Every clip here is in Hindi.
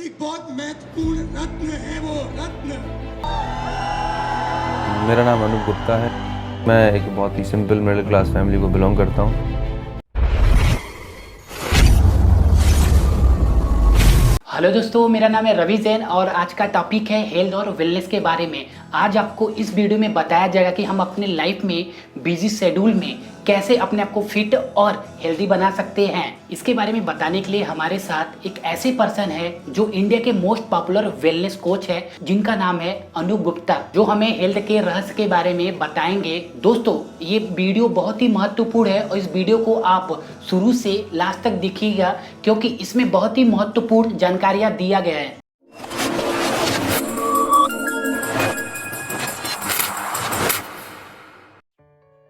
एक बहुत महत्वपूर्ण रत्न है वो रत्न। मेरा नाम अनूप गुप्ता है। मैं एक बहुत ही सिंपल मिडिल क्लास फैमिली को बिलोंग करता हूँ। हेलो दोस्तों, मेरा नाम है रवि जैन और आज का टॉपिक है हेल्थ और वेलनेस के बारे में। आज आपको इस वीडियो में बताया जाएगा कि हम अपने लाइफ में बिजी शेड्यूल में कैसे अपने आप को फिट और हेल्दी बना सकते हैं। इसके बारे में बताने के लिए हमारे साथ एक ऐसे पर्सन है जो इंडिया के मोस्ट पॉपुलर वेलनेस कोच है, जिनका नाम है अनूप गुप्ता, जो हमें हेल्थ के रहस्य के बारे में बताएंगे। दोस्तों, ये वीडियो बहुत ही महत्वपूर्ण है और इस वीडियो को आप शुरू से लास्ट तक देखिएगा, क्योंकि इसमें बहुत ही महत्वपूर्ण जानकारियां दिया गया है।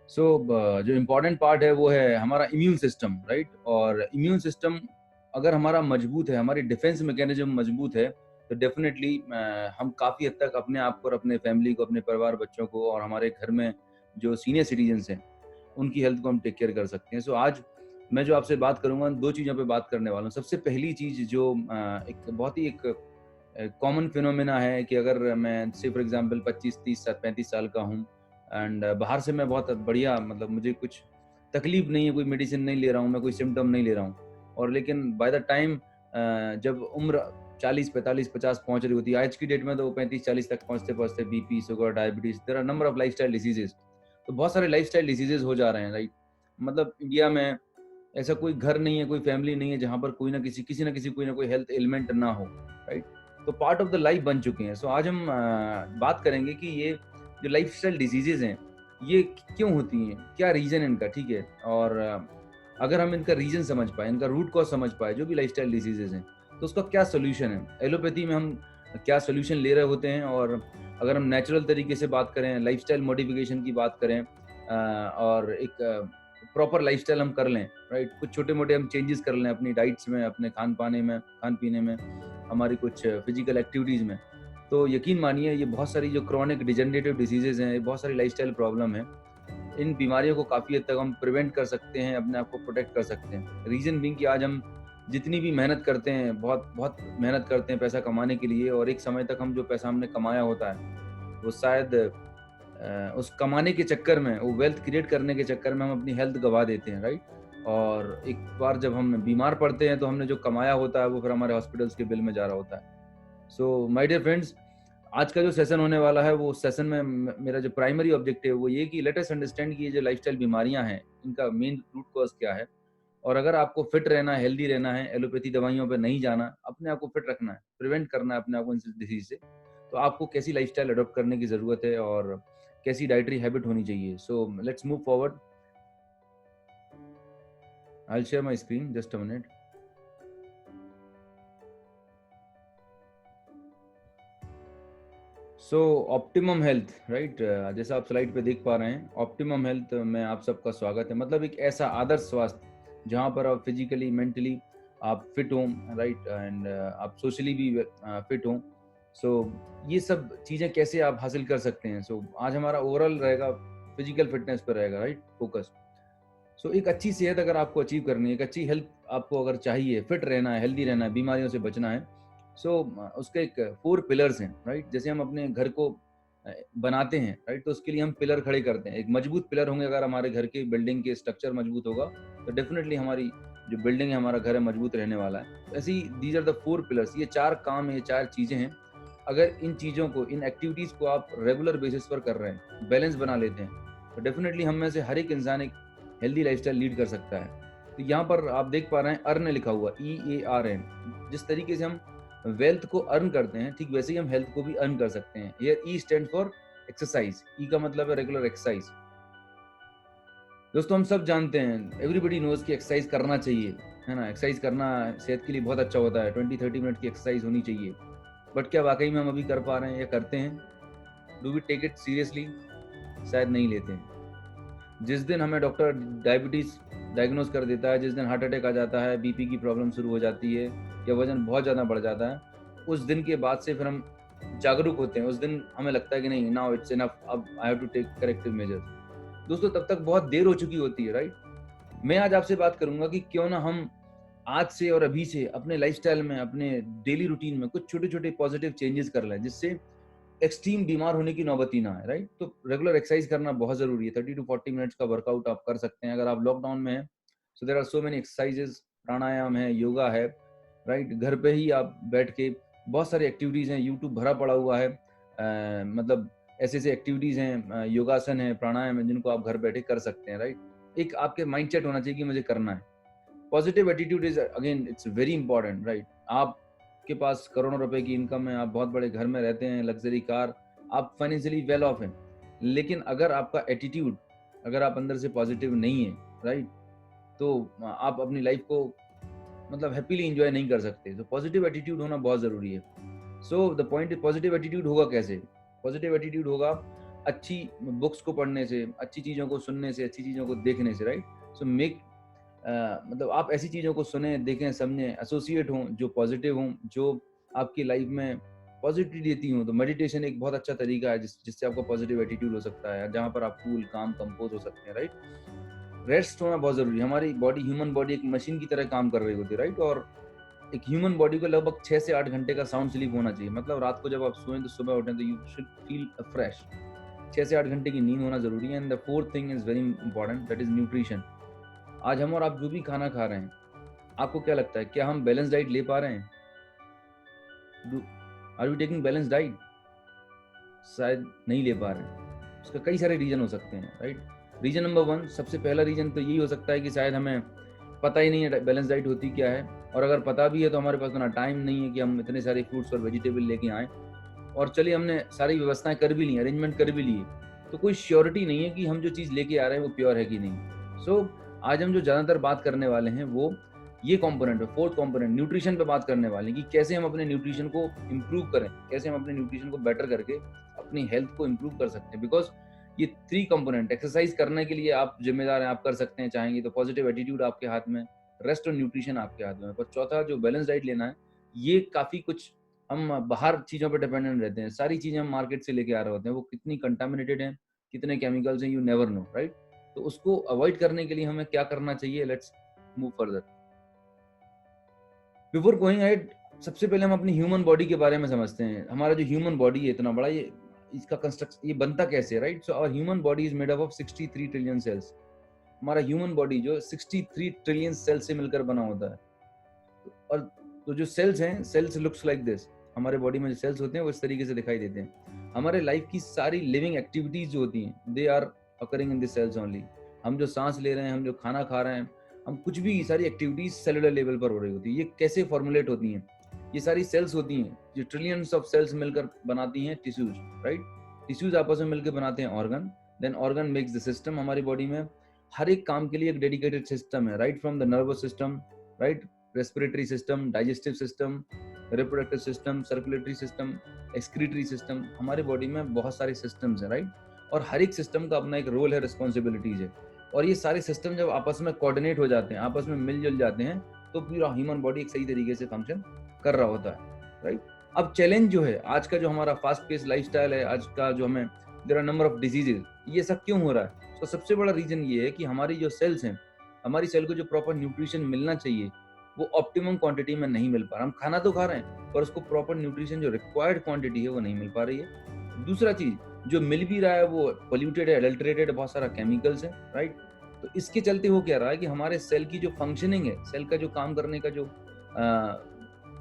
जो इम्पोर्टेंट पार्ट है वो है हमारा इम्यून सिस्टम, राइट। और इम्यून सिस्टम अगर हमारा मजबूत है, हमारी डिफेंस मैकेनिज्म मजबूत है, तो डेफिनेटली हम काफ़ी हद तक अपने आप को और अपने फैमिली को, अपने परिवार, बच्चों को और हमारे घर में जो सीनियर सिटीजन्स हैं उनकी हेल्थ को हम टेक केयर कर सकते हैं। आज मैं जो आपसे बात करूँगा, दो चीज़ों पे बात करने वाला हूँ। सबसे पहली चीज़ जो एक बहुत ही एक कॉमन फिनोमेना है कि अगर मैं से फॉर एग्जांपल 25, 30, 35 साल का हूँ एंड बाहर से मैं बहुत बढ़िया, मतलब मुझे कुछ तकलीफ नहीं है, कोई मेडिसिन नहीं ले रहा हूँ, मैं कोई सिम्टम नहीं ले रहा हूँ, और लेकिन बाय द टाइम जब उम्र 40, 45, 50 पहुंच रही होती है, आज की डेट में तो 35, 40 तक पहुंचते पहुंचते BP, sugar, diabetes, there are number of lifestyle diseases. तो बहुत सारे लाइफस्टाइल डिसीजेज हो जा रहे हैं, राइट। मतलब इंडिया में ऐसा कोई घर नहीं है, कोई फैमिली नहीं है जहाँ पर कोई ना किसी कोई ना कोई हेल्थ एलिमेंट ना हो, राइट। तो पार्ट ऑफ द लाइफ बन चुके हैं। आज हम बात करेंगे कि ये जो लाइफस्टाइल डिजीजेज हैं ये क्यों होती हैं, क्या रीजन इनका, ठीक है। और अगर हम इनका रीजन समझ पाए, इनका रूट कॉज समझ पाए, जो भी लाइफस्टाइल डिजीजेज हैं, तो उसका क्या सोल्यूशन है। एलोपैथी में हम क्या सोल्यूशन ले रहे होते हैं, और अगर हम नेचुरल तरीके से बात करें, लाइफस्टाइल मॉडिफिकेशन की बात करें, और एक प्रॉपर लाइफस्टाइल हम कर लें, राइट, कुछ छोटे मोटे हम चेंजेस कर लें अपनी डाइट्स में, अपने खान पीने में, हमारी कुछ फिजिकल एक्टिविटीज़ में, तो यकीन मानिए ये बहुत सारी जो क्रॉनिक डिजेनरेटिव डिजीजेज हैं, बहुत सारी लाइफस्टाइल प्रॉब्लम है, इन बीमारियों को काफ़ी हद तक हम प्रिवेंट कर सकते हैं, अपने आप को प्रोटेक्ट कर सकते हैं। रीज़न बीइंग कि आज हम जितनी भी मेहनत करते हैं, बहुत बहुत मेहनत करते हैं पैसा कमाने के लिए, और एक समय तक हम जो पैसा हमने कमाया होता है वो शायद उस कमाने के चक्कर में, वो वेल्थ क्रिएट करने के चक्कर में हम अपनी हेल्थ गवा देते हैं, राइट। और एक बार जब हम बीमार पड़ते हैं तो हमने जो कमाया होता है वो फिर हमारे हॉस्पिटल्स के बिल में जा रहा होता है। सो माय डियर फ्रेंड्स, आज का जो सेशन होने वाला है, वो सेशन में मेरा जो प्राइमरी ऑब्जेक्टिव है वो ये कि लेट अस अंडरस्टैंड कि ये जो लाइफस्टाइल बीमारियां हैं इनका मेन रूट कॉज क्या है। और अगर आपको फिट रहना है, हेल्दी रहना है, एलोपैथी दवाइयों पे नहीं जाना, अपने आप को फिट रखना है, प्रिवेंट करना है अपने आप को इन डिजीज से, तो आपको कैसी लाइफस्टाइल अडॉप्ट करने की जरूरत है और कैसी डाइटरी हैबिट होनी चाहिए। So let's move forward. I will share my screen, just a minute. Optimum health, right, जैसा आप स्लाइड पे देख पा रहे हैं, ऑप्टिमम हेल्थ में आप सबका स्वागत है। मतलब एक ऐसा आदर्श स्वास्थ्य जहाँ पर आप फिजिकली, मेंटली आप फिट हों, राइट, एंड आप सोशली भी फिट हों। ये सब चीज़ें कैसे आप हासिल कर सकते हैं। आज हमारा ओवरऑल रहेगा फिजिकल फिटनेस पर रहेगा, राइट, फोकस। एक अच्छी सेहत अगर आपको अचीव करनी है, एक अच्छी हेल्थ आपको अगर चाहिए, फिट रहना है, हेल्दी रहना है, बीमारियों से बचना है, उसके एक 4 पिलर्स हैं, राइट। जैसे हम अपने घर को बनाते हैं, राइट, तो उसके लिए हम पिलर खड़े करते हैं। एक मजबूत पिलर होंगे, अगर हमारे घर के बिल्डिंग के स्ट्रक्चर मजबूत होगा तो डेफिनेटली हमारी जो बिल्डिंग है, हमारा घर है, मजबूत रहने वाला है। ऐसे ही दीज आर द 4 पिलर्स। ये 4 काम है, ये 4 चीजें हैं। अगर इन चीजों को, इन एक्टिविटीज को आप रेगुलर बेसिस पर कर रहे हैं, बैलेंस बना लेते हैं, तो डेफिनेटली हम में से हर एक इंसान एक हेल्दी लाइफस्टाइल लीड कर सकता है। तो यहाँ पर आप देख पा रहे हैं अर्न लिखा हुआ, EARN। जिस तरीके से हम वेल्थ को अर्न करते हैं, ठीक वैसे ही हम हेल्थ को भी अर्न कर सकते हैं। Here E stand for exercise. E का मतलब है रेगुलर एक्सरसाइज। दोस्तों, हम सब जानते हैं, एवरीबडी नोज कि एक्सरसाइज करना चाहिए, है ना। एक्सरसाइज करना सेहत के लिए बहुत अच्छा होता है, 20-30 मिनट की एक्सरसाइज होनी चाहिए। बट क्या वाकई में हम अभी कर पा रहे हैं या करते हैं? Do we take it seriously? शायद नहीं लेते हैं। जिस दिन हमें डॉक्टर डायबिटीज डायग्नोज कर देता है, जिस दिन हार्ट अटैक आ जाता है, बीपी की प्रॉब्लम शुरू हो जाती है, या वजन बहुत ज़्यादा बढ़ जाता है, उस दिन के बाद से फिर हम जागरूक होते हैं। उस दिन हमें लगता है कि नहीं, नाउ इट्स इनफ, अब I have to take corrective measures. दोस्तों, तब तक बहुत देर हो चुकी होती है, राइट। मैं आज आपसे बात करूंगा कि क्यों ना हम आज से और अभी से अपने लाइफस्टाइल में, अपने डेली रूटीन में कुछ छोटे छोटे पॉजिटिव चेंजेस कर लें, जिससे एक्सट्रीम बीमार होने की नौबत ही ना आए, राइट। तो रेगुलर एक्सरसाइज करना बहुत जरूरी है। 30 to 40 मिनट्स का वर्कआउट आप कर सकते हैं अगर आप लॉकडाउन में हैं। So there are so many exercises, pranayama है, योगा है, राइट। घर पे ही आप बैठ के बहुत सारी एक्टिविटीज हैं, यूट्यूब भरा पड़ा हुआ है। मतलब ऐसे ऐसे एक्टिविटीज हैं, योगासन है, प्राणायाम है, जिनको आप घर बैठे कर सकते हैं, राइट। एक आपके माइंडसेट होना चाहिए कि मुझे करना है। Positive attitude is again it's very important, right. आपके पास करोड़ों रुपए की इनकम है, आप बहुत बड़े घर में रहते हैं, लग्जरी कार, आप फाइनेंशियली वेल ऑफ हैं, लेकिन अगर आपका एटीट्यूड, अगर आप अंदर से पॉजिटिव नहीं है, राइट, तो आप अपनी लाइफ को मतलब हैप्पीली एंजॉय नहीं कर सकते। तो पॉजिटिव एटीट्यूड होना बहुत जरूरी है। So the point is, positive attitude होगा कैसे? पॉजिटिव एटीट्यूड होगा अच्छी बुक्स को पढ़ने से, अच्छी चीजों को सुनने से, अच्छी चीजों को देखने से, राइट। सो मेक मतलब आप ऐसी चीजों को सुने, देखें, समझें, एसोसिएट हों जो पॉजिटिव हों, जो आपकी लाइफ में पॉजिटिव देती हूँ। तो मेडिटेशन एक बहुत अच्छा तरीका है जिससे आपका पॉजिटिव एटीट्यूड हो सकता है, जहाँ पर आप कूल, काम, कंपोज हो सकते हैं, राइट। रेस्ट होना बहुत जरूरी है। हमारी बॉडी, ह्यूमन बॉडी एक मशीन की तरह काम कर रही होती है, राइट। और एक ह्यूमन बॉडी को लगभग 6 से 8 घंटे का साउंड स्लीप होना चाहिए। मतलब रात को जब आप सोएं तो सुबह उठें तो यू शुड फील फ्रेश। 6 से 8 घंटे की नींद होना जरूरी है। And the fourth thing is very important, that is nutrition. आज हम और आप जो भी खाना खा रहे हैं, आपको क्या लगता है, क्या हम बैलेंस डाइट ले पा रहे हैं? Are we taking balance diet? शायद नहीं ले पा रहे हैं। उसका कई सारे रीजन हो सकते हैं, राइट। रीजन नंबर 1, सबसे पहला रीजन तो यही हो सकता है कि शायद हमें पता ही नहीं है बैलेंस डाइट होती क्या है, और अगर पता भी है तो हमारे पास इतना टाइम नहीं है कि हम इतने सारे फ्रूट्स और वेजिटेबल लेके आएँ। और चलिए हमने सारी व्यवस्थाएं कर भी ली, अरेंजमेंट कर भी लिए, तो कोई श्योरिटी नहीं है कि हम जो चीज़ लेके आ रहे हैं वो प्योर है कि नहीं। सो आज हम जो ज़्यादातर बात करने वाले हैं वो ये कंपोनेंट है, फोर्थ कंपोनेंट, न्यूट्रिशन पे बात करने वाले हैं कि कैसे हम अपने न्यूट्रिशन को इम्प्रूव करें, कैसे हम अपने न्यूट्रिशन को बेटर करके अपनी हेल्थ को इम्प्रूव कर सकते हैं। बिकॉज ये 3 कंपोनेंट, एक्सरसाइज करने के लिए आप जिम्मेदार हैं, आप कर सकते हैं चाहेंगे तो, पॉजिटिव एटीट्यूड आपके हाथ में, रेस्ट और न्यूट्रिशन आपके हाथ में। पर चौथा जो बैलेंस डाइट लेना है, ये काफ़ी कुछ हम बाहर चीज़ों पे डिपेंडेंट रहते हैं। सारी चीज़ें हम मार्केट से लेके आ रहे होते हैं, वो कितनी कंटामिनेटेड हैं, कितने केमिकल्स हैं, यू नेवर नो, राइट। तो उसको अवॉइड करने के लिए हमें क्या करना चाहिए? Let's move further. Before going ahead, सबसे पहले हम अपनी ह्यूमन बॉडी के बारे में समझते हैं। हमारा जो ह्यूमन बॉडी है इतना बड़ा, ये इसका कंस्ट्रक्शन, ये बनता कैसे, right. So our human body is made up of 63 trillion cells. हमारा ह्यूमन बॉडी जो 63 ट्रिलियन सेल्स से मिलकर बना होता है। और तो जो सेल्स हैं, सेल्स लुक्स लाइक दिस। हमारे बॉडी में जो सेल्स होते हैं वो इस तरीके से दिखाई देते हैं। हमारे लाइफ की सारी लिविंग एक्टिविटीज जो होती हैं, they are occurring in this cells only. हम जो सांस ले रहे हैं, हम जो खाना खा रहे हैं, हम कुछ भी, सारी एक्टिविटीज सेलुलर लेवल पर हो रही होती है। ये कैसे फॉर्मुलेट होती हैं? ये सारी सेल्स होती हैं जो ट्रिलियंस ऑफ सेल्स मिलकर बनाती हैं टिश्यूज, राइट। टिश्यूज आपस में मिलकर बनाते हैं organ, then organ makes the system. हमारी बॉडी में हर एक काम के लिए एक डेडिकेटेड सिस्टम है, right from the nervous system, right, respiratory system, digestive system, reproductive system, circulatory system, excretory system. हमारे बॉडी में बहुत सारे सिस्टम्स हैं, राइट। और हर एक सिस्टम का अपना एक रोल है, रिस्पॉन्सिबिलिटीज है। और ये सारे सिस्टम जब आपस में कोऑर्डिनेट हो जाते हैं, आपस में मिलजुल जाते हैं, तो पूरा ह्यूमन बॉडी एक सही तरीके से फंक्शन कर रहा होता है, राइट। अब चैलेंज जो है, आज का जो हमारा फास्ट पेस लाइफस्टाइल है, आज का जो हमें there are number of diseases, ये सब क्यों हो रहा है? तो सबसे बड़ा रीजन ये है कि हमारी जो सेल्स हैं, हमारी सेल को जो प्रॉपर न्यूट्रिशन मिलना चाहिए वो ऑप्टिमम क्वांटिटी में नहीं मिल पा रहा। हम खाना तो खा रहे हैं पर उसको प्रॉपर न्यूट्रिशन जो रिक्वायर्ड क्वांटिटी है वो नहीं मिल पा रही है। दूसरा चीज, जो मिल भी रहा है वो पोल्यूटेड है, एडल्टरेटेड है, बहुत सारा केमिकल्स है, राइट। तो इसके चलते हो क्या रहा है कि हमारे सेल की जो फंक्शनिंग है, सेल का जो काम करने का जो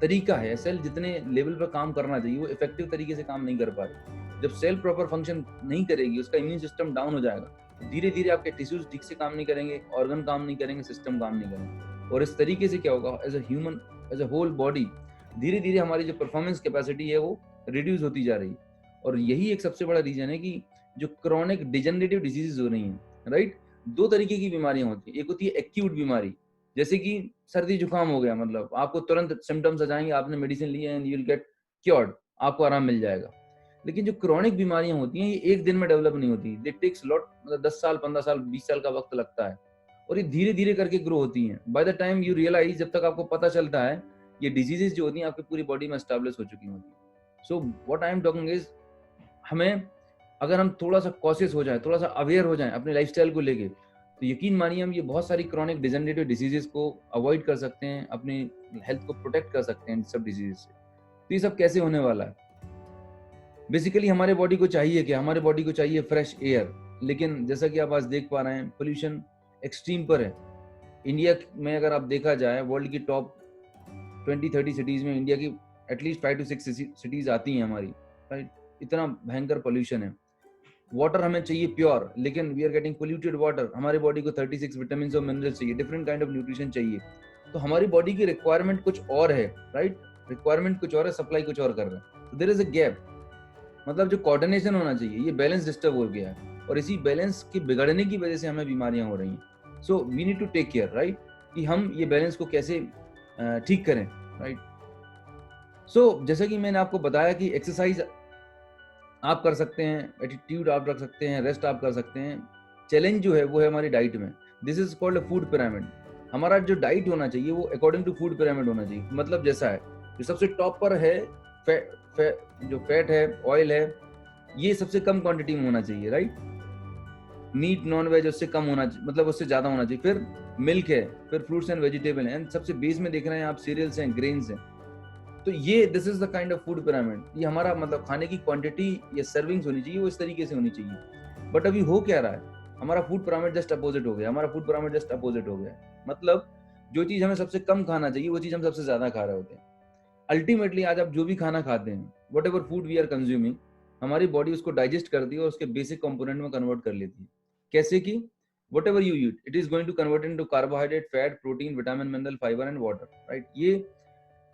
तरीका है, सेल जितने लेवल पर काम करना चाहिए वो इफेक्टिव तरीके से काम नहीं कर पा रही। जब सेल प्रॉपर फंक्शन नहीं करेगी, उसका इम्यून सिस्टम डाउन हो जाएगा, धीरे धीरे आपके टिश्यूज ठीक से काम नहीं करेंगे, ऑर्गन काम नहीं करेंगे, सिस्टम काम नहीं करेंगे। और इस तरीके से क्या होगा, as a human, as a whole body, धीरे धीरे हमारी जो परफॉर्मेंस कैपेसिटी है वो रिड्यूस होती जा रही है। और यही एक सबसे बड़ा रीजन है कि जो क्रॉनिक डिजेनरेटिव डिजीजेस हो रही हैं, राइट। 2 तरीके की बीमारियां होती हैं। एक होती है एक्यूट बीमारी, जैसे कि सर्दी जुकाम हो गया, मतलब आपको तुरंत सिम्टम्स आ जाएंगे, आपने मेडिसिन ली and you will get cured, आपको आराम मिल जाएगा। लेकिन जो क्रॉनिक बीमारियां होती हैं, ये एक दिन में डेवलप नहीं होती, दे टेक्स लॉट, मतलब 10 साल, 15 साल, 20 साल का वक्त लगता है। और ये धीरे धीरे करके ग्रो होती हैं। By the time you realise, जब तक आपको पता चलता है, ये डिजीजेस जो होती हैं आपकी पूरी बॉडी में एस्टैब्लिश हो चुकी होती हैं। So what I am talking is, हमें अगर हम थोड़ा सा कॉशियस हो जाए, थोड़ा सा अवेयर हो जाए अपने लाइफस्टाइल को लेके, तो यकीन मानिए हम ये बहुत सारी क्रॉनिक डिजेनरेटिव डिसीजेस को अवॉइड कर सकते हैं, अपनी हेल्थ को प्रोटेक्ट कर सकते हैं इन सब डिजीजेस से। तो ये सब कैसे होने वाला है? बेसिकली हमारे बॉडी को चाहिए क्या? हमारे बॉडी को चाहिए फ्रेश एयर, लेकिन जैसा कि आप आज देख पा रहे हैं पोल्यूशन एक्सट्रीम पर है। इंडिया में अगर आप देखा जाए वर्ल्ड की टॉप 20-30 सिटीज में इंडिया की एटलीस्ट 5 to 6 सिटीज आती हैं हमारी, राइट? इतना भयंकर पोल्यूशन है। वाटर हमें चाहिए प्योर, लेकिन we are getting polluted water. हमारे बॉडी को 36 विटामिन और मिनरल्स चाहिए, डिफरेंट काइंड ऑफ न्यूट्रिशन चाहिए। तो हमारी बॉडी की रिक्वायरमेंट कुछ और है, राइट? रिक्वायरमेंट कुछ और है, सप्लाई कुछ और कर रहा है। तो देयर इज अ गैप, मतलब जो कोऑर्डिनेशन होना चाहिए, ये बैलेंस डिस्टर्ब हो गया है और इसी बैलेंस के बिगड़ने की वजह से हमें बीमारियां हो रही हैं। So we need to take care, right, कि हम ये बैलेंस को कैसे ठीक करें, राइट? सो जैसे कि मैंने आपको बताया कि एक्सरसाइज आप कर सकते हैं, एटीट्यूड आप रख सकते हैं, रेस्ट आप कर सकते हैं। चैलेंज जो है वो है हमारी डाइट में। This is called a food pyramid. हमारा जो डाइट होना चाहिए वो अकॉर्डिंग टू फूड पिरामिड होना चाहिए। मतलब जैसा है, जो सबसे टॉप पर है जो फैट है, ऑयल है, ये सबसे कम क्वांटिटी में होना चाहिए, राइट? मीट नॉन वेज उससे कम होना चाहिए, मतलब उससे ज्यादा होना चाहिए। फिर मिल्क है, फिर फ्रूट्स एंड वेजिटेबल है, एंड सबसे बेस में देख रहे हैं आप सीरियल्स हैं, ग्रेन्स हैं। तो ये this is the kind of food pyramid. ये हमारा मतलब खाने की क्वांटिटी या सर्विंग्स होनी चाहिए वो इस तरीके से होनी चाहिए। बट अभी हो क्या रहा है, हमारा फूड पिरामिड जस्ट अपोजिट हो गया। हमारा फूड पिरामिड जस्ट अपोजिट हो गया, मतलब जो चीज हमें सबसे कम खाना चाहिए वो चीज हम सबसे ज्यादा खा रहे होते हैं। अल्टीमेटली आज आप जो भी खाना खाते हैं, whatever food we are consuming, हमारी बॉडी उसको डाइजेस्ट करती है और उसके बेसिक कंपोनेंट में कन्वर्ट कर लेती है। कैसे कि whatever you eat, it is going to convert into carbohydrate, fat, protein, vitamin, mineral, fibre and water, right? ये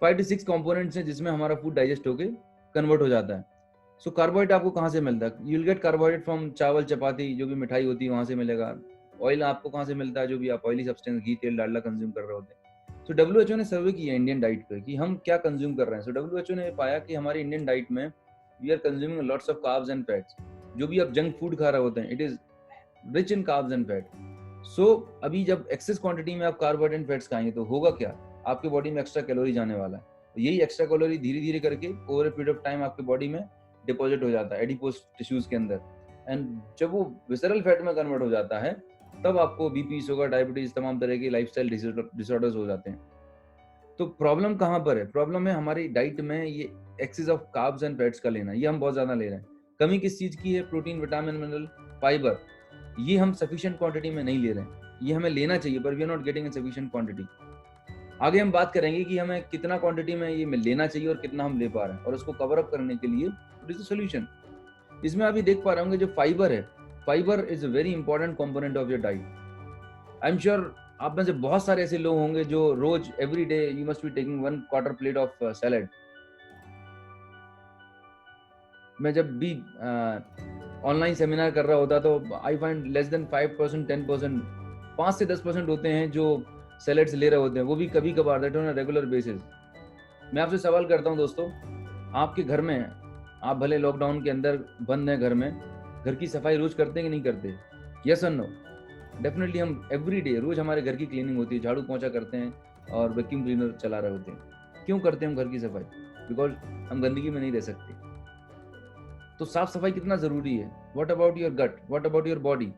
5 to 6 कंपोनेंट्स हैं जिसमें हमारा फूड डाइजेस्ट होके कन्वर्ट हो जाता है। सो कार्बोहाइड्रेट आपको कहाँ से मिलता है? You will gate carbohydrate from चावल, चपाती, जो भी मिठाई होती है वहां से मिलेगा। ऑयल आपको कहाँ से मिलता है? जो भी आप ऑयली सब्सटेंस, घी, तेल, डालडा कंज्यूम कर रहे होते हैं। तो WHO ने सर्वे किया इंडियन डाइट पे कि हम क्या कंज्यूम कर रहे हैं। सो WHO ने पाया कि हमारी इंडियन डाइट में we are consuming lots of carbs and fats. जो भी आप जंक फूड खा रहे होते हैं, it is rich in carbs and fat. So अभी जब एक्सेस क्वांटिटी में आप कार्बोहाइड्रेट एंड फैट्स खाएंगे तो होगा क्या? आपके बॉडी में एक्स्ट्रा कैलोरी जाने वाला है। तो यही एक्स्ट्रा कैलोरी धीरे धीरे करके over a period of time आपके बॉडी में डिपॉजिट हो जाता है एडिपोज टिश्यूज के अंदर, एंड जब वो विसरल फैट में कन्वर्ट हो जाता है तब आपको बीपी, शुगर, डायबिटीज, तमाम तरह के लाइफस्टाइल डिसऑर्डर्स हो जाते हैं। तो प्रॉब्लम कहाँ पर है? प्रॉब्लम है हमारी डाइट में ये excess of carbs and fats का लेना, ये हम बहुत ज्यादा ले रहे हैं। कमी किस चीज की है? प्रोटीन, विटामिन, मिनरल, फाइबर, ये हम सफिशिएंट क्वांटिटी में नहीं ले रहे हैं। ये हमें लेना चाहिए पर we are not getting in sufficient quantity. आगे हम बात करेंगे कि हमें कितना क्वांटिटी में ये लेना चाहिए और कितना हम ले पा रहे हैं, और उसको कवर अप करने के लिए व्हाट इज द सॉल्यूशन। इसमें अभी देख पा रहे होंगे जो फाइबर है, fibre is a very important component of your diet. I am sure आप में से बहुत सारे ऐसे लोग होंगे जो रोज every day you must be taking 1/4 plate of salad. मैं जब भी ऑनलाइन सेमिनार कर रहा होता तो आई फाइंड लेस देन 5%, 10%, 5 से 10% होते हैं जो सैलेड्स ले रहे होते हैं, वो भी कभी कभार, that on a regular basis. मैं आपसे सवाल करता हूं दोस्तों, आपके घर में, आप भले लॉकडाउन के अंदर बंद हैं घर में, घर की सफाई रोज करते हैं कि नहीं करते? यस और नो? डेफिनेटली हम एवरी डे रोज हमारे घर की क्लीनिंग होती है, झाड़ू पोंछा करते हैं और वैक्यूम क्लीनर चला रहे होते हैं। क्यों करते हैं हम घर की सफाई? बिकॉज हम गंदगी में नहीं रह सकते। तो साफ सफाई कितना जरूरी है। What about your gut, what about your body?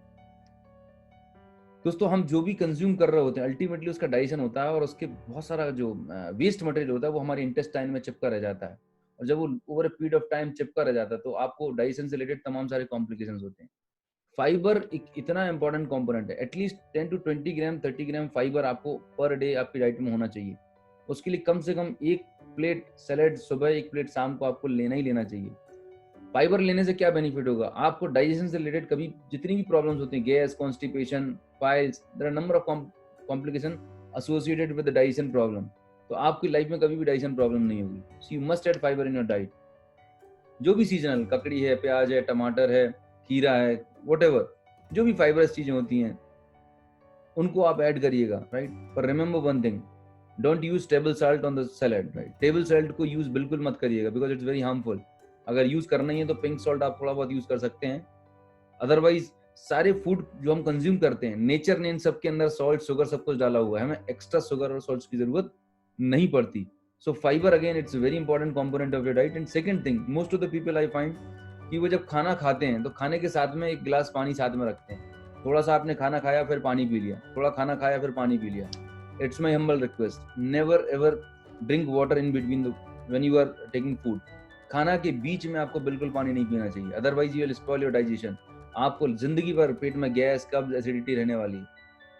दोस्तों हम जो भी कंज्यूम कर रहे होते हैं अल्टीमेटली उसका डाइजेशन होता है और उसके बहुत सारा जो वेस्ट मटेरियल होता है वो हमारे इंटेस्टाइन में चिपका रह जाता है, और जब वो over a period of time चिपका रह जाता है तो आपको डाइजेशन से रिलेटेड तमाम सारे कॉम्प्लिकेशंस होते हैं। फाइबर एक इतना इंपॉर्टेंट कंपोनेंट है, at least 10 to 20 gram 30 gram fibre आपको पर डे आपकी डाइट में होना चाहिए। उसके लिए कम से कम 1 प्लेट सैलेड सुबह, 1 प्लेट शाम को आपको लेना ही लेना चाहिए। फाइबर लेने से क्या बेनिफिट होगा? आपको डाइजेशन से रिलेटेड कभी जितनी भी प्रॉब्लम्स होती हैं, gas, constipation, piles, there are number of complication associated with the digestion problem, तो आपकी लाइफ में कभी भी डाइजेशन प्रॉब्लम नहीं होगी। So you must add fibre in your diet. जो भी सीजनल, ककड़ी है, प्याज है, टमाटर है, खीरा है, व्हाटएवर, जो भी फाइबरस चीजें होती हैं उनको आप ऐड करिएगा, राइट? पर remember one thing, don't use table salt on the salad, right? Table salt को यूज बिल्कुल मत करिएगा बिकॉज इट्स वेरी हार्मफुल। अगर यूज करना ही है तो पिंक सॉल्ट आप थोड़ा बहुत यूज कर सकते हैं। अदरवाइज सारे फूड जो हम कंज्यूम करते हैं, नेचर ने इन सब के अंदर सॉल्ट, शुगर सब कुछ डाला हुआ है, हमें एक्स्ट्रा शुगर और सॉल्ट की जरूरत नहीं पड़ती। So fibre again it's very important component of your diet. And second thing, most of the people I find कि वो जब खाना खाते हैं तो खाने के साथ में 1 गिलास पानी साथ में रखते हैं। थोड़ा सा आपने खाना खाया फिर पानी पी लिया, थोड़ा खाना खाया फिर पानी पी लिया। It's my humble request, never ever drink water in between when you are taking food. खाना के बीच में आपको बिल्कुल पानी नहीं पीना चाहिए, otherwise you will spoil your digestion. आपको जिंदगी भर पेट में गैस, कब्ज, एसिडिटी रहने वाली है।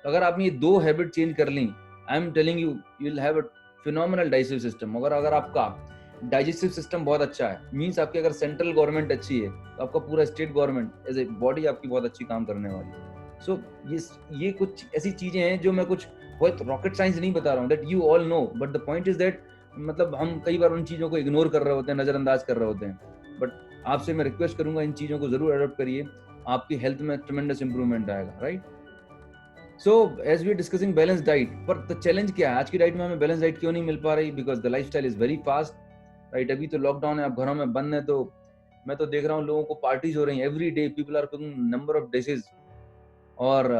तो अगर आपने ये 2 हैबिट चेंज कर ली, I am telling you, you will have a phenomenal digestive system. अगर आपका डाइजेस्टिव सिस्टम बहुत अच्छा है, मींस आपकी अगर सेंट्रल गवर्नमेंट अच्छी है तो आपका पूरा state government as a body आपकी बहुत अच्छी काम करने वाली है। सो ये कुछ ऐसी चीजें हैं जो मैं कुछ बहुत रॉकेट साइंस नहीं बता रहा हूँ, that you all know, but the point is that मतलब हम कई बार उन चीजों को इग्नोर कर रहे होते हैं, नजरअंदाज कर रहे होते हैं। बट आपसे मैं रिक्वेस्ट करूंगा, इन चीजों को जरूर अडॉप्ट करिए, आपकी हेल्थ में ट्रेमेंडस इंप्रूवमेंट आएगा, right. So as we are discussing balance diet, पर द चैलेंज क्या है आज की डाइट में, हमें बैलेंस डाइट क्यों नहीं मिल पा रही? Because the lifestyle is very fast, right. अभी तो लॉकडाउन है, आप घरों में बंद है, तो मैं तो देख रहा हूँ लोगों को पार्टीज हो रही हैं every day, people are cooking number of dishes, और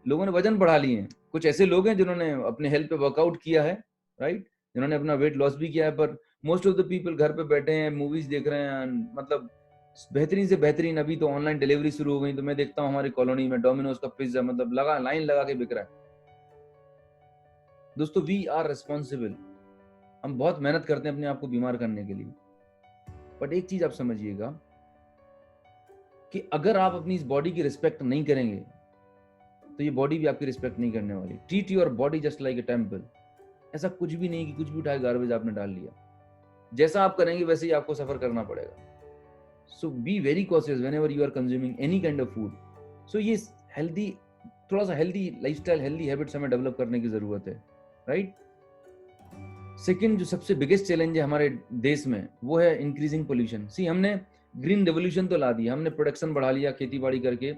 लोगों ने वजन बढ़ा लिए हैं। कुछ ऐसे लोग हैं जिन्होंने अपने हेल्थ पे वर्कआउट किया है, राइट, जिन्होंने अपना वेट लॉस भी किया है, पर मोस्ट ऑफ द पीपल घर पे बैठे हैं, मूवीज देख रहे हैं, मतलब बेहतरीन से बेहतरीन। अभी तो ऑनलाइन डिलीवरी शुरू हो गई, तो मैं देखता हूँ हमारी कॉलोनी में डोमिनोज का पिज्जा मतलब लाइन लगा के बिक रहा है। दोस्तों, वी आर रिस्पॉन्सिबल, हम बहुत मेहनत करते हैं अपने आप को बीमार करने के लिए, बट एक चीज आप समझिएगा कि अगर आप अपनी इस बॉडी की रिस्पेक्ट नहीं करेंगे तो ये बॉडी भी आपकी रिस्पेक्ट नहीं करने वाली। Treat your body just like a temple. ऐसा कुछ भी नहीं कि कुछ भी उठाए गार्बेज आपने डाल लिया, जैसा आप करेंगे वैसे ही आपको सफर करना पड़ेगा। So be very cautious whenever you are consuming any kind of food. So ये हेल्दी, थोड़ा सा हेल्दी लाइफस्टाइल, हेल्दी हैबिट्स हमें डेवलप करने की जरूरत है, राइट। सेकंड जो सबसे बिगेस्ट चैलेंज है हमारे देश में, वो है इंक्रीजिंग पोल्यूशन। सी, हमने ग्रीन रेवोल्यूशन तो ला दिया, हमने प्रोडक्शन बढ़ा लिया खेती बाड़ी करके,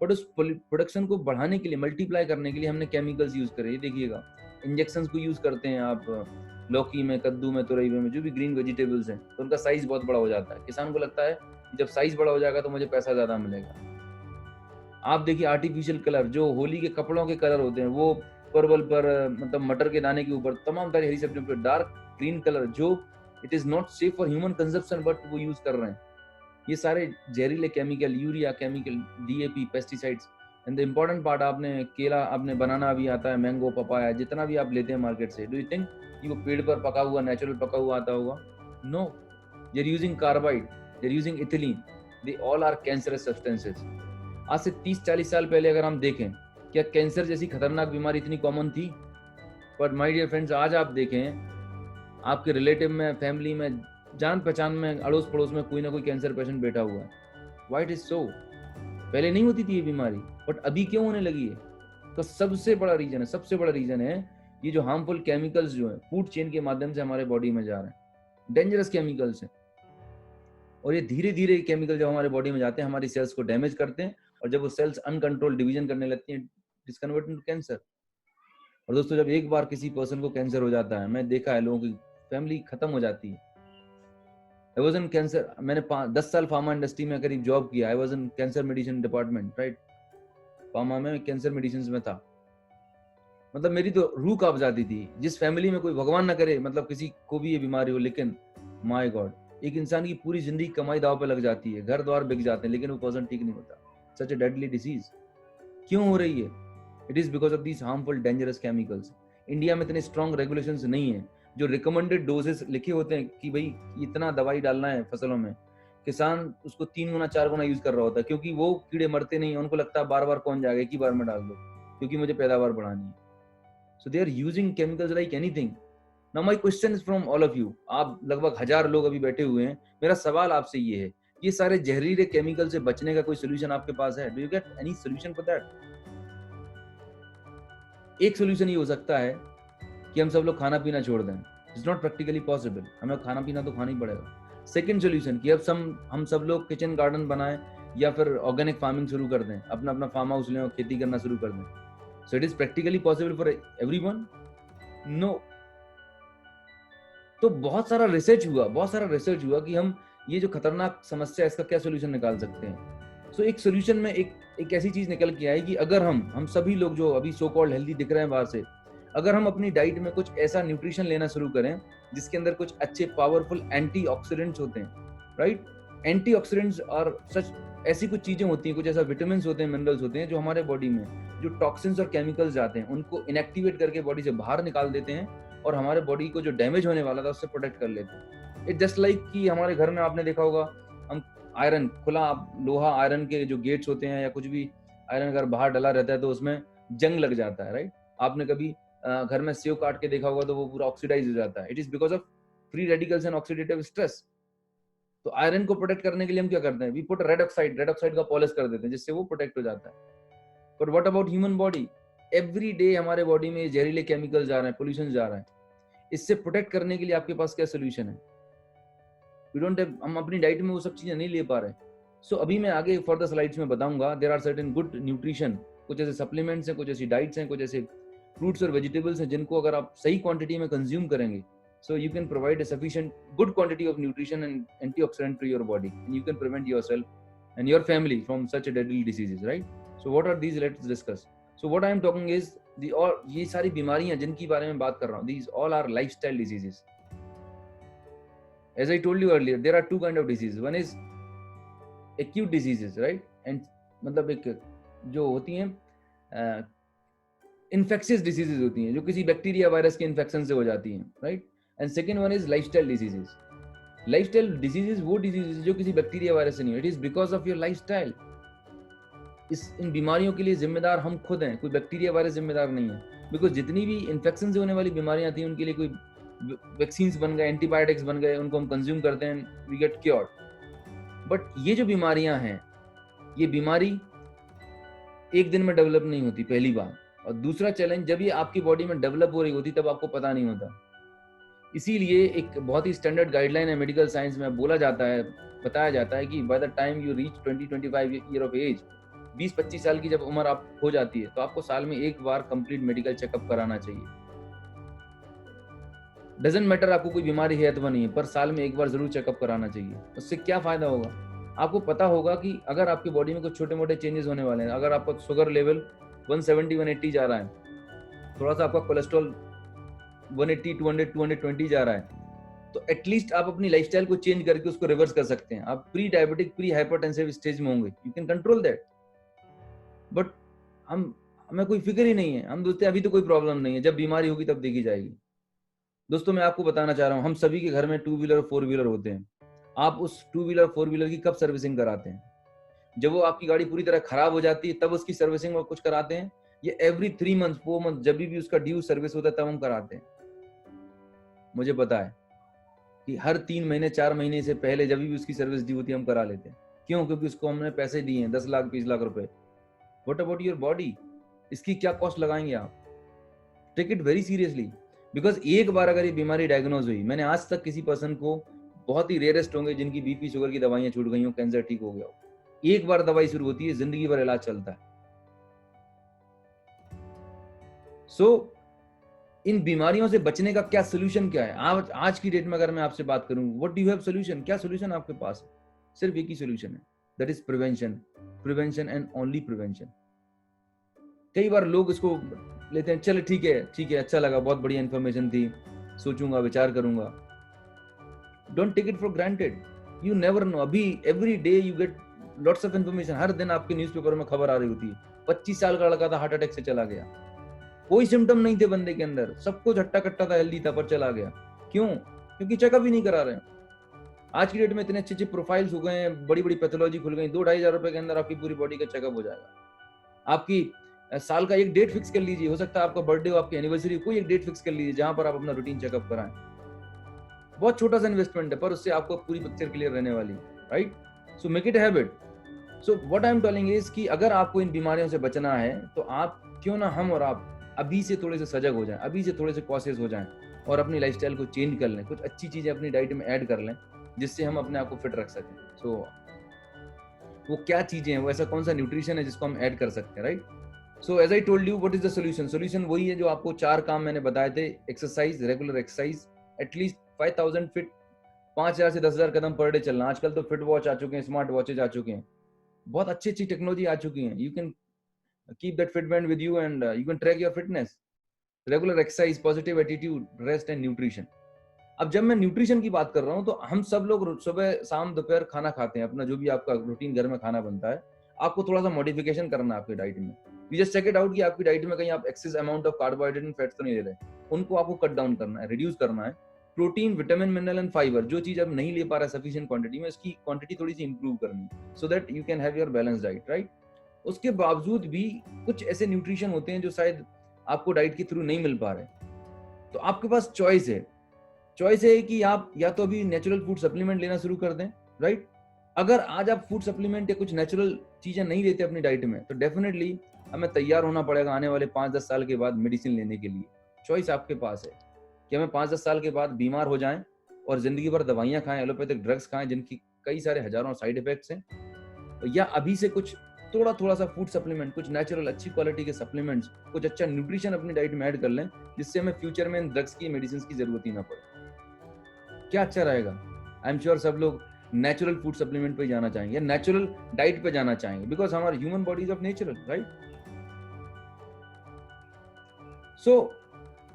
बट उस प्रोडक्शन को बढ़ाने के लिए, मल्टीप्लाई करने के लिए हमने केमिकल्स यूज करे। ये देखिएगा, इंजेक्शंस को यूज करते हैं आप लौकी में, कद्दू में, तुरई में, जो भी ग्रीन वेजिटेबल्स हैं, तो उनका साइज बहुत बड़ा हो जाता है। किसान को लगता है कि जब साइज बड़ा हो जाएगा तो मुझे पैसा ज्यादा मिलेगा। आप देखिए आर्टिफिशियल कलर, जो होली के कपड़ों के कलर होते हैं, वो परवल पर, मतलब मटर के दाने के ऊपर, तमाम तरह हरी सब्जियों पर डार्क ग्रीन कलर, जो it is not safe for human consumption, but वो यूज कर रहे हैं। ये सारे जहरीले chemical, urea chemical, DAP, pesticides. And the important part, आपने केला, आपने बनाना भी आता है, मैंगो, पपाया, जितना भी आप लेते हैं मार्केट से, डू यू थिंक कि वो पेड़ पर पका हुआ, नेचुरल पका हुआ आता होगा? No, they are using carbide, they are using ethylene, they all are cancerous substances. आज से 30-40 साल पहले अगर हम देखें, क्या कैंसर जैसी खतरनाक बीमारी इतनी कॉमन थी? बट माय डियर फ्रेंड्स, आज आप देखें आपके रिलेटिव में, फैमिली में, जान पहचान में, अड़ोस पड़ोस में कोई ना कोई कैंसर पेशेंट बैठा हुआ है। व्हाई इट इज सो? पहले नहीं होती थी ये बीमारी, बट अभी क्यों होने लगी है? तो सबसे बड़ा रीजन है ये जो हार्मफुल केमिकल्स जो है फूड चेन के माध्यम से हमारे बॉडी में जा रहे हैं, डेंजरस केमिकल्स हैं। और ये धीरे धीरे केमिकल जब हमारे बॉडी में जाते हैं, हमारी सेल्स को डैमेज करते हैं, और जब वो सेल्स अनकंट्रोल डिवीजन करने लगती हैं, it is converted into cancer. और दोस्तों, जब एक बार किसी पर्सन को कैंसर हो जाता है, मैं देखा है लोगों की फैमिली खत्म हो जाती है। आई वाज इन कैंसर, मैंने 10 साल फार्मा इंडस्ट्री में करीब जॉब किया। I was in cancer medicine department, right, pharma में कैंसर मेडिसिन में था। मतलब मेरी तो रूह कांप जाती थी। जिस फैमिली में कोई, भगवान ना करे, मतलब किसी को भी ये बीमारी हो, लेकिन माय गॉड, एक इंसान की पूरी जिंदगी कमाई दाव पे लग जाती है, घर द्वार बिक जाते हैं, लेकिन वो पर्सन ठीक नहीं होता। सच ए डेडली डिसीज क्यों हो रही है? It is because of these harmful dangerous chemicals. India में इतने स्ट्रॉन्ग रेगुलेशंस नहीं है। जो रिकमेंडेड डोजेस लिखे होते हैं कि भाई इतना दवाई डालना है फसलों में, किसान उसको 3 गुना 4 गुना यूज कर रहा होता है, क्योंकि वो कीड़े मरते नहीं, उनको लगता है बार बार कौन जाएगा, एक ही बार में डाल दो, क्योंकि मुझे पैदावार बढ़ानी है। So they are using chemicals like anything. Now my question is from all of you. आप लगभग 1000 लोग अभी बैठे हुए हैं। मेरा सवाल आपसे ये है, ये सारे जहरीले केमिकल से बचने का कोई सोल्यूशन आपके पास है? Do you get any solution for that? एक सोल्यूशन ये हो सकता है कि हम सब लोग खाना पीना छोड़ दें। इट्स नॉट प्रैक्टिकली पॉसिबल, हमें खाना पीना तो खाना ही पड़ेगा। सेकंड सोल्यूशन कि अब हम सब लोग किचन गार्डन बनाएं, या फिर ऑर्गेनिक फार्मिंग शुरू कर दें, अपना अपना फार्म हाउस लें और खेती करना शुरू कर दें। So it is practically possible for everyone? No. तो बहुत सारा रिसर्च हुआ कि हम ये जो खतरनाक समस्या है इसका क्या सोल्यूशन निकाल सकते हैं। सो एक सोल्यूशन में एक ऐसी चीज निकल के आई कि अगर हम सभी लोग जो अभी सो कॉल्ड हेल्दी दिख रहे हैं बाहर से, अगर हम अपनी डाइट में कुछ ऐसा न्यूट्रिशन लेना शुरू करें जिसके अंदर कुछ अच्छे पावरफुल एंटीऑक्सीडेंट्स होते हैं, राइट। एंटीऑक्सीडेंट्स आर सच ऐसी कुछ चीजें होती हैं, कुछ ऐसा विटामिन होते हैं, मिनरल्स होते हैं जो हमारे बॉडी में जो टॉक्सिन्स और केमिकल्स जाते हैं उनको इनएक्टिवेट करके बॉडी से बाहर निकाल देते हैं और हमारे बॉडी को जो डैमेज होने वाला था उससे प्रोटेक्ट कर लेते हैं। इट जस्ट लाइक कि हमारे घर में आपने देखा होगा, हम आयरन खुला लोहा आयरन के जो गेट्स होते हैं या कुछ भी आयरन अगर बाहर डला रहता है तो उसमें जंग लग जाता है, राइट। आपने कभी घर में सेव काट के देखा होगा तो वो पूरा ऑक्सीडाइज हो जाता है। It is because of free radicals and oxidative stress. तो आयरन को प्रोटेक्ट करने के लिए हम क्या करते हैं, वी पुट रेड ऑक्साइड का पॉलिश कर देते हैं जिससे वो प्रोटेक्ट हो जाता है। But what about human body? Every day हमारे बॉडी में जहरीले केमिकल जा रहे हैं, पोल्यूशन जा रहा है। इससे प्रोटेक्ट करने के लिए आपके पास क्या सोल्यूशन है? वी डोंट हैव, हम अपनी डाइट में वो सब चीजें नहीं ले पा रहे। सो अभी मैं आगे फर्दर स्लाइड्स में बताऊंगा, there are certain good nutrition, कुछ ऐसे सप्लीमेंट्स हैं, कुछ ऐसी डाइट्स हैं, कुछ ऐसे फ्रूट्स और वेजिटेबल्स हैं जिनको अगर आप सही क्वांटिटी में कंज्यूम करेंगे, so you can provide a sufficient good quantity of nutrition and antioxidant to your body, and you can prevent yourself and your family from such deadly diseases, right? So what are these? Let's discuss. So what I am talking is the all ये सारी बीमारियां जिनकी बारे में बात कर रहा हूँ, these all are lifestyle diseases. As I told you earlier, there are two kind of diseases. One is acute diseases, right? And मतलब एक जो होती हैं infectious diseases होती हैं जो किसी बैक्टीरिया वायरस के इन्फेक्शन से हो जाती हैं, right? And second one is lifestyle diseases. Lifestyle diseases वो diseases जो किसी बैक्टीरिया वायरस से नहीं, it is because of your lifestyle. इन बीमारियों के लिए जिम्मेदार हम खुद हैं, कोई बैक्टीरिया वायरस जिम्मेदार नहीं है। बिकॉज जितनी भी इन्फेक्शन से होने वाली बीमारियां थी उनके लिए कोई वैक्सीन्स बन गए, एंटीबायोटिक्स बन गए, उनको हम कंज्यूम करते हैं, वी गेट क्योर्ड। बट ये जो बीमारियां हैं, ये बीमारी एक दिन में डेवलप नहीं होती, पहली बार। और दूसरा चैलेंज, जब ये आपकी बॉडी में डेवलप हो रही होती तब आपको पता नहीं होता। इसीलिए एक बहुत ही स्टैंडर्ड गाइडलाइन है मेडिकल साइंस में, बोला जाता है, बताया जाता है कि by the time you reach 20-25 year of age, 20-25 साल की जब उम्र आप हो जाती है तो आपको साल में एक बार कंप्लीट मेडिकल चेकअप कराना चाहिए। डजंट मैटर आपको कोई बीमारी है अथवा नहीं है, पर साल में एक बार जरूर चेकअप कराना चाहिए। उससे क्या फायदा होगा? आपको पता होगा कि अगर आपकी बॉडी में कुछ छोटे मोटे चेंजेस होने वाले हैं, अगर आपका शुगर लेवल 170-180 जा रहा है, थोड़ा सा आपका कोलेस्ट्रॉल 180, 200, 220 जा रहा है, तो एटलीस्ट आप अपनी लाइफस्टाइल को चेंज करके उसको रिवर्स कर सकते हैं। आप pre diabetic, pre hypertensive stage में होंगे, you can control that. But हमें कोई फिक्र ही नहीं है, हम बोलते हैं अभी तो कोई प्रॉब्लम नहीं है, जब बीमारी होगी तब देखी जाएगी। दोस्तों मैं आपको बताना चाह रहा हूँ, हम सभी के घर में 2 व्हीलर 4 व्हीलर होते हैं। आप उस 2 व्हीलर 4 व्हीलर की कब सर्विसिंग कराते हैं? जब वो आपकी गाड़ी पूरी तरह खराब हो जाती है तब उसकी सर्विसिंग और कुछ कराते हैं, ये एवरी 3 मंथ 4 मंथ जब भी उसका ड्यू सर्विस होता है तब हम कराते हैं। मुझे पता है कि हर 3 महीने 4 महीने से पहले जब भी उसकी सर्विस ड्यू होती है हम करा लेते हैं। क्यों? क्योंकि उसको हमने पैसे दिए हैं 10 लाख 20 लाख रुपए। What about your body? इसकी क्या कॉस्ट लगाएंगे आप? Take it very seriously, because एक बार अगर ये बीमारी डायग्नोज हुई, मैंने आज तक किसी पर्सन को, बहुत ही रेयरेस्ट होंगे जिनकी बीपी शुगर की दवाइयां छूट गई हो, कैंसर ठीक हो गया हो, एक बार दवाई शुरू होती है जिंदगी भर इलाज चलता है। सो इन बीमारियों से बचने का क्या सोल्यूशन क्या है? आज की डेट में अगर मैं आपसे बात करूं, what do you have solution? क्या सोल्यूशन आपके पास है? सिर्फ एक ही सोल्यूशन है, that is prevention, prevention and only prevention. कई बार लोग इसको लेते हैं, चलो ठीक है अच्छा लगा, बहुत बढ़िया इंफॉर्मेशन थी, सोचूंगा, विचार करूंगा। Don't take it for granted, you never know. अभी every day you get lots of information, हर दिन आपके न्यूज़पेपर में खबर आ रही होती है, 25 साल का लड़का था हार्ट अटैक से चला गया, कोई सिम्टम नहीं थे बंदे के अंदर, सब कुछ हट्टा कट्टा था, हेल्दी था, पर चला गया। क्यों? क्योंकि चेकअप ही नहीं करा रहे हैं। आज की डेट में इतने अच्छे अच्छे प्रोफाइल्स हो गए हैं, बड़ी बड़ी पैथोलॉजी खुल गई, 2-2.5 हजार रुपए के अंदर आपकी पूरी बॉडी का चेकअप हो जाएगा। आपकी साल का एक डेट फिक्स कर लीजिए, हो सकता है आपका बर्थडे हो, आपकी एनिवर्सरी, कोई एक डेट फिक्स कर लीजिए जहां पर आप अपना रूटीन चेकअप कराएं। बहुत छोटा सा इन्वेस्टमेंट है, पर उससे आपको पूरी पिक्चर क्लियर रहने वाली है, right? So make it habit. So what I am telling is कि अगर आपको इन बीमारियों से बचना है तो आप क्यों ना हम और आप अभी से थोड़े से सजग हो जाएं, अभी से थोड़े से कॉशियस हो जाएं और अपनी लाइफस्टाइल को चेंज कर लें, कुछ अच्छी चीजें अपनी डाइट में ऐड कर लें जिससे हम अपने आप को फिट रख सकें। सो वो क्या चीजें हैं, वो ऐसा कौन सा न्यूट्रिशन है जिसको हम ऐड कर सकते हैं, right? So as I told you, what is the solution? Solution वही है जो आपको 4 काम मैंने बताए थे। Exercise, regular exercise, at least 5000 feet, 5000 से 10,000 कदम पर डे चलना। आजकल तो फिट वॉच आ चुके हैं, स्मार्ट वॉचेज आ चुके हैं, बहुत अच्छी अच्छी टेक्नोलॉजी आ चुकी है। You can keep that Fitband with you and you can track your fitness. Regular exercise, positive attitude, rest and nutrition. अब जब मैं न्यूट्रिशन की बात कर रहा हूँ तो हम सब लोग सुबह शाम दोपहर खाना खाते हैं, अपना जो भी आपका रूटीन घर में खाना बनता है, आपको थोड़ा सा मॉडिफिकेशन करना है आपकी डाइट में। You just check it out कि आपकी डाइट में कहीं आप excess amount of carbohydrate and fats तो नहीं ले रहे, उनको आपको कट डाउन करना है, रिड्यूस करना है। Protein, vitamin, mineral and fibre, जो चीज आप नहीं ले पा रहा है सफिशिएंट क्वांटिटी में, इसकी क्वांटिटी थोड़ी सी इंप्रूव करनी है, so that you can have your balance diet, right. उसके बावजूद भी कुछ ऐसे न्यूट्रिशन होते हैं जो शायद आपको डाइट के थ्रू नहीं मिल पा रहे, तो आपके पास चॉइस है कि आप या तो अभी नेचुरल फूड सप्लीमेंट लेना शुरू कर दें, राइट। अगर आज आप फूड सप्लीमेंट या कुछ नेचुरल चीजें नहीं लेते अपनी डाइट में, तो डेफिनेटली हमें तैयार होना पड़ेगा आने वाले 5-10 साल के बाद मेडिसिन लेने के लिए। चॉइस आपके पास है कि हमें 5-10 साल के बाद बीमार हो जाएं और जिंदगी भर दवाइयां खाएं, एलोपैथिक ड्रग्स खाएं जिनकी कई सारे हजारों साइड इफेक्ट्स हैं, या अभी से कुछ थोड़ा सा फूड सप्लीमेंट, कुछ नेचुरल अच्छी क्वालिटी के सप्लीमेंट्स, कुछ अच्छा न्यूट्रिशन अपनी डाइट में ऐड कर लें, जिससे हमें फ्यूचर में ड्रग्स की, मेडिसिन की जरूरत ही ना पड़े। क्या अच्छा रहेगा? आई एम श्योर सब लोग नेचुरल फूड सप्लीमेंट पे जाना चाहेंगे, नेचुरल डाइट पे जाना चाहेंगे, बिकॉज हमारा human body is of natural, right. So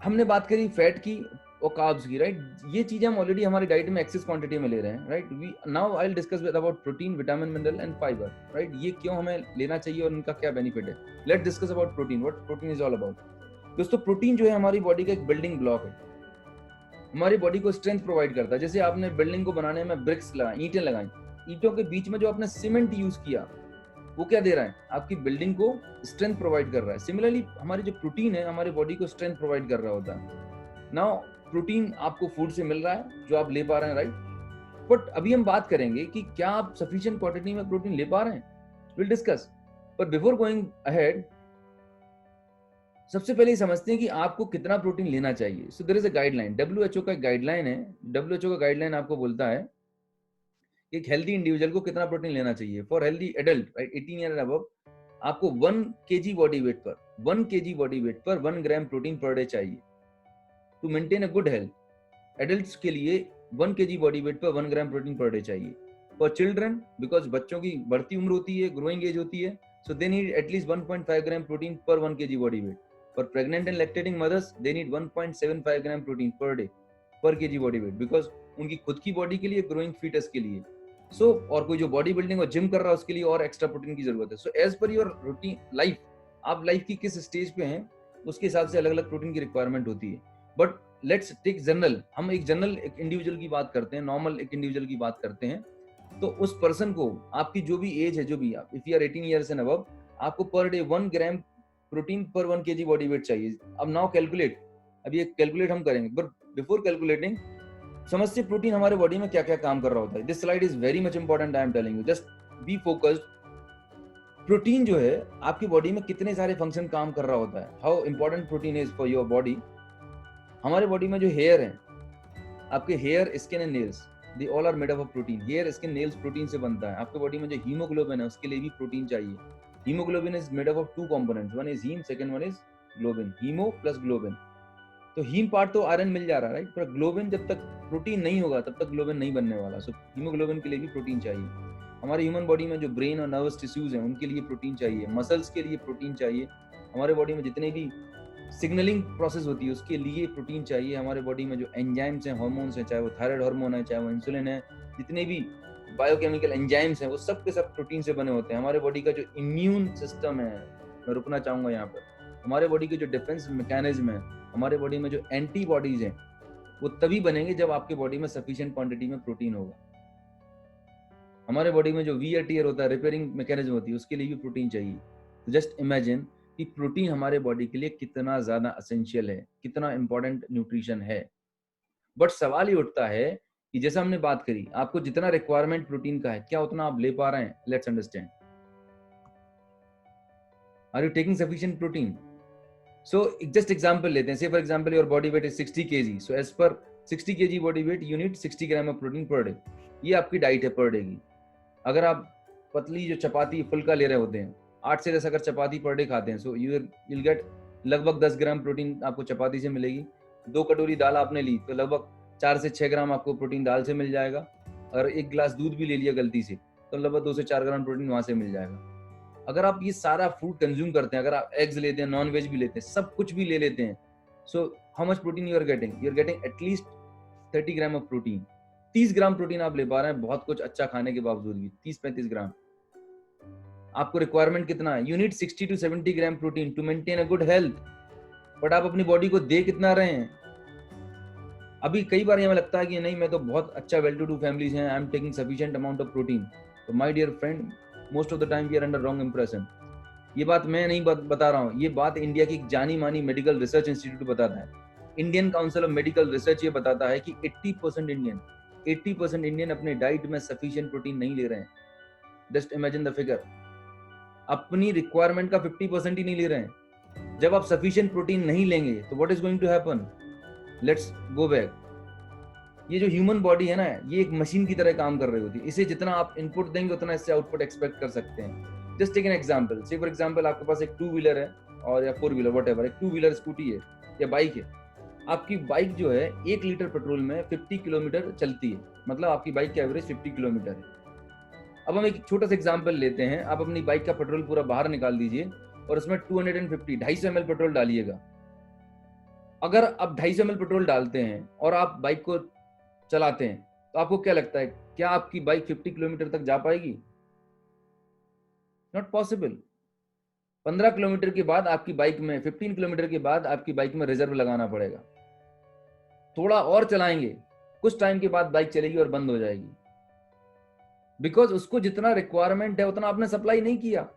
हमने बात करी फैट की और कार्ब्स की, राइट। ये चीजें हम ऑलरेडी हमारी डाइट में एक्सेस क्वांटिटी में ले रहे हैं, right. We now I will discuss about protein, vitamin, mineral and fibre, right. ये क्यों हमें लेना चाहिए और इनका क्या बेनिफिट है। Let's discuss about protein, what protein is all about. दोस्तों, प्रोटीन जो है हमारी बॉडी का एक बिल्डिंग ब्लॉक है, हमारी बॉडी को स्ट्रेंथ प्रोवाइड करता है। जैसे आपने बिल्डिंग को बनाने में ब्रिक्स लगाई, ईंटें लगाई, ईंटों के बीच में जो आपने सीमेंट यूज किया, वो क्या दे रहा है? आपकी बिल्डिंग को स्ट्रेंथ प्रोवाइड कर रहा है। सिमिलरली हमारी जो प्रोटीन है हमारी बॉडी को स्ट्रेंथ प्रोवाइड कर रहा होता है। नाउ प्रोटीन आपको फूड से मिल रहा है जो आप ले पा रहे हैं, राइट। बट अभी हम बात करेंगे कि क्या आप सफिशिएंट क्वांटिटी में प्रोटीन ले पा रहे हैं, will discuss. But before going ahead, सबसे पहले समझते हैं कि आपको कितना प्रोटीन लेना चाहिए। So there is a guideline, WHO का गाइडलाइन है। WHO का गाइडलाइन आपको बोलता है कि एक हेल्दी इंडिविजुअल को कितना प्रोटीन लेना चाहिए। For healthy adult, right, 18 year above, आपको 1 kg बॉडी वेट पर 1 ग्राम प्रोटीन पर डे चाहिए to maintain a good health. Adults के लिए 1 kg बॉडी वेट पर 1 ग्राम प्रोटीन पर डे चाहिए। फॉर चिल्ड्रन, बिकॉज बच्चों की बढ़ती उम्र होती है, ग्रोइंग एज होती है, so they need at least 1.5 gram protein per 1 kg body weight. For pregnant and lactating mothers, they need 1.75 gram protein per day per kg body weight, because उनकी खुद की बॉडी के लिए, ग्रोइंग फीटस के लिए, सो और कोई जो बॉडी बिल्डिंग और जिम कर रहा है उसके लिए और एक्स्ट्रा प्रोटीन की जरूरत है। So as per your routine life, आप लाइफ की किस स्टेज पे हैं उसके हिसाब से अलग अलग प्रोटीन की रिक्वायरमेंट होती है। बट लेट्स टेक जनरल, हम एक जनरल एक इंडिविजुअल की बात करते हैं, नॉर्मल एक इंडिविजुअल की बात करते हैं। तो उस पर्सन को, आपकी जो भी एज है, जो भी आप, if you are 18 years and above, आपको per day 1 gram protein per 1 kg body wait चाहिए। अब नाउ कैलकुलेट, अब ये कैलकुलेट हम करेंगे, बट बिफोर कैलकुलेटिंग समझते प्रोटीन हमारे बॉडी में क्या क्या काम कर रहा होता है। This slide is very much important, I am telling you, just be focused. Protein जो है आपकी बॉडी में कितने सारे फंक्शन काम कर रहा होता है, how important protein is for your body. हमारे बॉडी में जो हेयर है, आपके hair, skin and nails, they all are made up of protein. Hair, skin, nails protein से बनता है। आपके बॉडी में जो हीमोग्लोबिन है उसके लिए भी प्रोटीन चाहिए। Hemoglobin is made up of 2 components. One is heme, second one is globin. Hemo plus globin. तो हीम पार्ट तो आयरन मिल जा रहा है, राइट, पर ग्लोबिन जब तक प्रोटीन नहीं होगा तब तक ग्लोबिन नहीं बनने वाला। सो हीमोग्लोबिन के लिए भी प्रोटीन चाहिए। हमारे ह्यूमन बॉडी में जो ब्रेन और नर्वस टिश्यूज हैं उनके लिए प्रोटीन चाहिए। मसल्स के लिए प्रोटीन चाहिए। हमारे बॉडी में जितने भी सिग्नलिंग प्रोसेस होती है उसके लिए प्रोटीन चाहिए। हमारे बॉडी में जो एंजाइम्स हैं, हार्मोन्स हैं, चाहे वो थायराइड हार्मोन है, चाहे वो इंसुलिन है, जितने भी बायोकेमिकल एंजाइम्स हैं, वो सब के सब प्रोटीन से बने होते हैं। हमारे बॉडी का जो इम्यून सिस्टम है, मैं रुकना चाहूंगा यहाँ पर, हमारे बॉडी के जो डिफेंस मैकेनिज्म है, हमारे बॉडी में जो एंटीबॉडीज हैं, वो तभी बनेंगे जब आपके बॉडी में सफिशिएंट क्वांटिटी में प्रोटीन होगा। हमारे बॉडी में जो वीयर टीयर होता है, रिपेयरिंग मैकेनिज्म होती है, उसके लिए भी प्रोटीन चाहिए। तो जस्ट इमेजिन कि प्रोटीन हमारे बॉडी के लिए कितना ज्यादा एसेंशियल है, कितना इंपॉर्टेंट न्यूट्रिशन है। बट सवाल ये उठता है कि जैसा हमने बात करी, आपको जितना रिक्वायरमेंट प्रोटीन का है, क्या उतना आप ले पा रहे हैं? Let's understand, are you taking sufficient protein? So just example लेते हैं। Say for example your body weight is 60 kg, so as per 60 kg body weight you need 60 gram of protein per day. ये आपकी डाइट है पर डे की। अगर आप पतली जो चपाती फुल्का ले रहे होते हैं, 8 से 10 अगर चपाती पर डे खाते हैं, सो यू विल गेट लगभग 10 ग्राम प्रोटीन आपको चपाती से मिलेगी। 2 कटोरी दाल आपने ली तो लगभग 4 से 6 ग्राम आपको प्रोटीन दाल से मिल जाएगा। अगर 1 गिलास दूध भी ले लिया गलती से तो लगभग 2 से 4 ग्राम प्रोटीन वहां से मिल जाएगा। अगर आप ये सारा फूड कंज्यूम करते हैं, अगर आप एग्स लेते हैं, नॉन वेज भी लेते हैं, सब कुछ भी ले लेते हैं, so how much protein you are getting? You are getting at least 30 gram of protein, 30 gram protein आप ले पा रहे हैं बहुत कुछ अच्छा खाने के बावजूद भी, 30-35 ग्राम। आपको रिक्वायरमेंट कितना है? You need 60 to 70 gram protein to maintain a good health, but आप अपनी बॉडी को दे कितना रहे हैं? अभी कई बार हमें लगता है कि नहीं, मैं तो बहुत अच्छा वेल टू डू फैमिलीज हैं, I am taking sufficient amount of protein. तो my dear friend, most of the time we are under wrong impression. ये बात मैं नहीं बता रहा हूँ, ये बात इंडिया की जानी मानी मेडिकल रिसर्च इंस्टीट्यूट बताता है। Indian council of medical research ये बताता है कि 80% इंडियन अपने डाइट में सफिशिएंट प्रोटीन नहीं ले रहे हैं। जस्ट इमेजिन द फिगर, अपनी रिक्वायरमेंट का 50% ही नहीं ले रहे हैं। जब आप सफिशिएंट प्रोटीन नहीं लेंगे तो what is going to happen? Let's go back. ये जो ह्यूमन बॉडी है ना, ये एक मशीन की तरह काम कर रही होती है। इसे जितना आप इनपुट देंगे उतना इससे आउटपुट एक्सपेक्ट कर सकते हैं। जस्ट टेक एन एग्जांपल, से फॉर एग्जांपल आपके पास एक 2 व्हीलर है और या 4 व्हीलर व्हाटएवर, एक 2 व्हीलर स्कूटी है या बाइक है। आपकी बाइक जो है 1 लीटर पेट्रोल में 50 किलोमीटर चलती है, मतलब आपकी बाइक की एवरेज 50 किलोमीटर है। अब हम एक छोटा सा एग्जांपल लेते हैं, आप अपनी बाइक का पेट्रोल पूरा बाहर निकाल दीजिए और उसमें 250 ml पेट्रोल डालिएगा। अगर आप 250 ml पेट्रोल डालते हैं और आप बाइक को चलाते हैं तो आपको क्या लगता है, क्या आपकी बाइक 50 किलोमीटर तक जा पाएगी? Not possible. 15 किलोमीटर के बाद आपकी बाइक में, 15 किलोमीटर के बाद आपकी बाइक में रिजर्व लगाना पड़ेगा। थोड़ा और चलाएंगे, कुछ टाइम के बाद बाइक चलेगी और बंद हो जाएगी, बिकॉज उसको जितना रिक्वायरमेंट है उतना आपने सप्लाई नहीं किया।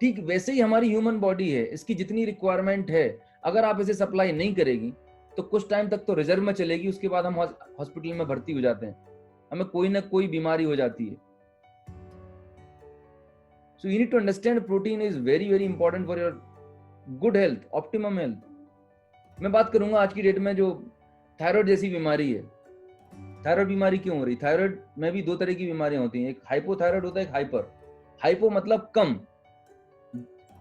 ठीक वैसे ही हमारी ह्यूमन बॉडी है, इसकी जितनी रिक्वायरमेंट है अगर आप इसे सप्लाई नहीं करेगी तो कुछ टाइम तक तो रिजर्व में चलेगी, उसके बाद हम हॉस्पिटल में भर्ती हो जाते हैं, हमें कोई ना कोई बीमारी हो जाती है। So you need to understand protein is very very important for your good health, optimum health. मैं बात करूंगा आज की डेट में जो थायराइड जैसी बीमारी है। थायराइड बीमारी क्यों हो रही? थायराइड में भी 2 तरह की बीमारियां होती हैं, एक हाइपोथायराइड होता है, एक हाइपर। हाइपो मतलब कम।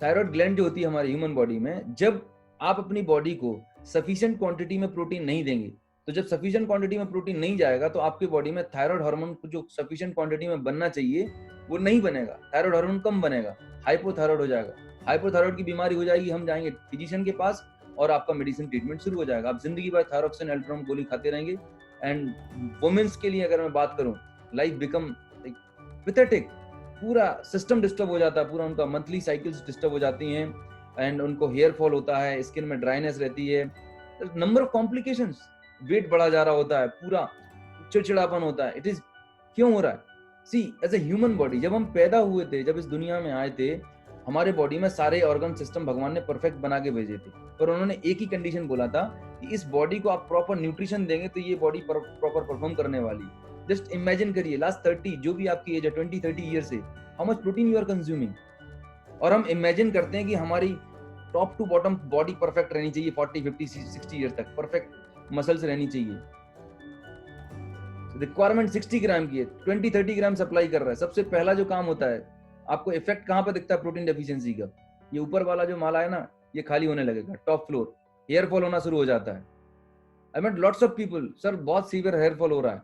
थायराइड ग्लैंड जो होती है हमारी ह्यूमन बॉडी में, जब आप अपनी बॉडी को सफिशिएंट क्वांटिटी में प्रोटीन नहीं देंगे, तो जब सफिशिएंट क्वांटिटी में प्रोटीन नहीं जाएगा तो आपकी बॉडी में थायराइड हार्मोन जो सफिशिएंट क्वांटिटी में बनना चाहिए वो नहीं बनेगा, थायराइड हार्मोन कम बनेगा, हाइपोथायराइड हो जाएगा। हाइपोथायराइड की बीमारी हो जाएगी, हम जाएंगे फिजिशियन के पास और आपका मेडिसिन ट्रीटमेंट शुरू हो जाएगा। आप जिंदगी भर थायरोक्सिन एल्ट्रोम गोली खाते रहेंगे। एंड वुमेन्स के लिए अगर मैं बात करूं, लाइफ बिकम पैथेटिक, पूरा सिस्टम डिस्टर्ब हो जाता है, पूरा उनका मंथली साइकिल्स डिस्टर्ब हो जाती हैं एंड उनको हेयर फॉल होता है, स्किन में ड्राइनेस रहती है, नंबर ऑफ कॉम्प्लिकेशंस, वेट बढ़ा जा रहा होता है, पूरा चिड़चिड़ापन होता है। इट इज क्यों हो रहा है? सी एज ए ह्यूमन बॉडी, जब हम पैदा हुए थे, जब इस दुनिया में आए थे, हमारे बॉडी में सारे ऑर्गन सिस्टम भगवान ने परफेक्ट बना के भेजे थे, पर उन्होंने एक ही कंडीशन बोला था कि इस बॉडी को आप प्रॉपर न्यूट्रिशन देंगे तो ये बॉडी प्रॉपर परफॉर्म करने वाली। जस्ट इमेजिन करिए, लास्ट 30, जो भी आपकी एज है 20-30 ईयर से, how much protein you are consuming. और हम इमेजिन करते हैं कि हमारी top to bottom body perfect रहनी चाहिए, 40-50-60 ईयर तक परफेक्ट मसल्स रहनी चाहिए। रिक्वायरमेंट 60 ग्राम की है, 20-30 ग्राम सप्लाई कर रहा है। सबसे पहला जो काम होता है, आपको इफेक्ट कहां पे दिखता है प्रोटीन डेफिशिएंसी का? ये ऊपर वाला जो माला है ना, ये खाली होने लगेगा, टॉप फ्लोर, हेयर फॉल होना शुरू हो जाता है। I met lots of people, sir बहुत सीवियर हेयर फॉल हो रहा है।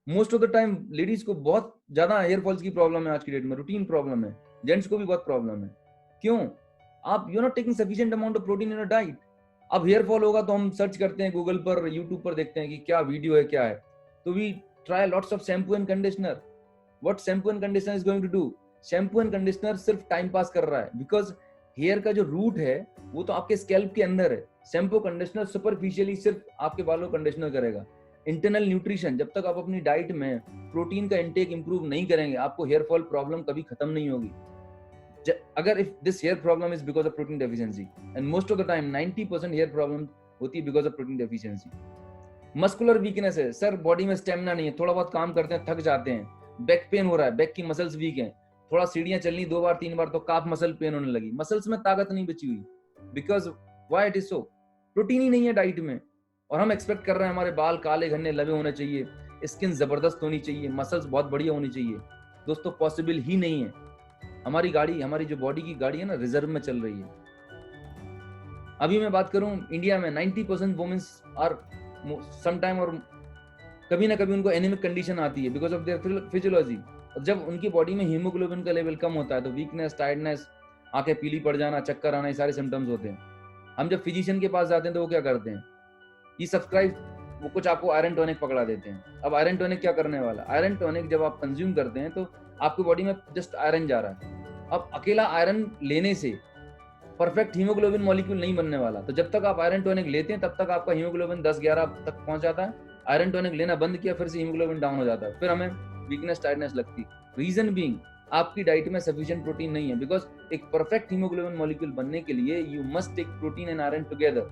Most of the time ladies को बहुत ज्यादा हेयर फॉल्स की प्रॉब्लम है आज की डेट में, रूटीन प्रॉब्लम है। जेंट्स को भी बहुत प्रॉब्लम है। क्यों? आप you not taking sufficient amount of protein in your diet. अब हेयर फॉल होगा तो हम सर्च करते हैं गूगल पर, यूट्यूब पर, देखते हैं कि क्या वीडियो है, क्या है, तो we try lots of shampoo and conditioner. What shampoo and conditioner is going to do? Shampoo and conditioner सिर्फ टाइम पास कर रहा है, बिकॉज हेयर का जो रूट है वो तो आपके स्कैल्प के अंदर है। शैम्पू कंडीशनर सुपरफिशियली सिर्फ आपके बालों को कंडीशनर करेगा। इंटरनल न्यूट्रिशन, जब तक आप अपनी डाइट में प्रोटीन का इंटेक इंप्रूव नहीं करेंगे, आपको हेयर फॉल प्रॉब्लम कभी खत्म नहीं होगी। अगर if this hair problem is because of protein deficiency, and most of the time 90% hair problem होती है because of protein deficiency. Muscular weakness है, सर बॉडी में स्टेमिना नहीं है, थोड़ा बहुत काम करते हैं थक जाते हैं, बैक पेन हो रहा है, बैक की मसल्स वीक हैं, थोड़ा सीढ़ियां चलनी 2 बार 3 बार तो काफ मसल पेन होने लगी, मसल्स में ताकत नहीं बची हुई। Because why it is so? Protein ही नहीं है डाइट में। और हम एक्सपेक्ट कर रहे हैं हमारे बाल काले घने लबे होने चाहिए, स्किन जबरदस्त होनी चाहिए, मसल्स बहुत बढ़िया होनी चाहिए। दोस्तों पॉसिबल ही नहीं है। हमारी गाड़ी, हमारी जो बॉडी की गाड़ी है ना, रिजर्व में चल रही है। अभी मैं बात करूं इंडिया में 90% वुमेन्स आर समटाइम और कभी ना कभी उनको एनीमिक कंडीशन आती है बिकॉज ऑफ देयर फिजियोलॉजी। जब उनकी बॉडी में हीमोग्लोबिन का लेवल कम होता है तो वीकनेस, टायर्डनेस, आंखें पीली पड़ जाना, चक्कर आना, ये सारे सिम्टम्स होते हैं। हम जब फिजिशियन के पास जाते हैं तो वो क्या करते हैं? ही सब्सक्राइब वो कुछ आपको आयरन टॉनिक पकड़ा देते हैं। अब आयरन टॉनिक क्या करने वाला? आयरन टॉनिक जब आप कंज्यूम करते हैं तो आपकी बॉडी में जस्ट आयरन जा रहा है। अब अकेला आयरन लेने से परफेक्ट हीमोग्लोबिन मॉलिक्यूल नहीं बनने वाला। तो जब तक आप आयरन टॉनिक लेते हैं तब तक आपका हीमोग्लोबिन 10-11 तक पहुंच जाता है। आयरन टॉनिक लेना बंद किया, फिर से हीमोग्लोबिन डाउन हो जाता है, फिर हमें वीकनेस, टायर्डनेस लगती। रीजन बीइंग आपकी डाइट में सफिशिएंट प्रोटीन नहीं है, बिकॉज एक परफेक्ट हीमोग्लोबिन मॉलिक्यूल बनने के लिए you must take protein and iron together,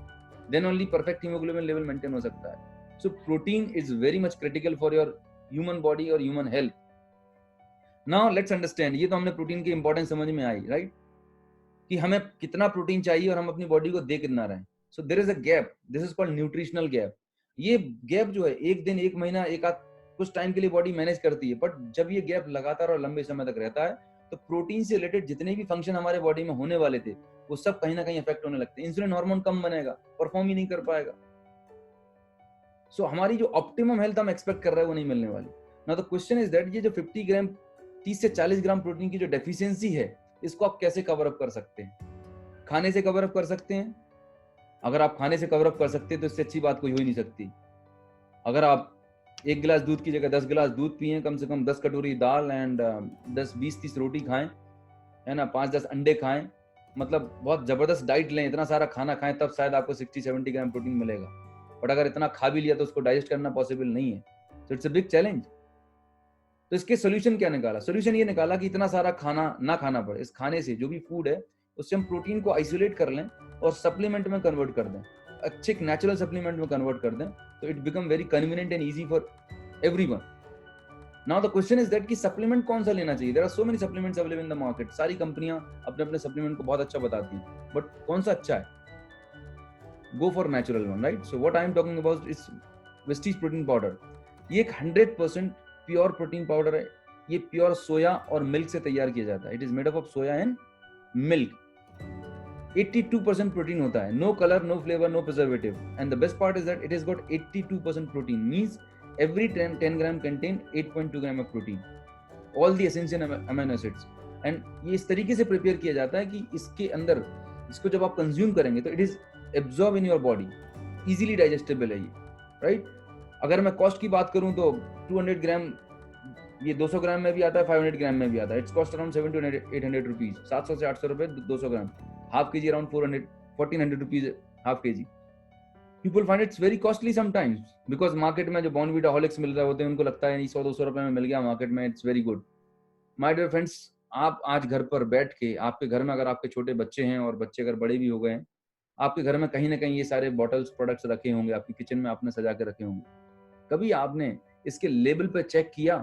then only perfect haemoglobin level maintain हो सकता है। So protein is very much critical for your human body और human health. Now let's understand, ये तो हमने प्रोटीन की इंपॉर्टेंस समझ में आई, राइट, कि हमें कितना प्रोटीन चाहिए और हम अपनी बॉडी को दे कितना रहे हैं। So there is a gap, this is called nutritional gap. ये गैप जो है एक दिन, एक महीना, एक आध कुछ टाइम के लिए बॉडी मैनेज करती है, बट जब ये गैप लगातार और लंबे समय तक रहता है तो प्रोटीन से रिलेटेड जितने भी फंक्शन हमारे बॉडी में होने वाले थे वो सब कहीं ना कहीं इफेक्ट होने लगते हैं। इंसुलिन हार्मोन कम बनेगा, परफॉर्म ही नहीं कर पाएगा। सो हमारी जो ऑप्टिमम हेल्थ हम एक्सपेक्ट कर रहे हैं वो नहीं मिलने वाली। Now the question is that ये जो 50 ग्राम 30 से 40 ग्राम प्रोटीन की जो डेफिशिएंसी है इसको आप कैसे कवर अप कर सकते हैं? खाने से कवर अप कर सकते हैं। अगर आप खाने से कवर अप कर सकते हैं तो इससे अच्छी बात कोई हो ही नहीं सकती। अगर आप 1 गिलास दूध की जगह 10 गिलास दूध पिए, कम से कम 10 कटोरी दाल एंड 10-20-30 रोटी खाएं, है ना, 5-10 अंडे खाएं, मतलब बहुत जबरदस्त डाइट लें, इतना सारा खाना खाएं, तब शायद आपको 60-70 ग्राम प्रोटीन मिलेगा। बट अगर इतना खा भी लिया तो उसको डाइजेस्ट करना पॉसिबल नहीं है। तो इट्स अ बिग चैलेंज। तो इसके सोल्यूशन क्या निकाला? सोल्यूशन ये निकाला कि इतना सारा खाना ना खाना पड़े। इस खाने से जो भी फूड है उससे हम प्रोटीन को आइसोलेट कर लें और सप्लीमेंट में कन्वर्ट कर दें, अच्छे नेचुरल सप्लीमेंट में कन्वर्ट कर दें, तो it become very convenient and easy for everyone. Now the question is that कि सप्लीमेंट कौन सा लेना चाहिए? There are so many supplements available in the market. सारी कंपनियां अपने अपने सप्लीमेंट को बहुत अच्छा बताती हैं, बट कौन सा अच्छा है? Go for natural one, right? So what I am talking about is Vestige protein powder. ये एक 100% प्योर प्रोटीन पाउडर है। ये प्योर सोया और मिल्क से तैयार किया जाता है। It is made up of soya and milk. 82% protein होता है, no colour, no flavour, no preservative, and the best part is that it has got 82% protein, means every 10 gram contain 8.2 gram of protein, all the essential amino acids, and ये इस तरीके से प्रिपेयर किया जाता है कि इसके अंदर इसको जब आप कंज्यूम करेंगे तो it is absorb in your body, easily digestible है ये, राइट? अगर मैं कॉस्ट की बात करूं तो 200 ग्राम, ये 200 ग्राम में भी आता है, 500 ग्राम में भी आता है। इट्स कॉस्ट अराउंड 700-800 रुपीज, 700 से 800 रुपए 200 ग्राम। हाफ के जी अराउंड 1400 रुपीज हाफ के जी। People find it's very costly sometimes because market में जो बॉर्नवीटा हॉर्लिक्स मिल रहे होते हैं उनको लगता है नहीं 100-200 रुपए में मिल गया मार्केट में, it's very good. My dear friends, आप आज घर पर बैठ के, आपके घर में अगर आपके छोटे बच्चे हैं और बच्चे अगर बड़े भी हो गए हैं, आपके घर में कहीं ना कहीं ये सारे बॉटल्स प्रोडक्ट्स रखे होंगे, आपकी किचन में आपने सजा के रखे होंगे। कभी आपने इसके लेबल पे चेक किया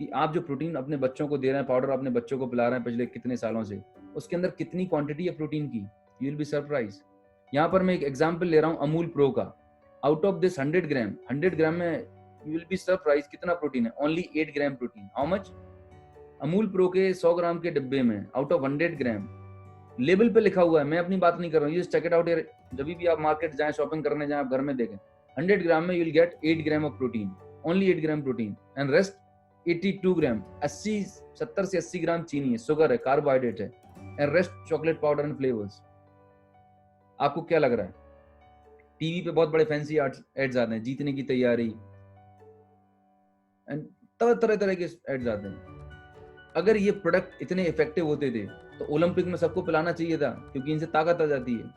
कि आप जो प्रोटीन अपने बच्चों को दे रहे हैं, पाउडर अपने बच्चों को पिला रहे हैं पिछले कितने सालों से, उसके अंदर कितनी क्वांटिटी है प्रोटीन की? You will be surprise. यहाँ पर मैं एक एग्जांपल ले रहा हूँ अमूल प्रो का। आउट ऑफ दिस 100 ग्राम में यू विल बी सरप्राइज कितना प्रोटीन है? Only 8 gram protein. How much? Amul pro के 100 ग्राम के डिब्बे में आउट ऑफ 100 ग्राम लेबल पे लिखा हुआ है, मैं अपनी बात नहीं कर रहा हूँ, just check it out here. जब भी आप मार्केट जाएं, शॉपिंग करने जाएं, आप घर में देखें, 100 ग्राम में you will gate 8 gram of protein, only 8 gram protein, and rest 82 ग्राम, 70 से 80 ग्राम चीनी है, शुगर है, कार्बोहाइड्रेट है, and rest chocolate powder and flavours. आपको क्या लग रहा है? टीवी पे बहुत बड़े फैंसी एड्स आते हैं, जीतने की तैयारी, एंड तरह के एड्स आते हैं। अगर ये प्रोडक्ट इतने इफेक्टिव होते थे तो ओलंपिक में सबको पिलाना चाहिए था, क्योंकि इनसे ताकत आ जाती है।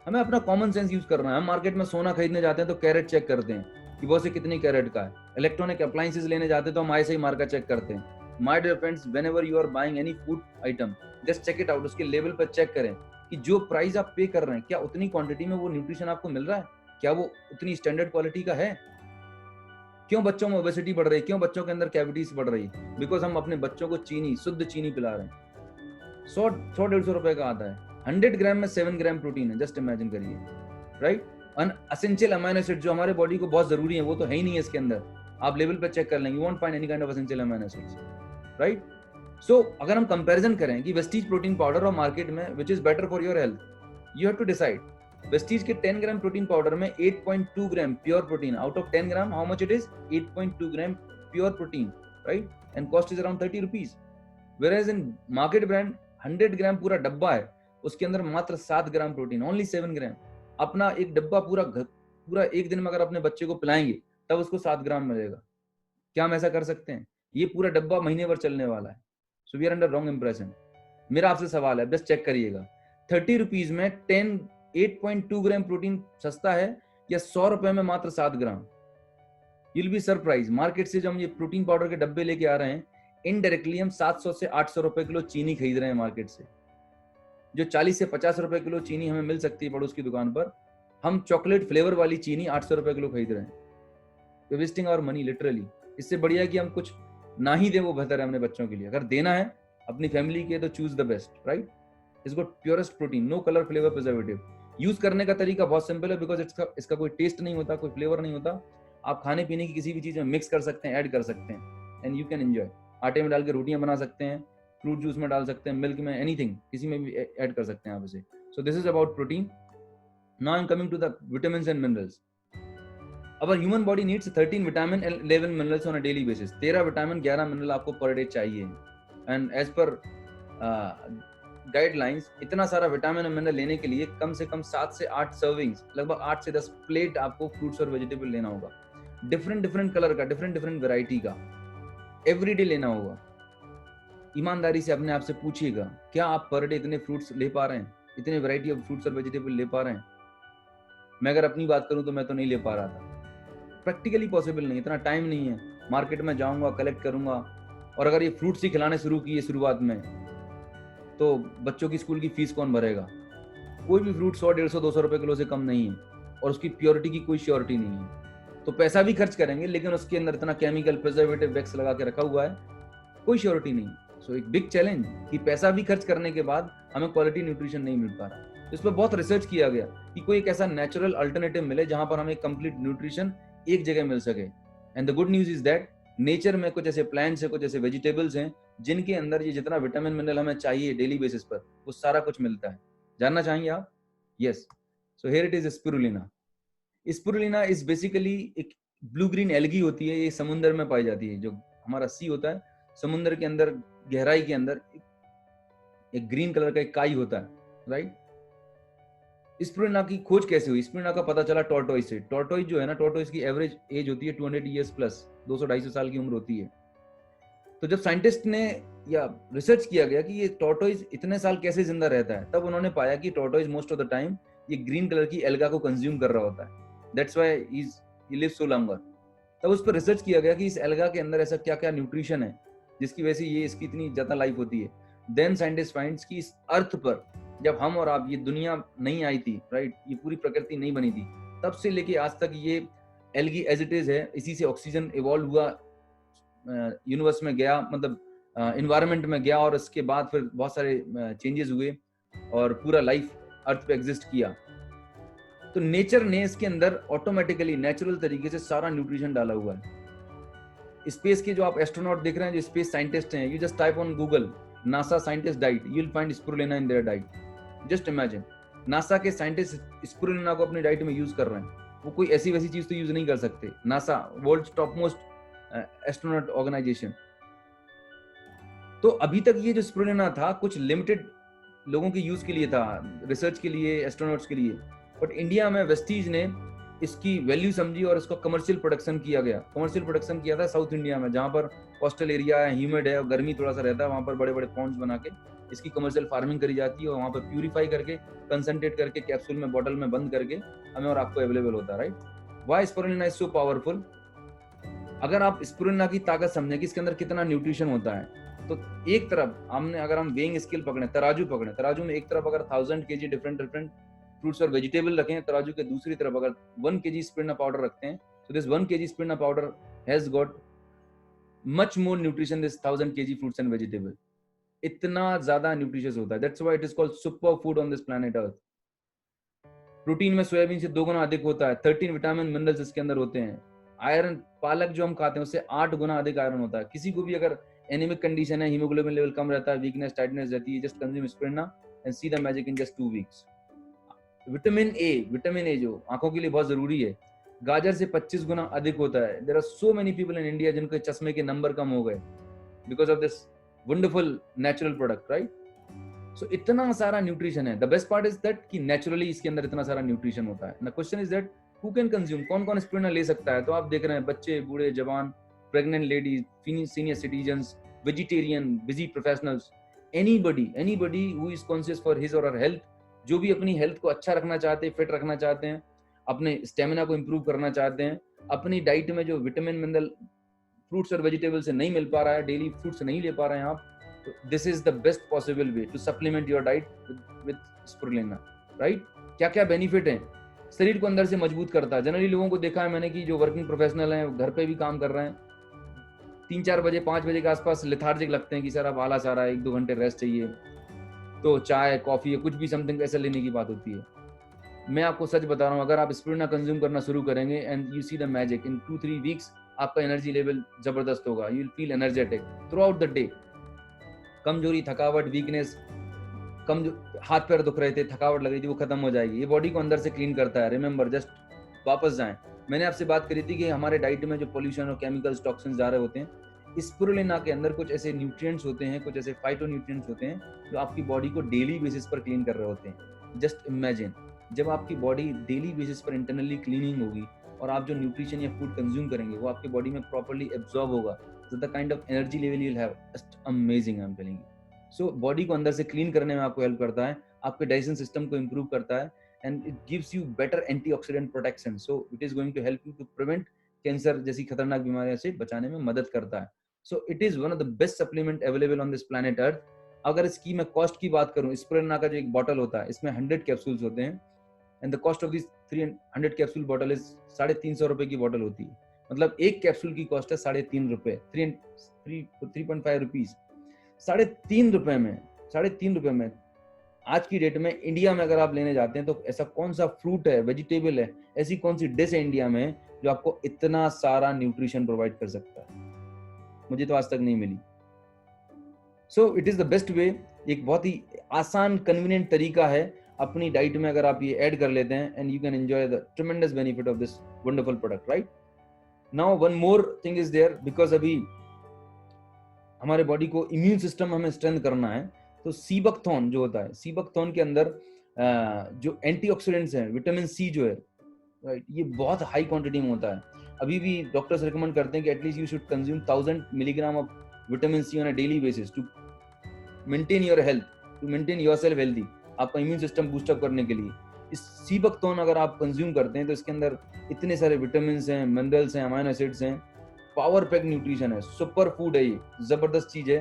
हमें अपना कॉमन सेंस यूज करना है। हम मार्केट में सोना खरीदने जाते हैं तो कैरेट चेक करते हैं कि वो से कितनी कैरेट का है। इलेक्ट्रॉनिक अप्लायंसेस लेने जाते हैं तो हम ISI मार्क का चेक करते हैं। My dear friends, whenever you are buying any food item, just check it out, उसके लेवल पर चेक करें कि जो प्राइस आप पे कर रहे हैं, क्या उतनी क्वांटिटी में वो न्यूट्रिशन आपको मिल रहा है? क्या वो उतनी स्टैंडर्ड क्वालिटी का है? क्यों बच्चों में ओबेसिटी बढ़ रही है? क्यों बच्चों के अंदर कैविटीज बढ़ रही है? बिकॉज हम अपने बच्चों को चीनी, शुद्ध चीनी पिला रहे हैं। 100-150 रुपए का आता है, 100 ग्राम में 7 ग्राम प्रोटीन है, जस्ट इमेजिन करिए, राइट? अनएसेंशियल अमीनो एसिड जो हमारे बॉडी को बहुत जरूरी है वो तो है ही नहीं है इसके अंदर। आप लेवल पे चेक कर लेंगे, you won't find any kind of essential amino acids, right? So अगर हम कंपैरिजन करें कि वेस्टीज प्रोटीन पाउडर और मार्केट में which is better for your health, you have to decide. Vestige के 10 ग्राम प्रोटीन पाउडर में 8.2 gram pure protein, out of 10 gram how much it is? 8.2 gram pure protein, right? And cost is around 30 rupees. Where in market brand 100 ग्राम पूरा डब्बा है, उसके अंदर मात्र 7 ग्राम प्रोटीन, ओनली 7 ग्राम। अपना एक डब्बा पूरा पूरा एक दिन में अगर अपने बच्चे को पिलाएंगे तब उसको 7 ग्राम मिलेगा। क्या हम ऐसा कर सकते हैं? ये पूरा डब्बा महीने भर चलने वाला है। So we are under wrong impression. मेरा आपसे सवाल है, बस चेक करिएगा, 30 रुपीज में 8.2 ग्राम प्रोटीन सस्ता है या 100 रुपए में मात्र 7 ग्राम? You'll be surprised। मार्केट से जो हम ये प्रोटीन पाउडर के डब्बे लेके आ रहे हैं, इनडायरेक्टली हम 700 से 800 रुपए किलो चीनी खरीद रहे हैं मार्केट से। जो 40 से 50 रुपए किलो चीनी हमें मिल सकती है पड़ोस की दुकान पर, हम चॉकलेट फ्लेवर वाली चीनी 800 रुपए किलो खरीद रहे हैं। Wasting our money literally. इससे बढ़िया कि हम कुछ ना ही दें वो बेहतर है अपने बच्चों के लिए। अगर देना है अपनी फैमिली के तो choose the best, right? It's got purest protein, no colour flavour preservative. Use करने का तरीका बहुत सिंपल है, बिकॉज इसका कोई टेस्ट नहीं होता, कोई फ्लेवर नहीं होता। आप खाने पीने की किसी भी चीज में मिक्स कर सकते हैं, ऐड कर सकते हैं, एंड यू कैन एंजॉय। आटे में डाल के रोटियां बना सकते हैं, फ्रूट जूस में डाल सकते हैं, मिल्क में, एनीथिंग, किसी में भी ऐड कर सकते हैं आप इसे। So this is about protein. Now I am coming to the vitamins and minerals. Our human body needs 13 vitamin and 11 minerals on a daily basis। 13 vitamin 11 mineral आपको पर डे चाहिए। एंड एज पर गाइडलाइंस इतना सारा विटामिन और मिनरल लेने के लिए कम से कम 7 से 8 सर्विंग्स, लगभग 8 से 10 प्लेट आपको फ्रूट्स और वेजिटेबल लेना होगा। डिफरेंट कलर का, डिफरेंट वैरायटी का एवरीडे लेना होगा। ईमानदारी से अपने आप से पूछिएगा, क्या आप पर डे इतने फ्रूट्स ले पा रहे हैं, इतने वैरायटी ऑफ फ्रूट्स और वेजिटेबल ले पा रहे हैं? मैं अगर अपनी बात करूं तो मैं तो नहीं ले पा रहा था। प्रैक्टिकली पॉसिबल नहीं, इतना टाइम नहीं है। मार्केट में जाऊंगा, कलेक्ट करूंगा, और अगर ये फ्रूट्स ही खिलाने शुरू किए शुरुआत में, तो बच्चों की स्कूल की फीस कौन भरेगा? कोई भी फ्रूट 100, 150, 200 रुपए किलो से कम नहीं है, और उसकी प्योरिटी की कोई श्योरिटी नहीं है। तो पैसा भी खर्च करेंगे, लेकिन उसके अंदर इतना केमिकल, प्रिजर्वेटिव, वैक्स लगा के रखा हुआ है, कोई श्योरिटी नहीं। सो एक बिग चैलेंज कि पैसा भी खर्च करने के बाद हमें क्वालिटी न्यूट्रिशन नहीं मिल पा रहा। इस पर बहुत रिसर्च किया गया कि कोई एक ऐसा नेचुरल अल्टरनेटिव मिले जहां पर हमें कंप्लीट न्यूट्रिशन एक जगह मिल सके। And the good news is that nature में कुछ ऐसे प्लांट्स हैं, कुछ ऐसे वेजिटेबल्स हैं जिनके अंदर ये जितना विटामिन मिनरल हमें चाहिए डेली बेसिस पर, वो सारा कुछ मिलता है। जानना चाहेंगे आप? Yes. So here it is spirulina. Spirulina is basically एक ब्लू ग्रीन एल्गी होती है, ये समुद्र में पाई जाती है। जो हमारा सी होता है, समुद्र के अंदर गहराई के अंदर एक ग्रीन कलर का एक काई होता है, राइट? स्पिरुलिना की खोज कैसे हुई? स्पिरुलिना का पता चला टॉर्टोइस से। टॉर्टोइस जो है ना, टॉर्टोइस की एवरेज एज होती है 200 ईयर्स प्लस, 200-250 साल की उम्र होती है। तो जब साइंटिस्ट ने या रिसर्च किया गया कि ये टॉर्टोइस इतने साल कैसे जिंदा रहता है, तब उन्होंने पाया कि tortoise most of the time ये ग्रीन कलर की एल्गा को कंज्यूम कर रहा होता है। That's why he lives so longer. तब उस पर रिसर्च किया गया कि इस एल्गा के अंदर ऐसा क्या क्या न्यूट्रिशन है जिसकी वजह से ये इसकी इतनी ज्यादा लाइफ होती है। देन साइंटिस्ट फाइंड्स कि इस अर्थ पर जब हम और आप, ये दुनिया नहीं आई थी, राइट, ये पूरी प्रकृति नहीं बनी थी, तब से लेके आज तक ये एल्गी एज इट इज है। इसी से ऑक्सीजन इवॉल्व हुआ, यूनिवर्स में गया, मतलब एनवायरनमेंट में गया, और उसके बाद फिर बहुत सारे चेंजेस हुए और पूरा लाइफ अर्थ पे एग्जिस्ट किया। तो नेचर ने इसके अंदर ऑटोमेटिकली नेचुरल तरीके से सारा न्यूट्रिशन डाला हुआ है। स्पेस के जो आप एस्ट्रोनॉट देख रहे हैं, जो स्पेस साइंटिस्ट हैं, you just type on Google NASA scientist diet, you will find spirulina in their diet. Just imagine, NASA के साइंटिस्ट स्पिरुलिना को अपनी डाइट में यूज कर रहे हैं। वो कोई ऐसी वैसी चीज तो यूज नहीं कर सकते। NASA, world top most astronaut organisation. तो अभी तक ये जो स्पिरुलिना था कुछ लिमिटेड लोगों के यूज के लिए था, रिसर्च के लिए, एस्ट्रोनॉट्स के लिए। बट इंडिया में वेस्टीज ने इसकी वैल्यू समझी और इसको कमर्शियल प्रोडक्शन किया गया। कमर्शियल प्रोडक्शन किया था साउथ इंडिया में, जहाँ पर कोस्टल एरिया है, ह्यूमिड है और गर्मी थोड़ा सा रहता है, वहाँ पर बड़े बड़े पॉन्ड्स बना के इसकी कमर्शियल फार्मिंग करी जाती है, और वहाँ पर प्यूरिफाई करके, कंसंट्रेट करके, कैप्सूल में, बॉटल में बंद करके हमें और आपको अवेलेबल होता है, right? Why spirulina is so powerful? अगर आप स्पिरुलिना की ताकत समझें कि इसके अंदर कितना न्यूट्रिशन होता है, तो एक तरफ हमने, अगर हम वेइंग स्केल पकड़े, तराजू पकड़े, तराजू में एक तरफ अगर 1000 kg डिफरेंट फ्रूट्स और वेजिटेबल रखें, तराजू के दूसरी तरफ अगर 1 kg स्पिरुलिना पाउडर रखते हैं, so this 1 kg spirulina powder has got much more nutrition than 1000 kg fruits and vegetable। इतना ज्यादा न्यूट्रिशियस होता है। That's why it is called super food on this planet Earth। Protein में सोयाबीन से 2 गुना अधिक होता है, 13 विटामिन मिनरल्स इसके अंदर होते हैं। आयरन, पालक जो हम खाते हैं उससे 8 गुना अधिक आयरन होता है। किसी को भी अगर एनीमिक कंडीशन है, हीमोग्लोबिन लेवल कम रहता है, वीकनेस, टाइटनेस रहती है, just consume spirulina and see the magic in just 2 weeks. Vitamin A जो आंखों के लिए बहुत जरूरी है, गाजर से 25 गुना अधिक होता है। There are so many people in India जिनके चश्मे के नंबर कम हो गए because of this wonderful natural product, right? So इतना सारा न्यूट्रिशन है। The best part is that कि नेचुरली इसके अंदर इतना सारा न्यूट्रिशन होता है। The question is that who can consume, कौन कौन स्पिरुलिना ले सकता है? तो आप देख रहे हैं बच्चे, बूढ़े, जवान, pregnant ladies, senior citizens, vegetarian, busy professionals, anybody who is conscious for his और हर हेल्थ, जो भी अपनी हेल्थ को अच्छा रखना चाहते हैं, फिट रखना चाहते हैं, अपने स्टेमिना को इंप्रूव करना चाहते हैं, अपनी डाइट में जो विटामिन मिनरल फ्रूट्स और वेजिटेबल से नहीं मिल पा रहा है, डेली फ्रूट्स नहीं ले पा रहे हैं आप, तो this is the best possible way to supplement your diet with spirulina, right? क्या क्या बेनिफिट है? शरीर को अंदर से मजबूत करता है। जनरली लोगों को देखा है मैंने कि जो वर्किंग प्रोफेशनल हैं, घर पे भी काम कर रहे हैं, 3-4 बजे 5 बजे के आसपास लेथार्जिक लगते हैं कि सर अब आलस आ रहा है, 1-2 घंटे रेस्ट चाहिए, तो चाय कॉफी या कुछ भी समथिंग ऐसा लेने की बात होती है। मैं आपको सच बता रहा हूँ, अगर आप स्पिरुलिना कंज्यूम करना शुरू करेंगे and you see the magic, in 2-3 weeks आपका एनर्जी लेवल जबरदस्त होगा, you will feel energetic through out the day. कमजोरी, थकावट, वीकनेस, हाथ पैर दुख रहे थे, थकावट लग रही थी, वो खत्म हो जाएगी। ये बॉडी को अंदर से क्लीन करता है। रिमेंबर, जस्ट वापस जाएं, मैंने आपसे बात करी थी कि हमारे डाइट में जो पोल्यूशन और केमिकल्स, टॉक्सिन्स जा रहे होते हैं, स्पिरुलिना के अंदर कुछ ऐसे न्यूट्रिएंट्स होते हैं, कुछ ऐसे फाइटोन्यूट्रिएंट्स होते हैं जो आपकी बॉडी को डेली बेसिस पर क्लीन कर रहे होते हैं। जस्ट इमेजिन, जब आपकी बॉडी डेली बेसिस पर इंटरनली क्लीनिंग होगी और आप जो न्यूट्रिशन या फूड कंज्यूम करेंगे वो आपकी बॉडी में प्रॉपर्ली एब्जॉर्ब होगा, so the kind of energy level you'll have, just amazing, I'm telling you. So body को अंदर से क्लीन करने में आपको हेल्प करता है, आपके डाइजेशन सिस्टम को इंप्रूव करता है, and it gives you better antioxidant protection, so it is going to help you to prevent cancer जैसी खतरनाक बीमारियों से बचाने में मदद करता है। So it is one of the best supplement available on this planet Earth. अगर इसकी मैं कॉस्ट की बात करूं, स्पिरुलिना का जो एक बॉटल होता है, इसमें 100 कैप्सूल्स होते हैं, and the cost of this 300 capsule bottle is 350 रुपए की बॉटल होती है। मतलब एक कैप्सूल की कॉस्ट है 3.5 रुपए, 3.5 रुपीज। 3.5 रुपए में आज की डेट में इंडिया में अगर आप लेने जाते हैं तो ऐसा कौन सा फ्रूट है, वेजिटेबल है, ऐसी कौन सी डिश है इंडिया में जो आपको इतना सारा न्यूट्रिशन प्रोवाइड कर सकता है? मुझे तो आज तक नहीं मिली। So it is the best way. एक बहुत ही आसान कन्वीनियंट तरीका है, अपनी डाइट में अगर आप ये ऐड कर लेते हैं, and you can enjoy the tremendous benefit of this wonderful product, right? Now one more thing is there, because अभी हमारे बॉडी को इम्यून सिस्टम हमें स्ट्रेंथ करना है, तो सीबकथॉर्न जो होता है, सीबकथॉर्न के अंदर जो एंटीऑक्सीडेंट्स हैं, विटामिन सी जो है, राइट, ये बहुत हाई क्वांटिटी में होता है। अभी भी डॉक्टर्स रिकमेंड करते हैं कि at least you should consume 1000 milligram of vitamin C on a daily basis to maintain your health, to maintain yourself healthy, आपका इम्यून सिस्टम बूस्टअप करने के लिए। इस सीबकथॉर्न अगर आप कंज्यूम करते हैं तो इसके अंदर इतने सारे विटामिन हैं, मिनरल्स हैं, अमाइनो एसिड्स हैं, पावर पैक न्यूट्रिशन है, सुपर फूड है, ये जबरदस्त चीज है।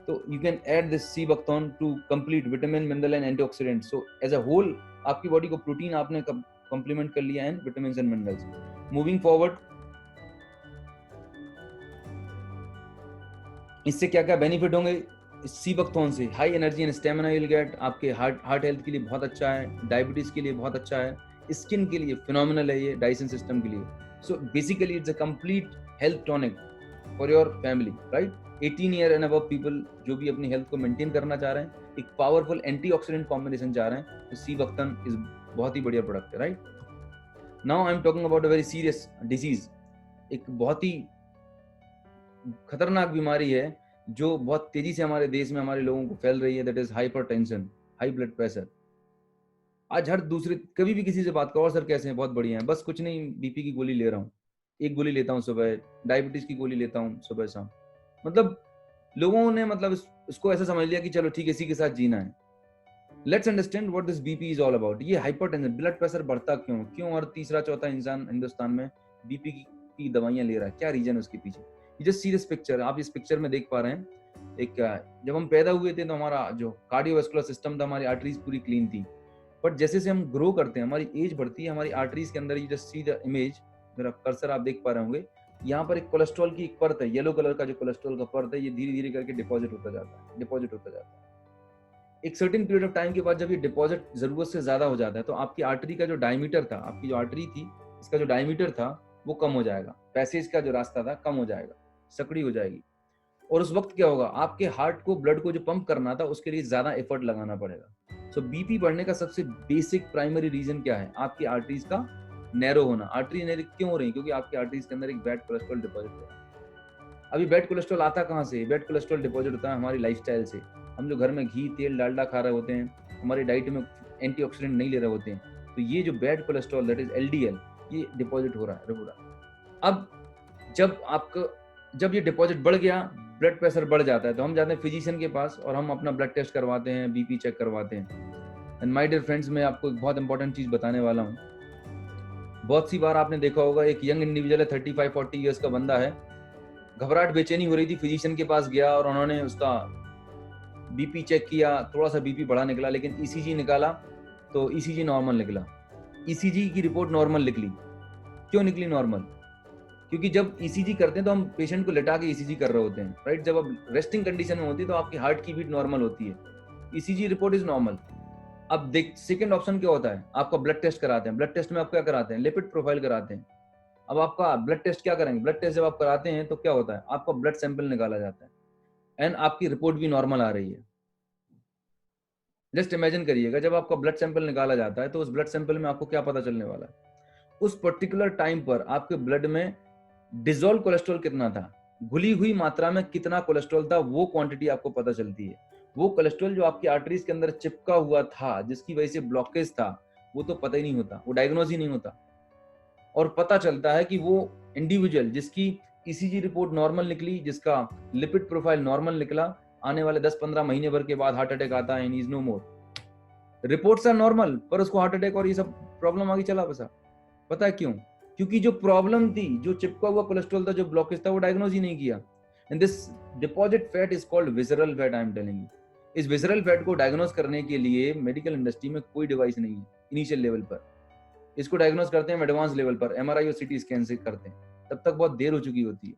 तो you can add this sea buckthorn to complete vitamin, mineral and antioxidant. So as a whole आपकी बॉडी को प्रोटीन आपने कंप्लीमेंट कर लिया and vitamin and minerals. Moving forward, इससे क्या क्या बेनिफिट होंगे? सीबकथॉर्न से high energy and stamina will get, आपके हार्ट हेल्थ के लिए बहुत अच्छा है, डायबिटीज के लिए बहुत अच्छा है, स्किन के लिए फिनोमिनल है ये, डाइजेशन सिस्टम के लिए। So basically it's a complete health tonic for your family, right? 18 year and above people जो भी अपनी हेल्थ को मेंटेन करना चाह रहे हैं, एक पावरफुल एंटीऑक्सीडेंट कॉम्बिनेशन चाह रहे हैं, तो सीबकथॉर्न इज बहुत ही बढ़िया प्रोडक्ट है, right? Now I am talking about a very serious disease, एक बहुत ही खतरनाक बीमारी है जो बहुत तेजी से हमारे देश में हमारे लोगों को फैल रही है, that is hypertension, high blood pressure. आज हर दूसरे, कभी भी किसी से बात करो, और सर कैसे हैं? बहुत बढ़िया है, बस कुछ नहीं, बीपी की गोली ले रहा हूँ, एक गोली लेता हूँ सुबह, डायबिटीज की गोली लेता हूँ सुबह शाम। मतलब लोगों ने इसको ऐसा समझ लिया कि चलो ठीक है, इसी के साथ जीना है। Let's understand what this BP is all about. ये हाइपरटेंशन, ब्लड प्रेशर बढ़ता क्यों हर तीसरा चौथा इंसान हिंदुस्तान में बीपी की दवाइयां ले रहा है? क्या रीजन है उसके पीछे? जस्ट सी दिस पिक्चर, आप इस पिक्चर में देख पा रहे हैं, एक जब हम पैदा हुए थे तो हमारा जो कार्डियोवास्कुलर सिस्टम था, हमारी आर्टरीज पूरी क्लीन थी, बट जैसे से हम ग्रो करते हैं, हमारी एज बढ़ती है, हमारी आर्टरीज के अंदर, you just see the image, मेरा कर्सर आप देख पा रहे होंगे, यहाँ पर एक कोलेस्ट्रॉल की एक परत है, येलो कलर का जो कोलेस्ट्रॉल का परत है, ये धीरे धीरे करके डिपॉजिट होता जाता है। एक सर्टेन पीरियड ऑफ टाइम के बाद जब ये डिपॉजिट जरूरत से ज्यादा हो जाता है, तो आपकी आर्टरी का जो डायमीटर था, आपकी जो आर्टरी थी, इसका जो डायमीटर था वो कम हो जाएगा, पैसेज का जो रास्ता था कम हो जाएगा, सकड़ी हो जाएगी। और उस वक्त क्या होगा, आपके हार्ट को, ब्लड को जो पंप करना था, उसके लिए ज्यादा एफर्ट लगाना पड़ेगा। सो बीपी बढ़ने का सबसे बेसिक प्राइमरी रीजन क्या है? आपकी आर्टरीज का नैरो होना। आर्टरी नैरो क्यों हो रही है? क्योंकि आपकी आर्टरीज के अंदर एक बैड कोलेस्ट्रॉल डिपॉजिट हो रहा है। अभी बैड कोलेस्ट्रॉल आता कहाँ से? बैड कोलेस्ट्रॉल डिपॉजिट होता है हमारी लाइफस्टाइल से। हम जो घर में घी, तेल, डालडा खा रहे होते हैं, हमारी डाइट में एंटीऑक्सीडेंट नहीं ले रहे होते हैं, तो ये जो bad cholesterol, that is LDL, ये डिपॉजिट हो रहा है। अब जब ये डिपॉजिट बढ़ गया, ब्लड प्रेशर बढ़ जाता है, तो हम जाते हैं फिजिशियन के पास और हम अपना ब्लड टेस्ट करवाते हैं, बीपी चेक करवाते हैं। एंड माय डियर फ्रेंड्स, मैं आपको एक बहुत इंपॉर्टेंट चीज बताने वाला हूँ। बहुत सी बार आपने देखा होगा, एक यंग इंडिविजुअल है, 35-40 ईयर्स का बंदा है, घबराहट बेचैनी हो रही थी, फिजिशियन के पास गया और उन्होंने उसका बीपी चेक किया, थोड़ा सा बीपी बढ़ा निकला, लेकिन ईसीजी निकाला तो ईसीजी नॉर्मल निकला। ईसीजी की रिपोर्ट नॉर्मल निकली। क्यों निकली नॉर्मल? क्योंकि जब ईसीजी करते हैं तो हम पेशेंट को लेटा के ईसीजी कर रहे होते हैं, राइट। जब आप रेस्टिंग कंडीशन में होती है तो आपकी हार्ट की बीट नॉर्मल होती है, ईसीजी रिपोर्ट इज नॉर्मल। अब देख, सेकंड ऑप्शन क्या होता है, आपका ब्लड टेस्ट कराते हैं। ब्लड टेस्ट में आप क्या कराते हैं? लिपिड प्रोफाइल कराते हैं। अब आपका ब्लड टेस्ट क्या करेंगे? ब्लड टेस्ट जब आप कराते हैं तो क्या होता है, आपका ब्लड सैंपल निकाला जाता है एंड आपकी रिपोर्ट भी नॉर्मल आ रही है। जस्ट इमेजिन करिएगा, जब आपका ब्लड सैंपल निकाला जाता है तो उस ब्लड सैंपल में आपको क्या पता चलने वाला है? उस पर्टिकुलर टाइम पर आपके ब्लड में डिसॉल्व कोलेस्ट्रॉल कितना था, घुली हुई मात्रा में कितना कोलेस्ट्रॉल था, वो क्वांटिटी आपको पता चलती है। वो कोलेस्ट्रॉल जो आपकी आर्टरीज के अंदर चिपका हुआ था, जिसकी वजह से ब्लॉकेज था, वो तो पता ही नहीं होता, वो डायग्नोज ही नहीं होता। और पता चलता है कि वो इंडिविजुअल जिसकी ईसीजी रिपोर्ट नॉर्मल निकली, जिसका लिपिड प्रोफाइल नॉर्मल निकला, आने वाले 10-15 महीने भर के बाद हार्ट अटैक आता है, is no more. Reports are normal, पर उसको हार्ट अटैक और ये सब प्रॉब्लम आगे चला बसा। पता है क्यों? क्योंकि जो प्रॉब्लम थी, जो चिपका हुआ कोलेस्ट्रॉल था, जो ब्लॉकेज था, वो डायग्नोज ही नहीं किया। And this deposit fat is called visceral fat, I am telling you. इस विसरल फैट को डायग्नोज करने के लिए मेडिकल इंडस्ट्री में कोई डिवाइस नहीं है इनिशियल लेवल पर। इसको डायग्नोज करते हैं एडवांस लेवल पर, एमआरआई और सीटी स्कैन से करते हैं, तब तक बहुत देर हो चुकी होती है।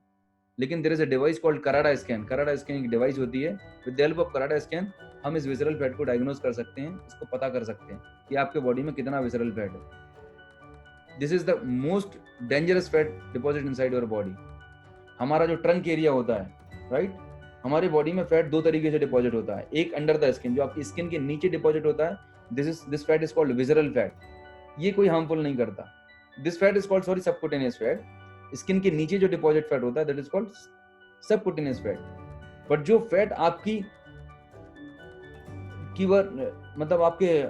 लेकिन there is a device called Karada Scan. Karada Scan एक डिवाइस होती है, with the help of Karada Scan हम इस विसरल फैट को डायग्नोज कर सकते हैं, इसको पता कर सकते हैं कि आपके बॉडी में कितना विसरल फैट है। This is the most dangerous fat deposit inside your body. हमारा जो ट्रंक एरिया होता है, राइट, हमारे बॉडी में फैट दो तरीके से डिपॉजिट होता है। एक अंडर द स्किन, जो आपकी स्किन के नीचे डिपॉजिट होता है, this fat is called visceral fat. ये कोई हार्मफुल नहीं करता। This fat is called subcutaneous fat. Skin के नीचे जो डिपॉजिट फैट होता है, that is called subcutaneous fat. But जो फैट आपकी मतलब आपके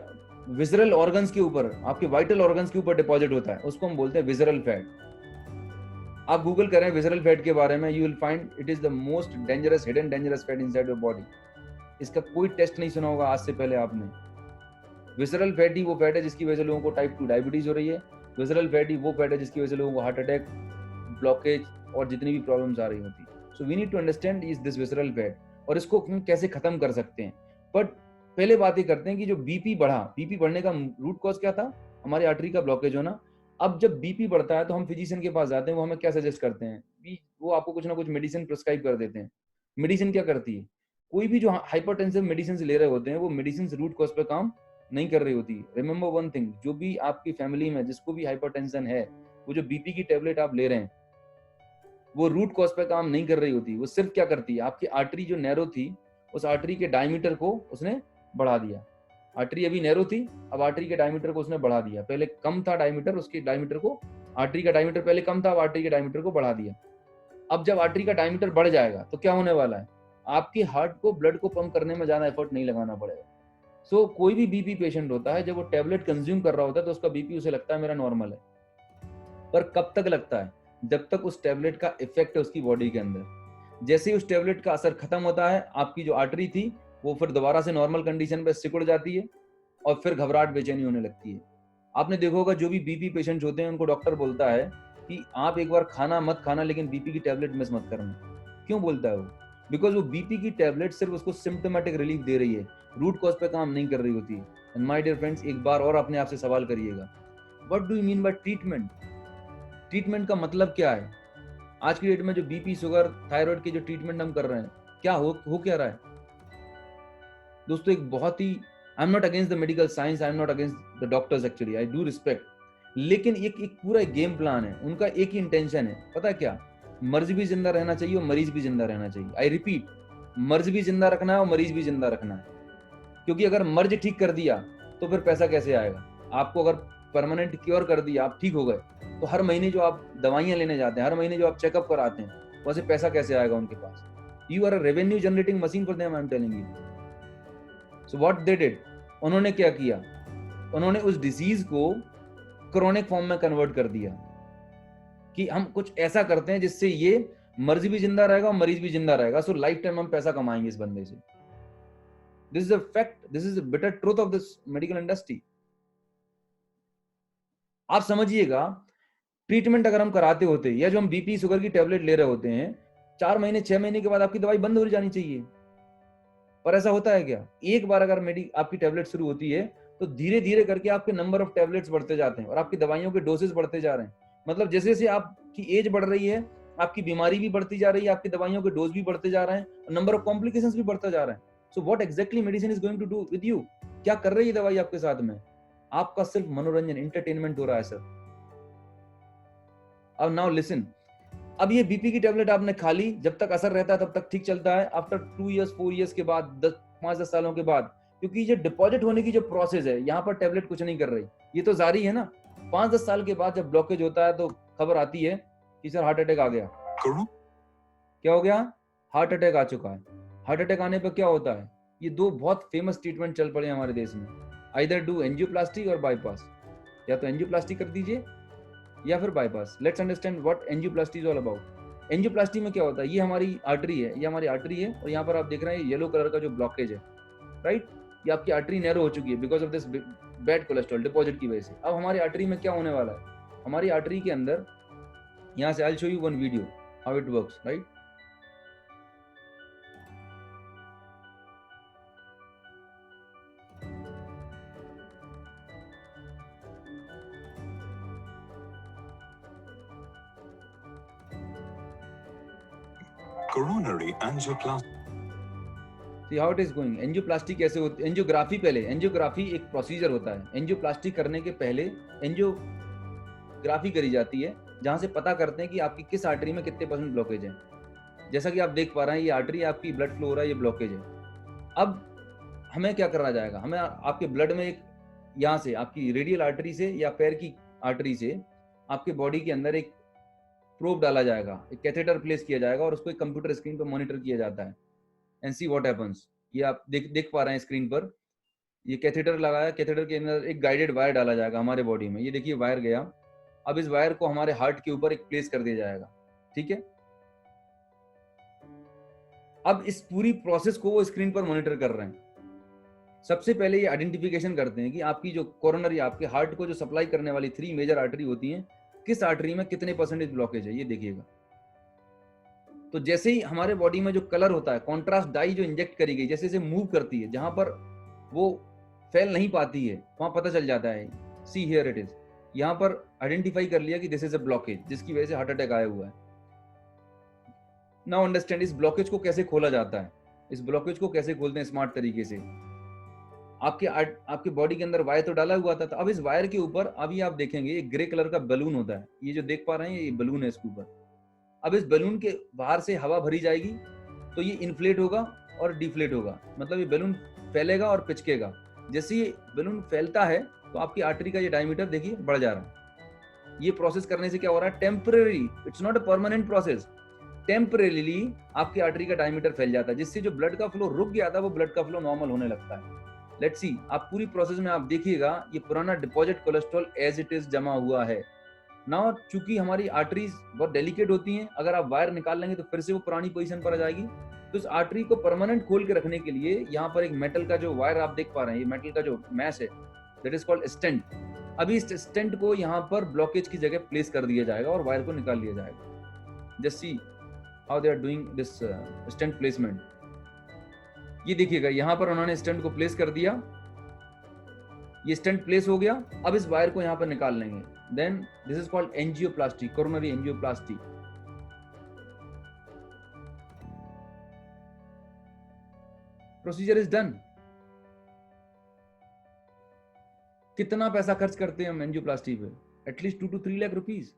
विजरल ऑर्गन्स के ऊपर, आपके वाइटल ऑर्गन्स के ऊपर डिपॉजिट होता है, उसको हम बोलते हैं विजरल फैट। आप गूगल करें विजरल फैट के बारे में, you will find it is the most dangerous, hidden dangerous fat inside your body. इसका कोई टेस्ट नहीं सुना होगा आज से पहले आपने। विजरल फैट ही वो फैट है जिसकी वजह से लोगों को टाइप 2 डायबिटीज हो रही है। विजरल फैट ही वो फैट है जिसकी वजह से लोगों को हार्ट अटैक, ब्लॉकेज और जितनी भी प्रॉब्लम्स आ रही होती है। So we need to understand is this visceral fat और इसको कैसे खत्म कर सकते हैं। बट पहले बात ये करते हैं कि जो बीपी बढ़ा, बीपी बढ़ने का रूट कॉज क्या था? हमारी आर्टरी का ब्लॉकेज होना। अब जब बीपी बढ़ता है तो हम फिजिशियन के पास जाते हैं, वो हमें क्या सजेस्ट करते हैं? वो आपको कुछ ना कुछ मेडिसिन प्रिस्क्राइब कर देते हैं। मेडिसिन क्या करती है? कोई भी जो हाइपरटेंसिव मेडिसिन ले रहे होते हैं, वो मेडिसिन रूट कॉज पे काम नहीं कर रही होती। रिमेंबर वन थिंग, जो भी आपकी फैमिली में जिसको भी हाइपरटेंशन है, वो जो बीपी की टेबलेट आप ले रहे हैं, वो रूट कॉज पे काम नहीं कर रही होती। वो सिर्फ क्या करती है, आपकी आर्टरी जो नैरो थी, उस आर्टरी के डायमीटर को उसने बढ़ा दिया। आर्टरी अभी नैरो थी, अब आर्टरी के डायमीटर को उसने बढ़ा दिया। पहले कम था डायमीटर, उसके डायमीटर को, आर्टरी का डायमीटर पहले कम था, अब आर्टरी के डायमीटर को बढ़ा दिया। अब जब आर्टरी का डायमीटर बढ़ जाएगा तो क्या होने वाला है? आपकी हार्ट को ब्लड को पंप करने में ज्यादा एफर्ट नहीं लगाना पड़ेगा। सो कोई भी बीपी पेशेंट होता है, जब वो टेबलेट कंज्यूम कर रहा होता है तो उसका बीपी उसे लगता है मेरा नॉर्मल है। पर कब तक लगता है? जब तक उस टेबलेट का इफेक्ट है उसकी बॉडी के अंदर। जैसे ही उस टेबलेट का असर खत्म होता है, आपकी जो आर्टरी थी वो फिर दोबारा से नॉर्मल कंडीशन पे सिकुड़ जाती है और फिर घबराहट बेचैनी होने लगती है। आपने देखा होगा, जो भी बीपी पेशेंट होते हैं उनको डॉक्टर बोलता है कि आप एक बार खाना मत खाना, लेकिन बीपी की टेबलेट मिस मत करना। क्यों बोलता है वो? बिकॉज वो बीपी की टेबलेट सिर्फ उसको सिम्टोमेटिक रिलीफ दे रही है, रूट कॉज पे काम नहीं कर रही होती है। एंड माय डियर फ्रेंड्स, एक बार और अपने आप से सवाल करिएगा, what do you mean by treatment? Treatment का मतलब क्या है? आज की डेट में जो बीपी, शुगर, थायराइड के जो ट्रीटमेंट हम कर रहे हैं, क्या हो क्या रहा है? दोस्तों, एक बहुत ही, I am not against the medical science, I am not against the doctors, actually I do respect, लेकिन एक पूरा गेम प्लान है। उनका एक ही इंटेंशन है, पता है क्या? मर्ज भी जिंदा रहना चाहिए और मरीज भी जिंदा रहना चाहिए। आई रिपीट, मर्ज भी जिंदा रखना है और मरीज भी जिंदा रखना है। क्योंकि अगर मर्ज ठीक कर दिया तो फिर पैसा कैसे आएगा? आपको अगर परमानेंट क्योर कर दिया, आप ठीक हो गए, तो हर महीने जो आप दवाइयां लेने जाते हैं, हर महीने जो आप चेकअप कराते हैं, वैसे पैसा कैसे आएगा उनके पास? You are a revenue generating machine for them, I am telling you. So what they did, उन्होंने क्या किया? उन्होंने उस डिजीज को क्रॉनिक फॉर्म में कन्वर्ट कर दिया कि हम कुछ ऐसा करते हैं जिससे ये मर्जी भी जिंदा रहेगा और मरीज भी जिंदा रहेगा, सो लाइफ टाइम हम पैसा कमाएंगे इस बंदे से। This is a fact, this is the bitter truth of this medical industry. आप समझिएगा, ट्रीटमेंट अगर हम कराते होते या जो हम बीपी शुगर की टेबलेट ले रहे होते हैं, 4 महीने 6 महीने के बाद आपकी दवाई बंद हो जानी चाहिए, पर ऐसा होता है क्या? एक बार अगर आपकी टेबलेट शुरू होती है तो धीरे धीरे करके आपके नंबर ऑफ टेबलेट्स बढ़ते जाते हैं और आपकी दवाइयों के डोसेज बढ़ते जा रहे हैं। मतलब जैसे जैसे आपकी एज बढ़ रही है, आपकी बीमारी भी बढ़ती जा रही है, आपकी दवाइयों के डोज भी बढ़ते जा रहे हैं और नंबर ऑफ कॉम्प्लिकेशंस भी बढ़ता जा रहा है। So what exactly medicine is going to do with you? क्या कर रही है दवाई आपके साथ में? आपका सिर्फ मनोरंजन, एंटरटेनमेंट हो रहा है सर। अब नाउ लिसन, अब ये बीपी की टेबलेट आपने खा ली, जब तक असर रहता है तब तक ठीक चलता है। आफ्टर 2 इयर्स 4 इयर्स के बाद, 5-10 सालों के बाद, क्योंकि ये डिपॉजिट होने की जो प्रोसेस है, यहाँ पर टेबलेट कुछ नहीं कर रही, ये तो जारी है ना। 5-10 साल के बाद जब ब्लॉकेज होता है तो खबर आती है कि सर हार्ट अटैक आ गया। क्या हो गया? हार्ट अटैक आ चुका है। हार्ट अटैक आने पर क्या होता है? ये 2 बहुत फेमस ट्रीटमेंट चल पड़े हमारे देश में, आइदर डू एंजियोप्लास्टी और बाईपास। या तो एंजियोप्लास्टी कर दीजिए या फिर bypass. Let's understand what angioplasty is all about. Angioplasty में क्या होता है? ये हमारी आर्टरी है, ये हमारी आर्टरी है और यहाँ पर आप देख रहे हैं येलो कलर का जो ब्लॉकेज है, राइट? ये आपकी आर्टरी नैरो हो चुकी है because of this bad cholesterol deposit की वजह से। अब हमारी आर्टरी में क्या होने वाला है? हमारी आर्टरी के अंदर, यहाँ से I will show you one video how it works, right? Coronary angioplasty. See how it is going. Angioplasty कैसे होती है? एंजियोग्राफी पहले, एंजियोग्राफी एक प्रोसीजर होता है। एंजियोप्लास्टी करने के पहले एंजियोग्राफी करी जाती है, जहां से पता करते हैं कि आपकी किस आर्टरी में कितने % ब्लॉकेज है। जैसा कि आप देख पा रहे हैं, ये आर्टरी आपकी ब्लड फ्लो हो रहा है, ये ब्लॉकेज है। अब हमें क्या करना जाएगा? हमें आपके ब्लड में एक, यहाँ से आपकी रेडियल आर्टरी से या पैर की आर्टरी से आपके बॉडी के अंदर एक प्रोब डाला जाएगा, एक कैथेटर प्लेस किया जाएगा और उसको एक कंप्यूटर स्क्रीन पर मॉनिटर किया जाता है। And see what happens. ये आप देख पा रहे हैं स्क्रीन पर, ये कैथेटर लगाया, कैथेटर के अंदर एक गाइडेड वायर डाला जाएगा हमारे बॉडी में। ये देखिए वायर गया, अब इस वायर को हमारे हार्ट के ऊपर एक प्लेस कर दिया जाएगा, ठीक है? अब इस पूरी प्रोसेस को वो स्क्रीन पर मॉनिटर कर रहे हैं। सबसे पहले ये आइडेंटिफिकेशन करते हैं कि आपकी जो कोरोनरी, आपके हार्ट को जो सप्लाई करने वाली 3 मेजर आर्टरी होती हैं, किस आर्टरी में कितने % ब्लॉकेज है, ये देखिएगा। तो जैसे ही हमारे बॉडी में जो कलर होता है, कॉन्ट्रास्ट डाई जो इंजेक्ट करी गई, जैसे जैसे मूव करती है, जहां पर वो फैल नहीं पाती है, वहां पता चल जाता है। सी हियर इट इज, यहां पर आइडेंटिफाई कर लिया कि दिस इज अ ब्लॉकेज, जिसकी वजह से हार्ट अटैक आया हुआ है। नाउ अंडरस्टैंड इस ब्लॉकेज को कैसे खोला जाता है। इस ब्लॉकेज को कैसे खोलते हैं स्मार्ट तरीके से। आपके बॉडी के अंदर वायर तो डाला हुआ था, तो अब इस वायर के ऊपर अभी आप देखेंगे एक ग्रे कलर का बलून होता है। ये जो देख पा रहे हैं, ये बलून है इसके ऊपर। अब इस बलून के बाहर से हवा भरी जाएगी तो ये इन्फ्लेट होगा और डिफ्लेट होगा, मतलब ये बलून फैलेगा और पिचकेगा। जैसे ये बलून फैलता है तो आपकी आर्टरी का ये डायमीटर देखिए बढ़ जा रहा है। ये प्रोसेस करने से क्या हो रहा है? Temporary, it's not a permanent process, temporarily आपकी आर्टरी का डायमीटर फैल जाता है, जिससे जो ब्लड का फ्लो रुक गया था वो ब्लड का फ्लो नॉर्मल होने लगता है। लेट्स सी, आप पूरी प्रोसेस में आप देखिएगा, ये पुराना deposit cholesterol as it is जमा हुआ है। नाउ चूंकि हमारी आर्टरीज बहुत डेलिकेट होती हैं, अगर आप वायर निकाल लेंगे तो फिर से वो पुरानी पोजीशन पर आ जाएगी। तो इस आर्टरी को परमानेंट खोल के रखने के लिए यहाँ पर एक मेटल का जो वायर आप देख पा रहे हैं, ये मेटल का जो मैश है, दैट इज कॉल्ड स्टेंट। अभी इस स्टेंट को यहाँ पर ब्लॉकेज की जगह प्लेस कर दिया जाएगा और वायर को निकाल लिया जाएगा। Just see how they are doing this stent placement. ये देखिएगा, यहाँ पर उन्होंने स्टेंट को प्लेस कर दिया, ये स्टेंट प्लेस हो गया। अब इस वायर को यहाँ पर निकाल लेंगे। Then this is called angioplasty, coronary angioplasty. Procedure is done. कितना पैसा खर्च करते हैं हम एंजियोप्लास्टी पे? At least 2 to 3 lakh rupees.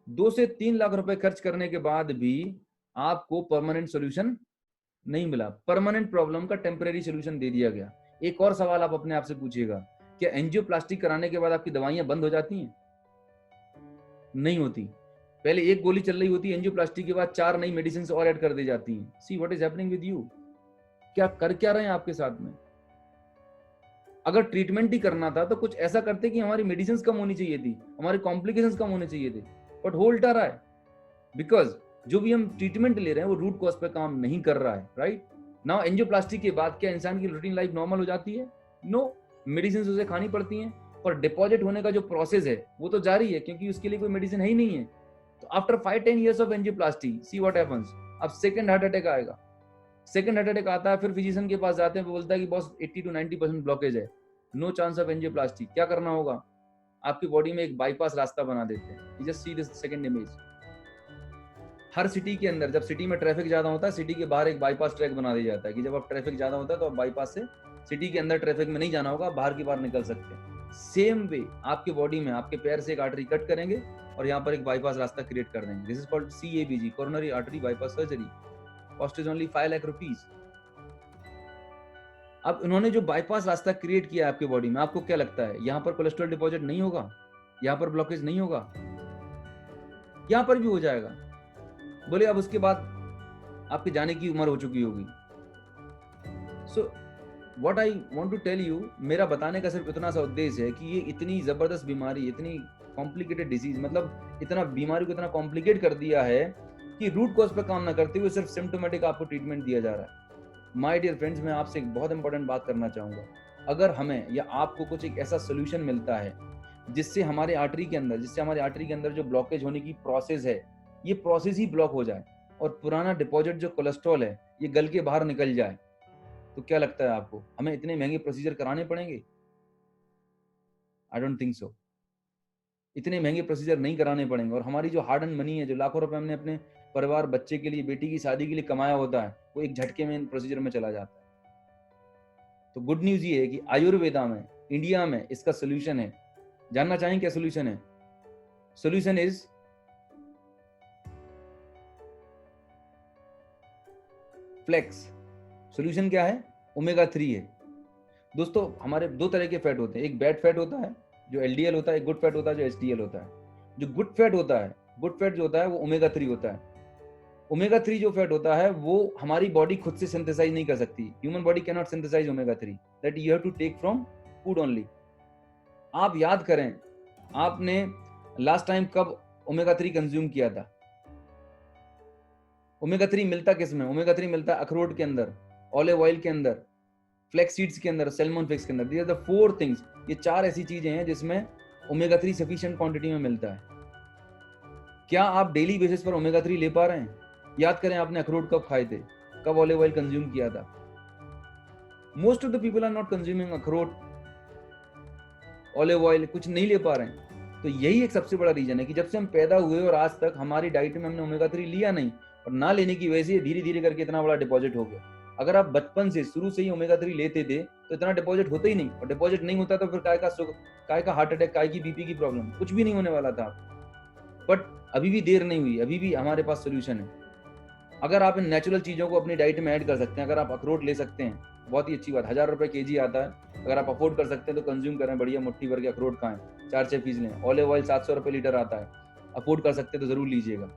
2 से 3 लाख रुपए खर्च करने के बाद भी आपको परमानेंट सोल्यूशन नहीं मिला। परमानेंट प्रॉब्लम का टेम्परेरी सोल्यूशन दे दिया गया। एक और सवाल आप अपने आप से पूछिएगा, क्या एंजियोप्लास्टी कराने के बाद आपकी दवाइयां बंद हो जाती हैं? नहीं होती। पहले एक गोली चल रही होती है, एंजियोप्लास्टी के बाद 4 नई मेडिसिन और ऐड कर दी जाती हैं। See what is happening with you. क्या कर क्या रहे हैं आपके साथ में? अगर ट्रीटमेंट ही करना था तो कुछ ऐसा करते कि हमारी मेडिसिन कम होनी चाहिए थी, हमारे कॉम्प्लिकेशंस कम होने चाहिए थे, बट हो उल्टा रहा है। बिकॉज जो भी हम ट्रीटमेंट ले रहे हैं वो रूट कॉज पे काम नहीं कर रहा है, राइट। नाउ एंजियोप्लास्टी के बाद क्या इंसान की रूटीन लाइफ नॉर्मल हो जाती है? नो, मेडिसिन उसे खानी पड़ती हैं, पर डिपॉजिट होने का जो प्रोसेस है वो तो जारी है, क्योंकि उसके लिए कोई मेडिसिन है ही नहीं है। तो after 5-10 years of angioplasty, see what happens, अब सेकंड हार्ट अटैक आएगा। सेकंड हार्ट अटैक आता है, फिर फिजिशियन के पास जाते हैं, वो बोलता है कि बॉस 80 to 90% ब्लॉकेज है, नो चांस ऑफ एंजियोप्लास्टी। क्या करना होगा? आपकी बॉडी में एक बाईपास रास्ता बना देते हैं। You just see this second image. Her city के अंदर, जब सिटी में ट्रैफिक ज्यादा होता है, सिटी के बाहर एक बाईपास ट्रैक बना दिया जाता है कि जब आप ट्रैफिक ज्यादा होता है तो आप बाईपास से सिटी के अंदर ट्रैफिक में नहीं जाना होगा, बाहर की बाहर निकल सकते हैं। सेम वे आपके बॉडी में आपके पैर से एक आर्टरी कट करेंगे और यहाँ पर एक बाईपास रास्ता क्रिएट कर देंगे। This is called CABG, coronary artery bypass surgery. Cost is only 5 lakh rupees. अब इन्होंने जो बाईपास रास्ता क्रिएट किया आपके बॉडी में, आपको क्या लगता है यहाँ पर कोलेस्ट्रॉल डिपॉजिट नहीं होगा? यहाँ पर ब्लॉकेज नहीं होगा? यहाँ पर भी हो जाएगा। बोले अब उसके बाद आपके जाने की उम्र हो चुकी होगी। So what I want to tell you, मेरा बताने का सिर्फ इतना सा उद्देश्य है कि ये इतनी जबरदस्त बीमारी, इतनी कॉम्प्लिकेटेड डिजीज, मतलब इतना बीमारी को इतना कॉम्प्लिकेट कर दिया है कि रूट कॉज पे काम ना करते हुए सिर्फ सिम्टोमेटिक आपको ट्रीटमेंट दिया जा रहा है। माय डियर फ्रेंड्स, मैं आपसे एक बहुत इंपॉर्टेंट बात करना चाहूंगा। अगर हमें या आपको कुछ एक ऐसा सोल्यूशन मिलता है जिससे हमारे आर्टरी के अंदर जो ब्लॉकेज होने की प्रोसेस है, ये प्रोसेस ही ब्लॉक हो जाए और पुराना डिपॉजिट जो कोलेस्ट्रॉल है ये गल के बाहर निकल जाए, तो क्या लगता है आपको हमें इतने महंगे प्रोसीजर कराने पड़ेंगे? I don't think so. इतने महंगे प्रोसीजर नहीं कराने पड़ेंगे और हमारी जो हार्ड एंड मनी है, जो लाखों रुपए हमने अपने परिवार, बच्चे के लिए, बेटी की शादी के लिए कमाया होता है, वो एक झटके में इन प्रोसीजर में चला जाता है। तो गुड न्यूज ये है कि आयुर्वेदा में, इंडिया में इसका सोल्यूशन है। जानना चाहेंगे क्या सोल्यूशन है? Solution is flex. सोल्यूशन क्या है? ओमेगा 3 है। दोस्तों हमारे दो तरह के फैट होते हैं, एक बैड फैट होता है जो LDL होता है, एक गुड फैट होता है जो HDL होता है। जो गुड फैट होता है, जो होता है वो ओमेगा 3 होता है। ओमेगा 3 जो फैट होता है वो हमारी बॉडी खुद से सिंथेसाइज नहीं कर सकती। Human body can not synthesize omega 3, that you have to take from food only. आप याद करें, आपने लास्ट टाइम कब ओमेगा 3 कंज्यूम किया था? ओमेगा 3 मिलता किस में? ओमेगा 3 मिलता है अखरोट के अंदर, ऑलिव ऑयल के अंदर, फ्लैक्स सीड्स के अंदर, सैल्मन फिश के अंदर। These are the 4 things. ये 4 ऐसी चीजें हैं जिसमें ओमेगा 3 सफिशिएंट क्वांटिटी में मिलता है। क्या आप डेली बेसिस पर ओमेगा 3 ले पा रहे हैं? याद करें आपने अखरोट कब खाए थे, कब ऑलिव ऑयल कंज्यूम किया था? Most of the people are not consuming अखरोट, ऑलिव ऑयल, कुछ नहीं ले पा रहे हैं। तो यही एक सबसे बड़ा रीजन है कि जब से हम पैदा हुए और आज तक हमारी डाइट में हमने ओमेगा 3 लिया नहीं, और ना लेने की वजह से धीरे धीरे करके इतना बड़ा डिपॉजिट हो गया। अगर आप बचपन से शुरू से ही ओमेगा 3 लेते थे तो इतना डिपॉजिट होता ही नहीं, और डिपॉजिट नहीं होता तो फिर काय का हार्ट अटैक, काय की बीपी की प्रॉब्लम, कुछ भी नहीं होने वाला था। बट अभी भी देर नहीं हुई, अभी भी हमारे पास सोल्यूशन है। अगर आप इन नेचुरल चीजों को अपनी डाइट में ऐड कर सकते हैं, अगर आप अखरोट ले सकते हैं, बहुत ही अच्छी बात। 1000 रुपए kg आता है, अगर आप अफोर्ड कर सकते हैं तो कंज्यूम करें, बढ़िया मुट्ठी भर के अखरोट खाएं, 4-6 पीस लें। ऑलिव ऑयल 700 रुपए लीटर आता है, अफोर्ड कर सकते हैं तो जरूर लीजिएगा।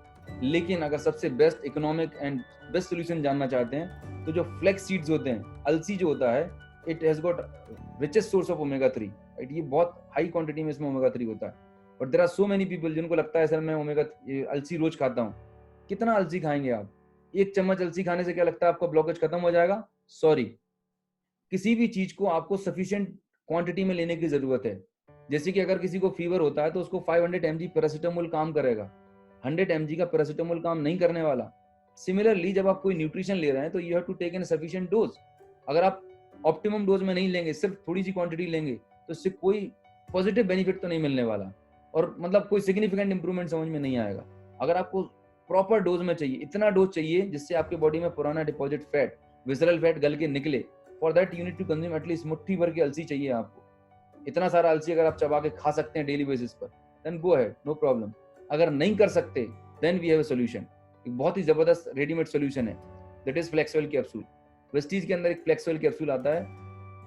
लेकिन अगर सबसे best economic and best solution जानना चाहते हैं तो जो फ्लैक्स सीड्स होते हैं, अलसी जो होता है, it has got richest source of omega 3, right. ये बहुत हाई क्वांटिटी में इसमें ओमेगा 3 होता है। But there are so many people जिनको लगता है सर मैं अलसी रोज खाता हूँ। कितना अलसी खाएंगे आप? 1 चम्मच अलसी खाने से क्या लगता है आपका ब्लॉकेज खत्म हो जाएगा? सॉरी, किसी भी चीज को आपको सफिशिएंट क्वांटिटी में लेने की जरूरत है। जैसे कि अगर किसी को फीवर होता है तो उसको 500 mg पैरासीटामोल काम करेगा, 100 mg का पैरासीटामोल काम नहीं करने वाला। सिमिलरली जब आप कोई न्यूट्रिशन ले रहे हैं तो you have to take in sufficient dose. अगर आप ऑप्टिमम डोज में नहीं लेंगे, सिर्फ थोड़ी सी क्वांटिटी लेंगे, तो इससे कोई पॉजिटिव बेनिफिट तो नहीं मिलने वाला, और मतलब कोई सिग्निफिकेंट इंप्रूवमेंट समझ में नहीं आएगा। अगर आपको प्रॉपर डोज में चाहिए, इतना डोज चाहिए जिससे आपके बॉडी में पुराना डिपॉजिट फैट, विसरल फैट गल के निकले, for that you need to consume at least मुट्ठी भर के अलसी चाहिए आपको। इतना सारा अलसी अगर आप चबा के खा सकते हैं डेली बेसिस पर, then go ahead, no problem. अगर नहीं कर सकते then we have a solution. एक बहुत ही जबरदस्त रेडीमेड सॉल्यूशन है, that is flax oil capsule. Vestige के अंदर एक फ्लेक्स ऑयल कैप्सूल आता है।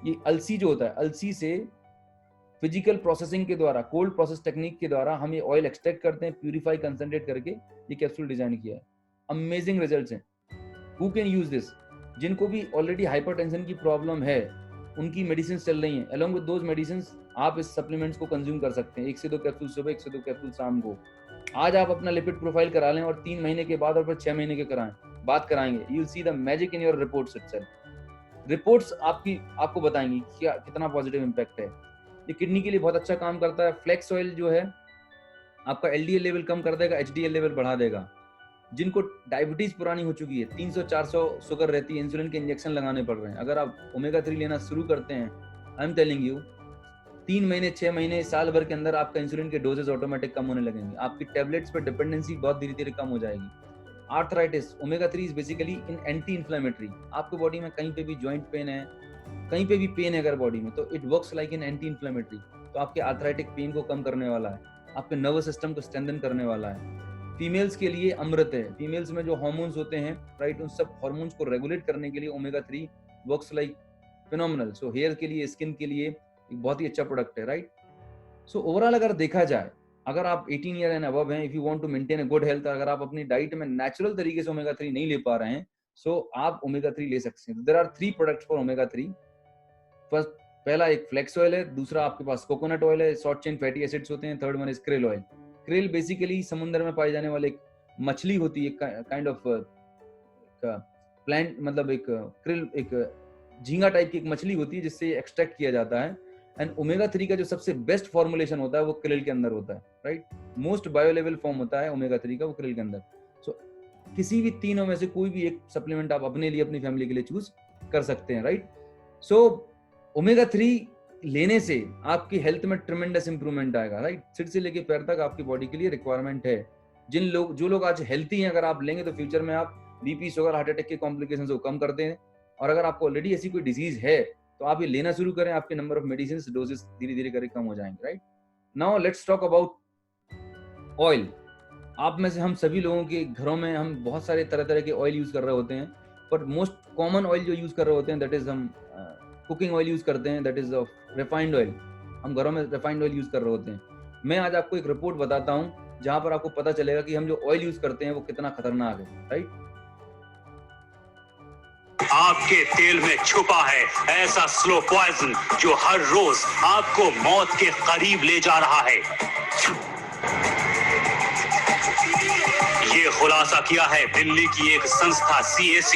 ये अलसी जो होता है, अलसी से फिजिकल प्रोसेसिंग के द्वारा, कोल्ड प्रोसेस टेक्निक के द्वारा हम ये ऑयल एक्सट्रैक्ट करते हैं, प्यूरिफाई, कंसंट्रेट करके ये कैप्सूल डिजाइन किया है। अमेजिंग रिजल्ट्स हैं। Who can use this? जिनको भी ऑलरेडी हाइपरटेंशन की प्रॉब्लम है, उनकी मेडिसिन चल रही हैं, along with those medicines आप इस सप्लीमेंट्स को कंज्यूम कर सकते हैं, 1 से 2 कैप्सूल सुबह, 1 से 2 कैप्सूल शाम को। आज आप अपना लिपिड प्रोफाइल करा लें और 3 महीने के बाद और फिर 6 महीने के बाद कराएंगे, you will see the magic in your reports itself. Reports आपको बताएंगी क्या कितना पॉजिटिव इम्पैक्ट है। ये किडनी के लिए बहुत अच्छा काम करता है। फ्लेक्स ऑयल जो है आपका LDL लेवल कम कर देगा, HDL लेवल बढ़ा देगा। जिनको डायबिटीज पुरानी हो चुकी है, 300-400 शुगर रहती है, इंसुलिन के इंजेक्शन लगाने पड़ रहे हैं, अगर आप ओमेगा 3 लेना शुरू करते हैं, आई एम टेलिंग यू 3 महीने, 6 महीने, साल भर के अंदर आपका इंसुलिन के डोजेस ऑटोमेटिक कम होने लगेंगे, आपकी टैबलेट्स पर डिपेंडेंसी बहुत धीरे धीरे कम हो जाएगी। Arthritis, omega 3 is basically in anti inflammatory. आपको बॉडी में कहीं पे भी जॉइंट पेन है, कहीं पे भी पेन है अगर बॉडी में, तो it works like in anti inflammatory. तो आपके आर्थराइटिक पेन को कम करने वाला है, आपके नर्वस सिस्टम को स्ट्रेंथन करने वाला है। फीमेल्स के लिए अमृत है। फीमेल्स में जो हार्मोन्स होते हैं, राइट, उन सब हार्मोन्स को रेगुलेट करने के लिए omega 3 works like phenomenal. So here के लिए, स्किन के लिए एक बहुत ही अच्छा प्रोडक्ट है, राइट। सो ओवरऑल अगर देखा जाए, अगर आप 18 ईयर एंड अबव हैं, if you want to maintain a good health, अगर आप अपनी डाइट में नेचुरल तरीके से ओमेगा 3 नहीं ले पा रहे हैं, सो आप ओमेगा 3 ले सकते हैं। There are 3 products for omega 3। First, पहला एक फ्लेक्स ऑयल है, दूसरा आपके पास कोकोनट ऑयल है, शॉर्ट चेन फैटी एसिड्स होते हैं, third one is krill oil. Krill basically समुद्र में पाई जाने वाली एक मछली होती है, काइंड ऑफ प्लांट, मतलब एक क्रिल, एक झींगा टाइप की एक मछली होती है जिससे एक्सट्रैक्ट किया जाता है। एंड ओमेगा 3 का जो सबसे बेस्ट फॉर्मुलेशन होता है वो क्रिल के अंदर होता है, राइट। मोस्ट बायोलेबल फॉर्म होता है ओमेगा 3 का, वो क्रिल के अंदर। सो किसी भी तीनों में से कोई भी एक सप्लीमेंट आप अपने लिए, अपनी फैमिली के लिए चूज कर सकते हैं, राइट। सो ओमेगा 3 लेने से आपकी हेल्थ में ट्रेमेंडस इंप्रूवमेंट आएगा, राइट। सिर से लेके पैर तक आपकी बॉडी के लिए रिक्वायरमेंट है। जो लोग आज हेल्थी हैं, अगर आप लेंगे तो फ्यूचर में आप बीपी, शुगर, हार्ट अटैक के कॉम्प्लिकेशन को कम करते हैं। और अगर आपको ऑलरेडी ऐसी कोई डिजीज है तो आप ये लेना शुरू करें, आपके नंबर ऑफ मेडिसिन डोजेस धीरे धीरे करके कम हो जाएंगे, right. Now let's talk about oil. आप में से हम सभी लोगों के घरों में हम बहुत सारे तरह तरह के ऑयल यूज कर रहे होते हैं, बट मोस्ट कॉमन ऑयल जो यूज कर रहे होते हैं दैट इज हम कुकिंग ऑयल यूज करते हैं, that is of refined oil. हम घरों में रिफाइंड ऑयल यूज कर रहे होते हैं। मैं आज आपको एक रिपोर्ट बताता हूँ जहां पर आपको पता चलेगा कि हम जो ऑयल यूज करते हैं वो कितना खतरनाक है, राइट। आपके तेल में छुपा है ऐसा स्लो पॉइजन जो हर रोज आपको मौत के करीब ले जा रहा है। ये खुलासा किया है दिल्ली की एक संस्था CAC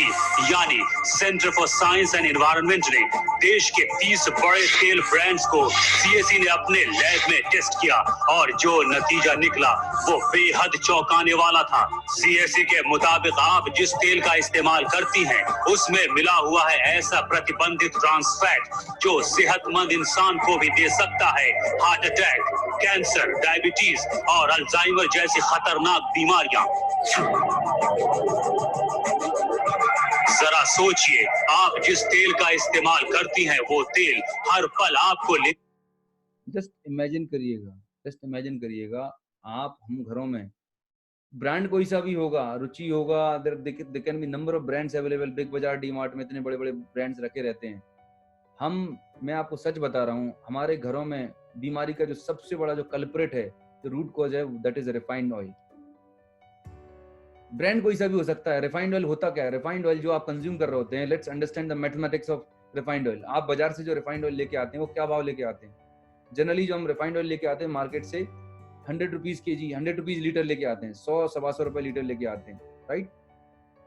यानी centre for science and environment ने। देश के 30 बड़े तेल ब्रांड्स को CAC ने अपने लैब में टेस्ट किया और जो नतीजा निकला वो बेहद चौंकाने वाला था। CAC के मुताबिक आप जिस तेल का इस्तेमाल करती हैं उसमें मिला हुआ है ऐसा प्रतिबंधित ट्रांस फैट जो सेहतमंद इंसान को भी दे सकता है हार्ट अटैक, कैंसर, डायबिटीज और अल्जाइमर जैसी खतरनाक बीमारियां। जरा सोचिए, आप जिस तेल का इस्तेमाल करती हैं वो तेल हर पल आपको जस्ट इमेजिन करिएगा आप, हम घरों में ब्रांड कोई सा भी होगा, रुचि होगा, there can be number of brands available. Big Bazaar, D Mart में इतने बड़े बड़े ब्रांड्स रखे रहते हैं। मैं आपको सच बता रहा हूँ, हमारे घरों में बीमारी का जो सबसे बड़ा जो कल्प्रिट है, जो रूट कॉज है, that is refined oil. Brand कोई सा भी हो सकता है। रिफाइंड ऑयल होता क्या है? रिफाइंड ऑयल जो आप कंज्यूम कर रहे होते हैं, let's understand the mathematics of refined oil. आप बाजार से जो रिफाइंड ऑयल लेके आते हैं वो क्या भाव लेके आते हैं? जनरली जो हम रिफाइंड ऑयल लेके आते हैं मार्केट से 100 रुपीज केजी, 100 रुपीज लीटर लेके आते हैं, 100-125 रुपए लीटर लेके आते हैं, राइट।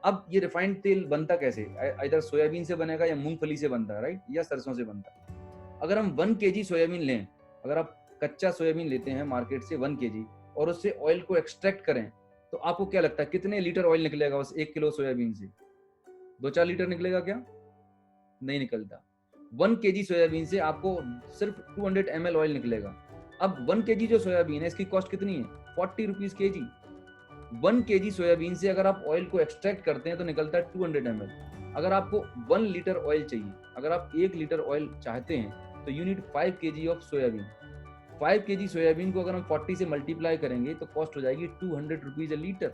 अब ये रिफाइंड तेल बनता कैसे? इधर सोयाबीन से बनेगा या मूंगफली से बनता है, राइट, या सरसों से बनता है। अगर हम 1 kg सोयाबीन लें, अगर आप कच्चा सोयाबीन लेते हैं मार्केट से 1 kg और उससे ऑयल को एक्सट्रैक्ट करें, तो आपको क्या लगता है कितने लीटर ऑयल निकलेगा उस 1 किलो सोयाबीन से? 2-4 लीटर निकलेगा क्या? नहीं निकलता। 1 kg सोयाबीन से आपको सिर्फ 200 ml ऑयल निकलेगा। अब 1 kg जो सोयाबीन है इसकी कॉस्ट कितनी है? 40 रुपीज केजी। 1 kg सोयाबीन से अगर आप ऑयल को एक्सट्रैक्ट करते हैं तो निकलता है 200 ml। अगर आपको 1 लीटर ऑयल चाहिए, अगर आप 1 लीटर ऑयल चाहते हैं तो you need 5 kg of soybean. 5 kg soybean को अगर हम 40 से मल्टीप्लाई करेंगे तो कॉस्ट हो जाएगी 200 रुपीज अ लीटर।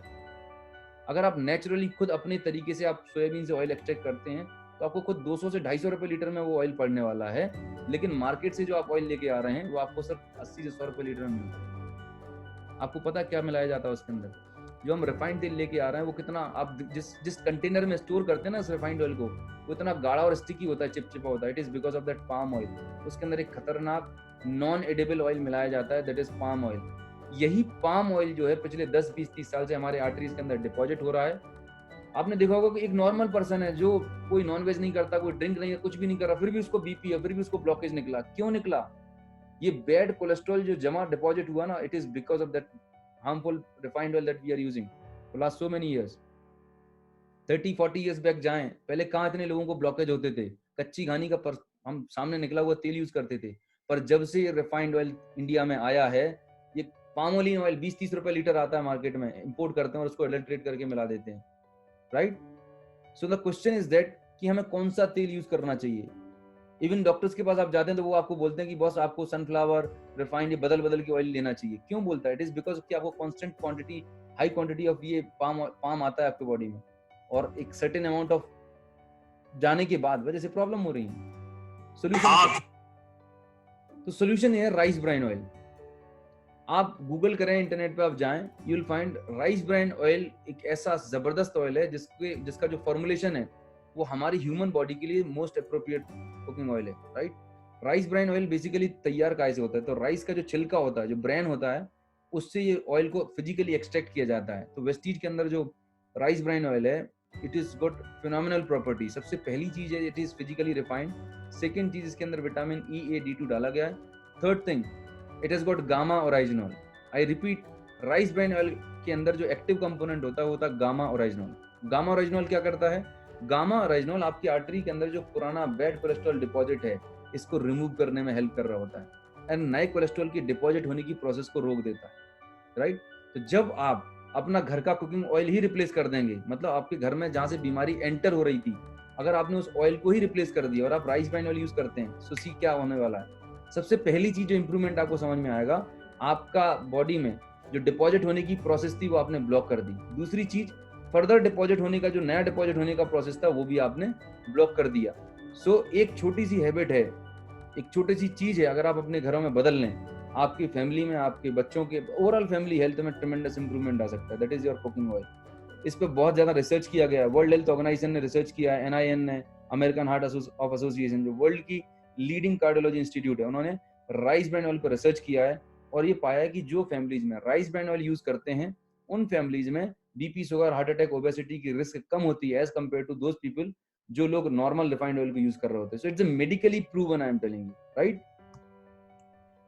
अगर आप नेचुरली खुद अपने तरीके से आप सोयाबीन से ऑयल एक्सट्रैक्ट करते हैं तो आपको खुद 200 से 250 रुपए लीटर में वो ऑयल पड़ने वाला है। लेकिन मार्केट से जो आप ऑयल लेके आ रहे हैं वो आपको सिर्फ 80 से 100 रुपए लीटर में मिलता है। आपको पता क्या मिलाया जाता है उसके अंदर? जो हम रिफाइंड तेल लेके आ रहे हैं वो कितना, आप जिस कंटेनर में स्टोर करते हैं ना इस रिफाइंड ऑयल को, वो इतना गाढ़ा और स्टिकी होता है, चिपचिपा होता है। It is because of that palm oil. उसके अंदर एक खतरनाक नॉन एडिबल ऑयल मिलाया जाता है, दैट इज पाम ऑयल। यही पाम ऑयल जो है पिछले 10, 20, 30 साल से हमारे आर्टरीज के अंदर डिपॉजिट हो रहा है। आपने देखा होगा कि एक नॉर्मल पर्सन है जो कोई नॉनवेज नहीं करता, कोई ड्रिंक नहीं है, कुछ भी नहीं कर रहा, फिर भी उसको बीपी है, फिर भी उसको ब्लॉकेज निकला। क्यों निकला? ये बैड कोलेस्ट्रॉल जो जमा डिपॉजिट हुआ ना, it is because of that harmful refined oil that we are using for last so many years. 30-40 years back जाएं, पहले कहाँ इतने लोगों को ब्लॉकेज होते थे? कच्ची घानी का हम सामने निकला हुआ तेल यूज करते थे। पर जब से रिफाइंड ऑयल इंडिया में आया है, ये पामोलिन ऑयल 20-30 रुपए लीटर आता है मार्केट में, इंपोर्ट करते हैं और उसको एडल्ट्रेट करके मिला देते हैं, right? So the question is that कि हमें कौन सा तेल यूज करना चाहिए। इवन डॉक्टर्स के पास आप जाते हैं तो वो आपको बोलते हैं कि बॉस आपको सनफ्लावर, रिफाइंड, बदल के ऑयल लेना चाहिए। क्यों बोलता है? इट इज बिकॉज कि आपको constant quantity, high quantity of ये पाम आता है आपके बॉडी में, और एक सर्टेन अमाउंट ऑफ जाने के बाद वजह से प्रॉब्लम हो रही है। सोल्यूशन, तो सोल्यूशन है राइस ब्राइन ऑयल। आप गूगल करें, इंटरनेट पे आप जाएं, you will find rice bran oil एक ऐसा जबरदस्त ऑयल है जिसका जो फॉर्मुलेशन है वो हमारी ह्यूमन बॉडी के लिए मोस्ट अप्रोप्रिएट कुकिंग ऑयल है, right? Rice bran oil basically तैयार काय से होता है, तो राइस का जो छिलका होता है, जो ब्रेन होता है, उससे ये ऑयल को फिजिकली एक्सट्रैक्ट किया जाता है। तो वेस्टीज के अंदर जो राइस ब्राइन ऑयल है, it is got phenomenal property. सबसे पहली चीज है, it is physically refined. Second चीज, इसके अंदर विटामिन E, A, D2 डाला गया है। Third thing, it has got gamma oryzanol. I repeat, rice bran oil के अंदर जो एक्टिव कंपोनेंट होता है वो होता है गामा ओरिजिनॉल। गामा ओरिजिनॉल क्या करता है? गामा ओरिजिनल आपकी आर्टरी के अंदर जो पुराना बैड कोलेस्ट्रॉल डिपॉजिट है, इसको रिमूव करने में हेल्प कर रहा होता है एंड नए कोलेस्ट्रॉल की डिपॉजिट होने की प्रोसेस को रोक देता है, राइट? तो जब आप अपना घर का कुकिंग ऑयल ही रिप्लेस कर देंगे, मतलब आपके घर में जहां से बीमारी एंटर हो रही थी, अगर आपने उस ऑयल को ही रिप्लेस कर दिया और आप राइस ब्राइन ऑयल यूज करते हैं, तो सी क्या होने वाला है? सबसे पहली चीज जो इंप्रूवमेंट आपको समझ में आएगा, आपका बॉडी में जो डिपॉजिट होने की प्रोसेस थी वो आपने ब्लॉक कर दी। दूसरी चीज, फर्दर डिपॉजिट होने का जो नया डिपॉजिट होने का प्रोसेस था वो भी आपने ब्लॉक कर दिया। सो एक छोटी सी हैबिट है, एक छोटी सी चीज है, अगर आप अपने घरों में बदल लें, आपकी फैमिली में, आपके बच्चों के ओवरऑल फैमिली हेल्थ में ट्रेमेंडस इंप्रूवमेंट आ सकता है। That is your cooking oil. इस पे बहुत ज्यादा रिसर्च किया गया है। वर्ल्ड हेल्थ ऑर्गेनाइजेशन ने रिसर्च किया है, NIN ने, अमेरिकन हार्ट ऑफ एसोसिएशन, जो वर्ल्ड की लीडिंग कार्डियोलॉजी इंस्टीट्यूट है, उन्होंने राइस ब्राइन ऑयल पर रिसर्च किया है और ये पाया कि जो फैमिलीज में राइस ब्राइन ऑयल यूज करते हैं, उन फैमिलीज में BP, sugar, heart attack, obesity की रिस्क कम होती है as compare to those people जो लोग नॉर्मल रिफाइंड ऑयल को यूज कर रहे होते हैं। So it's a medically proven, I am telling you, right?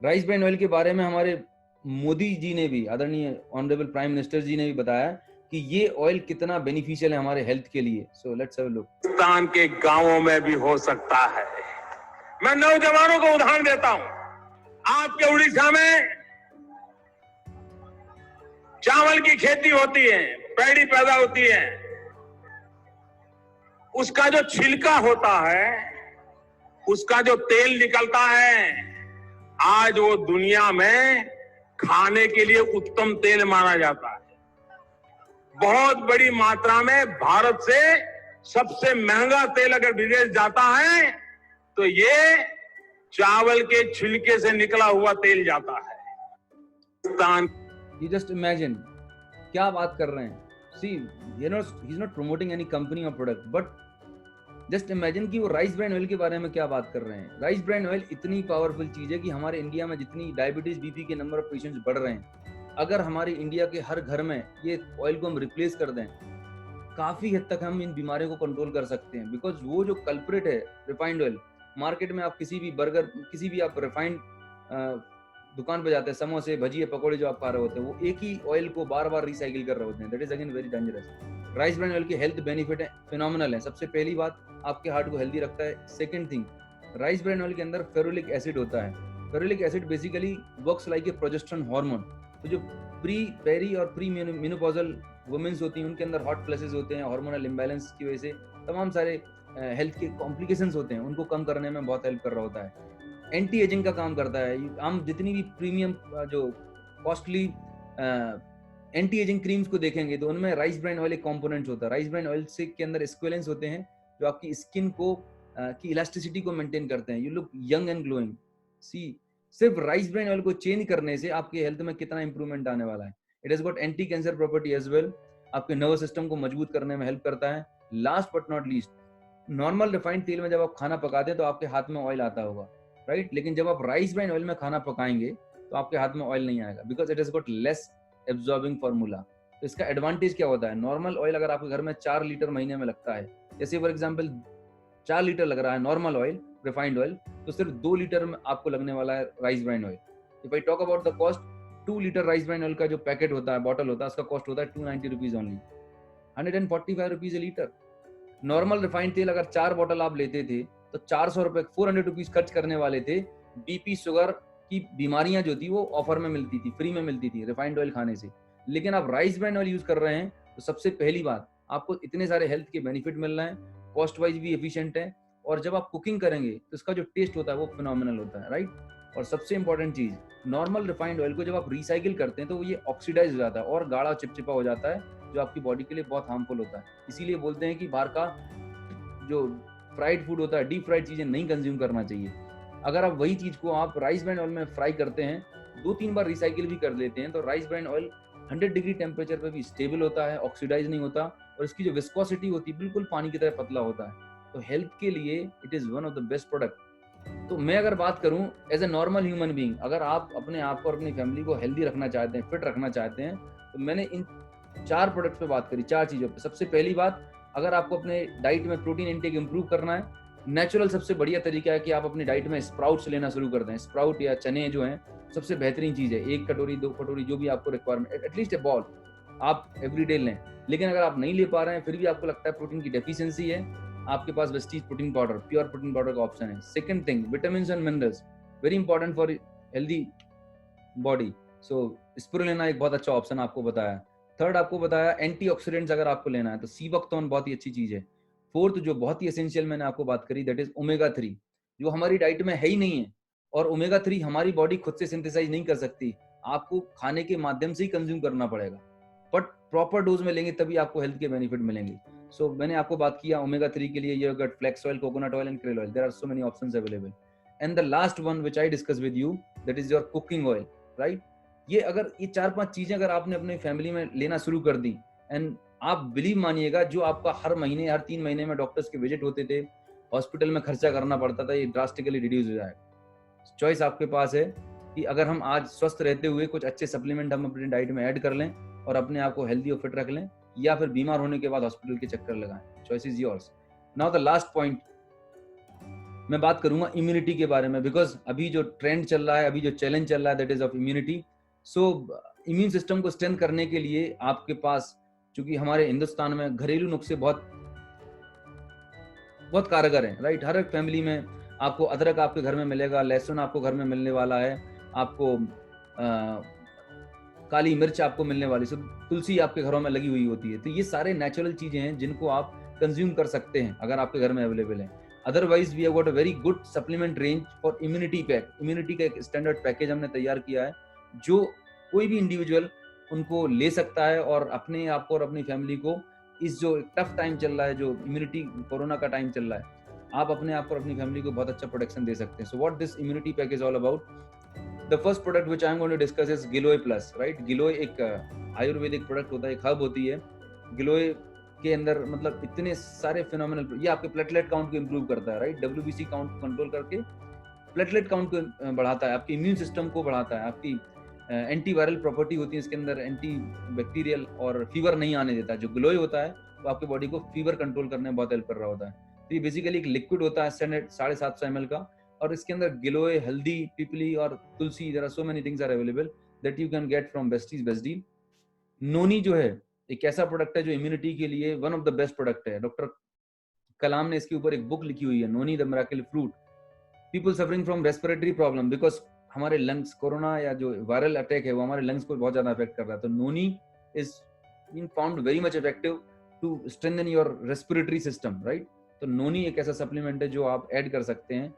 Rice bran oil के बारे में हमारे मोदी जी ने भी, आदरणीय ऑनरेबल प्राइम मिनिस्टर जी ने भी बताया कि ये ऑयल कितना बेनिफिशियल है हमारे हेल्थ के लिए। So let's have a look. Pakistan के गांवों में भी हो सकता है। मैं नौजवानों को उदाहरण देता हूं। आपके उड़ीसा में चावल की खेती होती है, पैडी पैदा होती है, उसका जो छिलका होता है, उसका जो तेल निकलता है, आज वो दुनिया में खाने के लिए उत्तम तेल माना जाता है। बहुत बड़ी मात्रा में भारत से सबसे महंगा तेल अगर विदेश जाता है तो ये चावल के छिलके से निकला हुआ तेल जाता है। पाकिस्तान, You just imagine, क्या बात कर रहे हैं? See, he's not promoting any company or product, but just imagine कि वो राइस ब्राइन ऑयल के बारे में क्या बात कर रहे हैं। राइस ब्राइन ऑयल इतनी पावरफुल चीज है कि हमारे इंडिया में जितनी डायबिटीज, बीपी के नंबर ऑफ पेशेंट्स बढ़ रहे हैं, अगर हमारे इंडिया के हर घर में ये ऑयल को हम रिप्लेस कर दें, काफी हद तक हम इन बीमारियों को कंट्रोल कर सकते हैं। बिकॉज वो जो कल्प्रिट है रिफाइंड ऑयल, मार्केट में आप किसी भी बर्गर, किसी भी आप रिफाइंड दुकान पे जाते हैं, समोसे, भजिए, पकौड़े जो आप खा रहे होते हैं, वो एक ही ऑयल को बार बार रिसाइकिल कर रहे होते हैं। That is again very dangerous. Rice bran oil के हेल्थ बेनिफिट है फिनोमिनल है। सबसे पहली बात, आपके हार्ट को हेल्दी रखता है। Second thing, rice bran oil के अंदर फेरुलिक एसिड होता है। Ferulic acid basically works like a progesterone hormone. तो जो पेरी और प्री मेनोपॉजल वुमेन्स होती हैं, उनके अंदर हॉट फ्लैशेस होते हैं, हार्मोनल इम्बैलेंस की वजह से तमाम सारे हेल्थ के कॉम्प्लिकेशंस होते हैं, उनको कम करने में बहुत हेल्प कर रहा होता है। एंटी एजिंग का काम करता है। हम जितनी भी प्रीमियम जो कॉस्टली एंटी एजिंग क्रीम्स को देखेंगे तो उनमें राइस ब्राइन ऑयल एक कंपोनेंट होता है। राइस ब्राइन ऑयल से के अंदर स्क्वेलेंस होते हैं जो आपकी स्किन को की इलास्टिसिटी को मेंटेन करते हैं। You look young and glowing. See, सिर्फ राइस ब्राइन ऑयल को चेंज करने से आपके हेल्थ में कितना इंप्रूवमेंट आने वाला है। It has got anti cancer property as well, आपके नर्वस सिस्टम को मजबूत करने में हेल्प करता है। Last but not least, normal refined तेल में जब आप खाना पकाते हैं तो आपके हाथ में ऑयल आता होगा, राइट? लेकिन जब आप राइस ब्राइन ऑयल में खाना पकाएंगे तो आपके हाथ में ऑयल नहीं आएगा, because it has got less absorbing formula. तो इसका एडवांटेज क्या होता है? नॉर्मल ऑयल अगर आपके घर में 4 लीटर महीने में लगता है, जैसे फॉर एग्जाम्पल 4 लीटर लग रहा है नॉर्मल ऑयल, रिफाइंड ऑयल, तो सिर्फ 2 लीटर में आपको लगने वाला है rice bran oil. If I talk about the cost, 2 litre rice bran oil का जो पैकेट होता है, बॉटल होता है, उसका कॉस्ट होता है 290 रुपीज ओनली, 145 रुपीज ए लीटर। नॉर्मल रिफाइंड तेल अगर 4 बॉटल आप लेते थे तो 400 रुपए, 400 रुपीज खर्च करने वाले थे। बीपी, शुगर की बीमारियां जो थी वो ऑफर में मिलती थी, फ्री में मिलती थी रिफाइंड ऑयल खाने से। लेकिन आप राइस ब्राइन ऑयल यूज कर रहे हैं तो सबसे पहली बात, आपको इतने सारे हेल्थ के बेनिफिट मिल रहे हैं, कॉस्ट वाइज भी एफिशिएंट है, और जब आप कुकिंग करेंगे तो इसका जो टेस्ट होता है वो फिनोमिनल होता है, राइट? और सबसे इंपॉर्टेंट चीज, नॉर्मल रिफाइंड ऑयल को जब आप रिसाइकिल करते हैं तो ये ऑक्सीडाइज हो जाता है और गाढ़ा चिपचिपा हो जाता है, जो आपकी बॉडी के लिए बहुत हार्मफुल होता है। इसीलिए बोलते हैं कि बाहर का जो फ्राइड फूड होता है, डीप फ्राइड चीजें नहीं कंज्यूम करना चाहिए। अगर आप वही चीज को आप राइस ब्राइन ऑयल में फ्राई करते हैं, 2-3 बार रिसाइकिल भी कर लेते हैं, तो rice bran oil 100 degree temperature पे भी स्टेबल होता है, ऑक्सीडाइज नहीं होता, और इसकी जो विस्कोसिटी होती है बिल्कुल पानी की तरह पतला होता है। तो हेल्थ के लिए it is one of the best product. तो मैं अगर बात करूं as a normal human being, अगर आप अपने आप को और अपनी फैमिली को हेल्दी रखना चाहते हैं, फिट रखना चाहते हैं, तो मैंने इन 4 प्रोडक्ट पे बात करी, 4 चीजों पे। सबसे पहली बात, अगर आपको अपने डाइट में प्रोटीन इंटेक इंप्रूव करना है, नेचुरल सबसे बढ़िया तरीका है कि आप अपनी डाइट में स्प्राउट्स लेना शुरू कर दें। स्प्राउट या चने जो हैं सबसे बेहतरीन चीज है। 1 कटोरी 2 कटोरी जो भी आपको रिक्वायरमेंट, एटलीस्ट ए बॉल आप एवरीडे लें। लेकिन अगर आप नहीं ले पा रहे हैं, फिर भी आपको लगता है प्रोटीन की डेफिशिएंसी है, आपके पास Vestige protein powder, pure protein powder का ऑप्शन है। Second thing, vitamin and minerals, very important for healthy body, so spirulina एक बहुत अच्छा ऑप्शन आपको बताया। थर्ड आपको बताया एंटीऑक्सीडेंट्स अगर आपको लेना है तो सीबकथॉर्न बहुत ही अच्छी चीज है। फोर्थ जो बहुत ही एसेंशियल मैंने आपको बात करी, दैट इज ओमेगा 3, जो हमारी डाइट में है ही नहीं है, और ओमेगा 3 हमारी बॉडी खुद से सिंथेसाइज नहीं कर सकती, आपको खाने के माध्यम से ही कंज्यूम करना पड़ेगा, बट प्रॉपर डोज में लेंगे तभी आपको हेल्थ के बेनिफिट मिलेंगे। सो मैंने आपको बात किया ओमेगा 3 के लिए, you got flax oil, coconut oil and krill oil, there are so many options available. And the last one which I discuss with you, that is your cooking oil, right? ये अगर ये 4-5 चीजें अगर आपने अपनी फैमिली में लेना शुरू कर दी, एंड आप बिलीव मानिएगा, जो आपका हर महीने हर 3 महीने में डॉक्टर्स के विजिट होते थे, हॉस्पिटल में खर्चा करना पड़ता था, ये ड्रास्टिकली रिड्यूस हो जाएगा। चॉइस आपके पास है कि अगर हम आज स्वस्थ रहते हुए कुछ अच्छे सप्लीमेंट हम अपनी डाइट में ऐड कर लें और अपने आप को हेल्दी और फिट रख लें, या फिर बीमार होने के बाद हॉस्पिटल के चक्कर लगाएं, choice is yours. Now the last point, मैं बात करूंगा इम्यूनिटी के बारे में, बिकॉज अभी जो ट्रेंड चल रहा है, अभी जो चैलेंज चल रहा है, that is of immunity. So immune system को स्ट्रेंथ करने के लिए आपके पास, चूंकि हमारे हिंदुस्तान में घरेलू नुस्खे बहुत कारगर हैं, राइट? हर एक फैमिली में आपको अदरक आपके घर में मिलेगा, लहसुन आपको घर में मिलने वाला है, आपको काली मिर्च आपको मिलने वाली, सो तुलसी आपके घरों में लगी हुई होती है। तो ये सारे नेचुरल चीजें हैं जिनको आप कंज्यूम कर सकते हैं अगर आपके घर में अवेलेबल है। Otherwise we have got a very good supplement range for immunity pack. Immunity का एक स्टैंडर्ड पैकेज हमने तैयार किया है, जो कोई भी इंडिविजुअल उनको ले सकता है, और अपने आप को और अपनी फैमिली को इस जो टफ टाइम चल रहा है, जो इम्यूनिटी कोरोना का टाइम चल रहा है, आप अपने आप और अपनी फैमिली को बहुत अच्छा प्रोटेक्शन दे सकते हैं। So what this immunity pack is all about, the first product which I am going to discuss is giloy plus, right? Giloy एक आयुर्वेदिक प्रोडक्ट होता है, एक हर्ब होती है। गिलोय के अंदर मतलब इतने सारे फिनोमिनल, ये आपके प्लेटलेट काउंट को इंप्रूव करता है, राइट? WBC काउंट को कंट्रोल करके प्लेटलेट काउंट को बढ़ाता है, आपके इम्यून सिस्टम को बढ़ाता है, आपकी एंटीवायरल प्रॉपर्टी होती है इसके अंदर, एंटी बैक्टीरियल, और फीवर नहीं आने देता। जो ग्लोय होता है वो आपकी बॉडी को फीवर कंट्रोल करने में बहुत हेल्प कर रहा होता है। तो ये बेसिकली एक लिक्विड होता है 750 ml का, और इसके अंदर गिलोय, हल्दी, पिपली और तुलसी, there are so many things are available that you can get from Vestige best deal. Noni जो है एक ऐसा प्रोडक्ट है जो इम्यूनिटी के लिए one of the best product है। डॉक्टर कलाम ने इसके ऊपर एक बुक लिखी हुई है, noni the miracle fruit. People suffering from respiratory problem, because हमारे लंग्स, कोरोना या जो वायरल अटैक है वो हमारे लंग्स को बहुत ज्यादा अफेक्ट कर रहा है। तो noni is being found very much effective to strengthen your respiratory system, right? तो नोनी एक ऐसा सप्लीमेंट है जो आप ऐड कर सकते हैं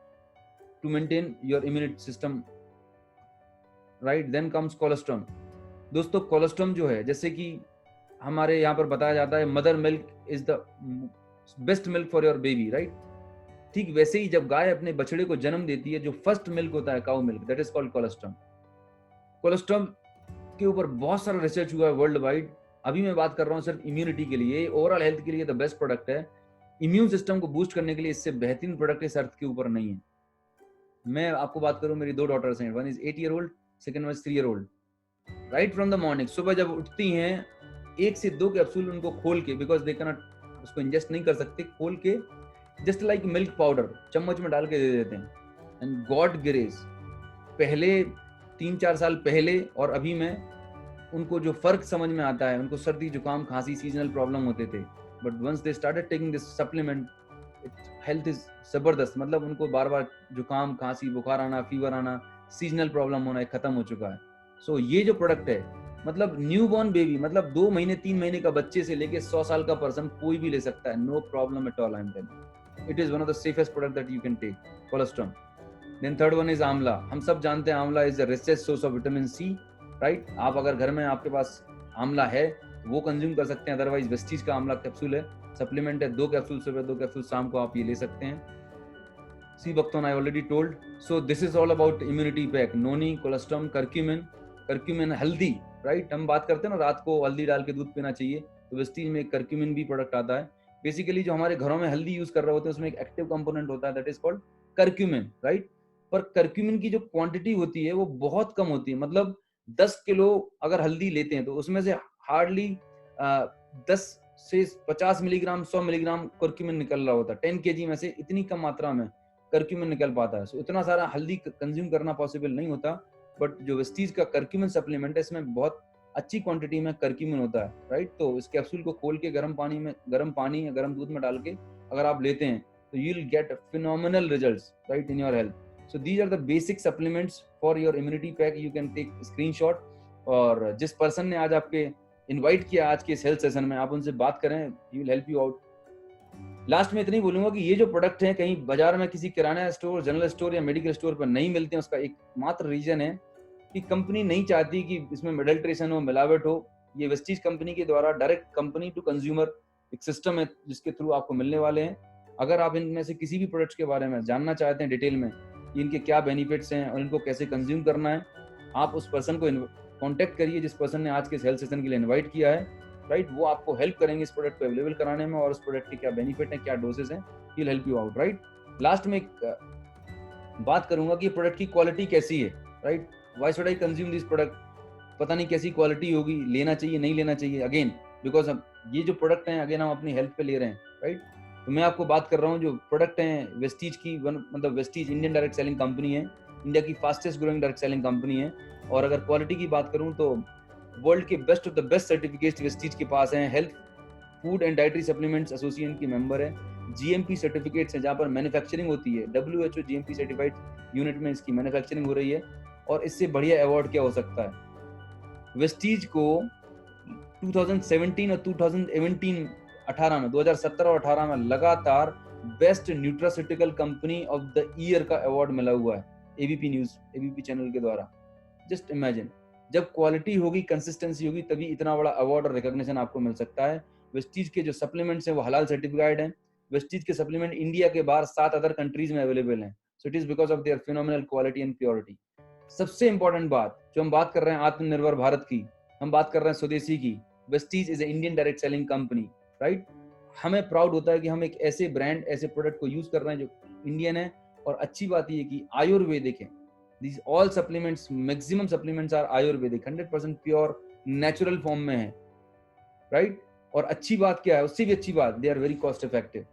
to maintain your immunity system, right? Then comes colostrum. दोस्तों कोलेस्ट्रॉम जो है, जैसे कि हमारे यहाँ पर बताया जाता है mother milk is the best milk for your baby, right? ठीक वैसे ही जब गाय अपने बछड़े को जन्म देती है, जो फर्स्ट मिल्क होता है cow milk, that is called colostrum. Colostrum के ऊपर बहुत सारा रिसर्च हुआ है वर्ल्ड वाइड। अभी मैं बात कर रहा हूँ सिर्फ इम्यूनिटी के लिए, ओवरऑल हेल्थ के लिए द बेस्ट प्रोडक्ट है। इम्यून सिस्टम को बूस्ट करने के लिए इससे बेहतरीन प्रोडक्ट इस अर्थ के ऊपर नहीं है। मैं आपको बात करूं, मेरी 2 डॉटर्स हैं, 1 is 8 year old, second one is 3 year old। Right from the morning, सुबह जब उठती हैं 1 से 2 कैप्सूल उनको खोल के, बिकॉज दे कैन नॉट उसको इंजेस्ट नहीं कर सकते, खोल के जस्ट लाइक मिल्क पाउडर चम्मच में डाल के दे देते हैं। एंड गॉड ग्रेस, पहले 3-4 साल पहले और अभी में उनको जो फर्क समझ में आता है, उनको सर्दी जुकाम खांसी सीजनल प्रॉब्लम होते थे, but once they started taking this supplement, health is जबरदस्त। मतलब उनको बार बार जुकाम खांसी बुखार आना, फीवर आना, सीजनल प्रॉब्लम होना खत्म हो चुका है। सो ये जो प्रोडक्ट है, मतलब न्यू बॉर्न बेबी, मतलब 2 महीने 3 महीने का बच्चे से लेके 100 साल का पर्सन कोई भी ले सकता है, no problem at all. I am telling it is one of the safest product that you can take, cholesterol. Then third one is amla. हम सब जानते हैं amla is the richest source of vitamin C, right. आप अगर घर में आपके पास आंवला है वो कंज्यूम कर सकते हैं, अदरवाइज वेस्टीज का आंवला कैप्सूल है, सप्लीमेंट है, 2 कैप्सूल सुबह 2 कैप्सूल शाम को आप ये ले सकते हैं। सी बक्तौन I already told. So this is all about immunity pack, noni, cholesterol, curcumin. Curcumin haldi, right. हम बात करते हैं ना रात को हल्दी डाल के दूध पीना चाहिए, तो वेस्टीज में करक्यूमिन भी प्रोडक्ट आता है। बेसिकली जो हमारे घरों में हल्दी यूज कर रहे होते हैं उसमें एक एक्टिव कंपोनेंट होता है that is called curcumin, right. पर करक्यूमिन की जो क्वांटिटी होती है वो बहुत कम होती है। मतलब 10 किलो अगर हल्दी लेते हैं तो उसमें से हार्डली 10 से 50 मिलीग्राम 100 मिलीग्राम करक्यूमिन निकल रहा होता है। 10 kg में से इतनी कम मात्रा में करक्यूमिन निकल पाता है। सो इतना सारा हल्दी कंज्यूम करना पॉसिबल नहीं होता, बट जो वेस्टीज का करक्यूमिन सप्लीमेंट है इसमें बहुत अच्छी क्वांटिटी में करक्यूमिन होता है, राइट। तो इस कैप्सूल को खोल के गर्म पानी या गर्म दूध में डाल के अगर आप लेते हैं तो you will gate phenomenal results, right, in your health. So these are the basic supplements for your immunity pack. You can take screenshot, और जिस पर्सन ने आज आपके इनवाइट किया आज के इस हेल्थ सेशन में, आप उनसे बात करें, he will help you out. Last में इतना ही बोलूंगा कि ये जो प्रोडक्ट हैं कहीं बाजार में किसी किराना स्टोर, जनरल स्टोर या मेडिकल स्टोर पर नहीं मिलते हैं। उसका एक मात्र रीजन है कि कंपनी नहीं चाहती कि इसमें एडल्ट्रेशन हो, मिलावट हो। ये वेस्टीज कंपनी के द्वारा डायरेक्ट कंपनी टू कंज्यूमर एक सिस्टम है जिसके थ्रू आपको मिलने वाले हैं। अगर आप इनमें से किसी भी प्रोडक्ट्स के बारे में जानना चाहते हैं डिटेल में, इनके क्या बेनिफिट्स हैं और इनको कैसे कंज्यूम करना है, आप उस पर्सन को कांटेक्ट करिए जिस पर्सन ने आज के हेल्थ सेशन के लिए इनवाइट किया है, राइट। वो आपको हेल्प करेंगे इस प्रोडक्ट को अवेलेबल कराने में और उस प्रोडक्ट के क्या बेनिफिट हैं, क्या डोसेज हैं, he will help you out, right. Last में एक बात करूंगा कि प्रोडक्ट की क्वालिटी कैसी है, right. Why should I consume this product, पता नहीं कैसी क्वालिटी होगी, लेना चाहिए नहीं लेना चाहिए, अगेन बिकॉज ये जो प्रोडक्ट हैं अगेन हम अपनी हेल्थ पे ले रहे हैं, राइट। तो मैं आपको बात कर रहा हूँ जो प्रोडक्ट हैं वेस्टीज की, मतलब Vestige Indian direct selling company है, इंडिया की fastest growing direct selling company है। और अगर क्वालिटी की बात करूँ तो वर्ल्ड के best of the best certificates Vestige के पास हैं। Health food and dietary supplements association की मेंबर है। जीएमपी सर्टिफिकेट्स हैं जहाँ पर मैन्युफैक्चरिंग होती है, WHO जीएमपी सर्टिफाइड यूनिट में इसकी मैन्युफैक्चरिंग हो रही है। और इससे बढ़िया अवार्ड क्या हो सकता है। वेस्टीज को 2017 और 2017 और 18 में लगातार best nutraceutical company of the year का अवार्ड मिला हुआ है एबीपी न्यूज, एबीपी चैनल के द्वारा। जस्ट इमेजिन, जब क्वालिटी होगी, कंसिस्टेंसी होगी, तभी इतना बड़ा अवार्ड और रिकॉग्निशन आपको मिल सकता है। वेस्टीज के जो सप्लीमेंट्स हैं वो हलाल सर्टिफाइड हैं। वेस्टीज के सप्लीमेंट इंडिया के बाहर 7 अदर कंट्रीज में अवेलेबल हैं। सो it is because of their phenomenal quality and purity. सबसे इंपॉर्टेंट बात जो हम बात कर रहे हैं आत्मनिर्भर भारत की, हम बात कर रहे हैं स्वदेशी की। Vestige is a Indian direct selling company, right. हमें प्राउड होता है कि हम एक ऐसे ब्रांड, ऐसे प्रोडक्ट को यूज कर रहे हैं जो इंडियन है। और अच्छी बात ये कि आयुर्वेदिक है। These all supplements, maximum supplements are Ayurvedic, 100% pure natural form में है, राइट। और अच्छी बात क्या है, उससे भी अच्छी बात, they are very cost effective.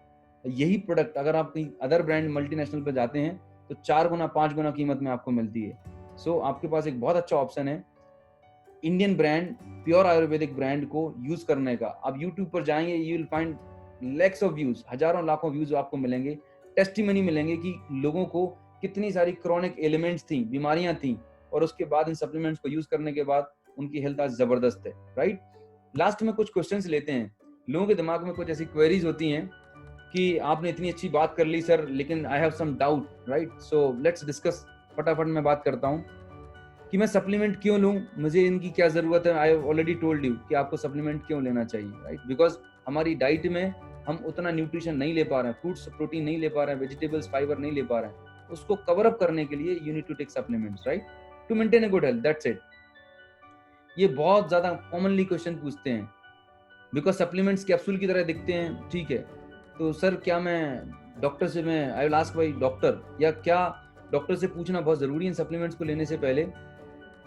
यही प्रोडक्ट अगर आप कहीं अदर ब्रांड मल्टीनेशनल पे जाते हैं तो 4 गुना 5 गुना कीमत में आपको मिलती है। सो आपके पास एक बहुत अच्छा ऑप्शन है Indian brand, pure Ayurvedic brand को यूज करने का। आप यूट्यूब पर जाएंगे, you will find lakhs of views, हजारों लाखों व्यूज आपको मिलेंगे, टेस्टिमनी मिलेंगे कि लोगों को कितनी सारी क्रॉनिक एलिमेंट्स थी, बीमारियां थी, और उसके बाद इन सप्लीमेंट्स को यूज करने के बाद उनकी हेल्थ आज जबरदस्त है, राइट। लास्ट में कुछ क्वेश्चंस लेते हैं। लोगों के दिमाग में कुछ ऐसी क्वेरीज होती हैं कि आपने इतनी अच्छी बात कर ली सर, लेकिन I have some doubt, right. So let's discuss. फटाफट मैं बात करता हूँ कि मैं सप्लीमेंट क्यों लूँ, मुझे इनकी क्या जरूरत है। I have already told you कि आपको सप्लीमेंट क्यों लेना चाहिए, राइट। बिकॉज हमारी डाइट में हम उतना न्यूट्रिशन नहीं ले पा रहे हैं, फ्रूट्स प्रोटीन नहीं ले पा रहे हैं, वेजिटेबल्स फाइबर नहीं ले पा रहे हैं। उसको कवर अप करने के लिए you need to take supplements, right, to maintain a good health, that's it. ये बहुत ज्यादा कॉमनली क्वेश्चन पूछते हैं, बिकॉज सप्लीमेंट्स कैप्सूल की तरह दिखते हैं, ठीक है, तो सर क्या मैं डॉक्टर से, मैं I will ask by doctor, या क्या डॉक्टर से पूछना बहुत जरूरी है इन सप्लीमेंट्स को लेने से पहले?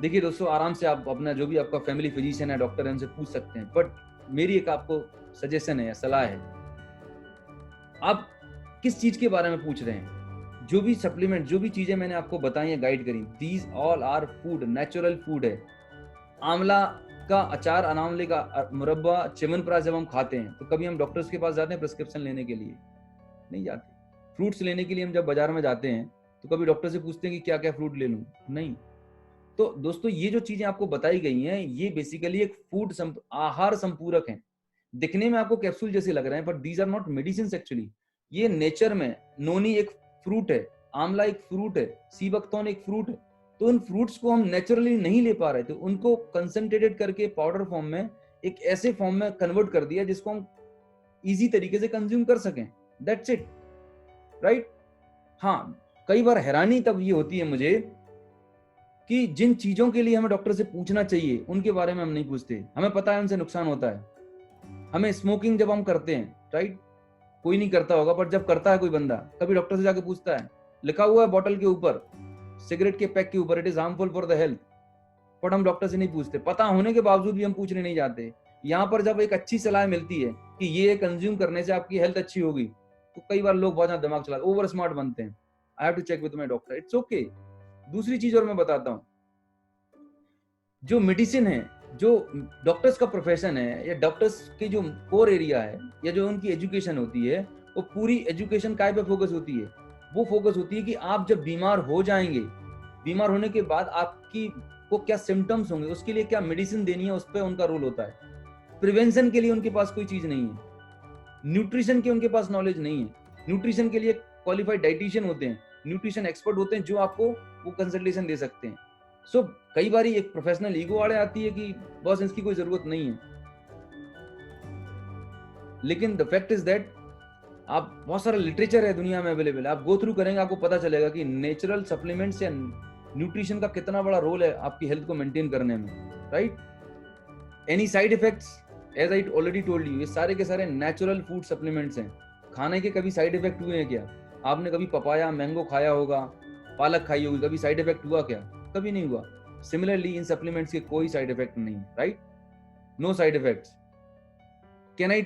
देखिए दोस्तों, आराम से आप अपना जो भी आपका फैमिली फिजिशियन है, डॉक्टर है, उनसे पूछ सकते हैं, बट मेरी एक आपको सजेशन है या सलाह है, आप किस चीज के बारे में पूछ रहे हैं? जो भी सप्लीमेंट, जो भी चीजें मैंने आपको बताई है, गाइड करी, these all are food, natural food है। आंवला का अचार, अनावले का मुरब्बा, च्यवनप्राश जब हम खाते हैं तो कभी हम डॉक्टर्स के पास जाते हैं प्रिस्क्रिप्शन लेने के लिए? नहीं जाते। फ्रूट्स लेने के लिए हम जब बाजार में जाते हैं तो कभी डॉक्टर से पूछते हैं कि क्या क्या फ्रूट ले लूं? नहीं। तो दोस्तों, ये जो चीजें आपको बताई गई हैं, ये बेसिकली एक फूड आहार संपूरक हैं। दिखने में आपको कैप्सूल जैसे लग रहे हैं, but these are not medicine actually. ये नेचर में, नोनी एक फ्रूट है, आंवला एक फ्रूट है, सीबकथॉर्न एक फ्रूट है, तो उन फ्रूट्स को हम नेचुरली नहीं ले पा रहे थे, उनको कंसंट्रेटेड करके पाउडर फॉर्म में, एक ऐसे फॉर्म में कन्वर्ट कर दिया जिसको हम इजी तरीके से कंज्यूम कर सकें। That's it, right? हाँ, कई बार हैरानी तब ये होती है मुझे कि जिन चीजों के लिए हमें डॉक्टर से पूछना चाहिए उनके बारे में हम नहीं पूछते। हमें पता है उनसे नुकसान होता है। हमें स्मोकिंग जब हम करते हैं, राइट, कोई नहीं करता होगा, पर जब करता है कोई बंदा, कभी डॉक्टर से जाके पूछता है? लिखा हुआ है बॉटल के ऊपर, सिगरेट के पैक के ऊपर, it is harmful for the health, but हम डॉक्टर से नहीं पूछते। पता होने के बावजूद भी हम पूछने नहीं जाते। यहाँ पर जब एक अच्छी सलाह मिलती है कि ये कंज्यूम करने से आपकी हेल्थ अच्छी होगी, तो कई बार लोग बहुत ज्यादा दिमाग चलाते, ओवर स्मार्ट बनते हैं। I have to check with my doctor, it's okay. दूसरी चीज और मैं बताता हूँ, जो मेडिसिन है, जो डॉक्टर्स का प्रोफेशन है, या डॉक्टर्स के जो कोर एरिया है, या जो उनकी एजुकेशन होती है, वो पूरी एजुकेशन काय पे फोकस होती है? वो फोकस होती है कि आप जब बीमार हो जाएंगे, बीमार होने के बाद आपकी को क्या सिम्टम्स होंगे, उसके लिए क्या मेडिसिन देनी है, उस पर उनका रोल होता है। प्रिवेंशन के लिए उनके पास कोई चीज नहीं है, न्यूट्रिशन की उनके पास नॉलेज नहीं है। न्यूट्रिशन के लिए क्वालिफाइड डाइटिशियन होते हैं, न्यूट्रिशन एक्सपर्ट होते हैं, जो आपको वो कंसल्टेशन दे सकते हैं। सो कई बार एक प्रोफेशनल ईगो आड़े आती है कि बॉस इसकी कोई जरूरत नहीं है, लेकिन द फैक्ट इज दैट आप, बहुत सारा लिटरेचर है दुनिया में अवेलेबल, आप गो थ्रू करेंगे, आपको पता चलेगा कि नेचुरल सप्लीमेंट्स या न्यूट्रिशन का कितना बड़ा रोल है आपकी हेल्थ को मेंटेन करने में, right? Any side effects, as I already told you, ये सारे के सारे नेचुरल फूड सप्लीमेंट्स हैं। खाने के कभी साइड इफेक्ट हुए हैं क्या? आपने कभी पपाया, मैंगो खाया होगा, पालक खाई होगी, कभी साइड इफेक्ट हुआ क्या? कभी नहीं हुआ। सिमिलरली इन सप्लीमेंट्स के कोई साइड इफेक्ट नहीं, right? No side effects. Can I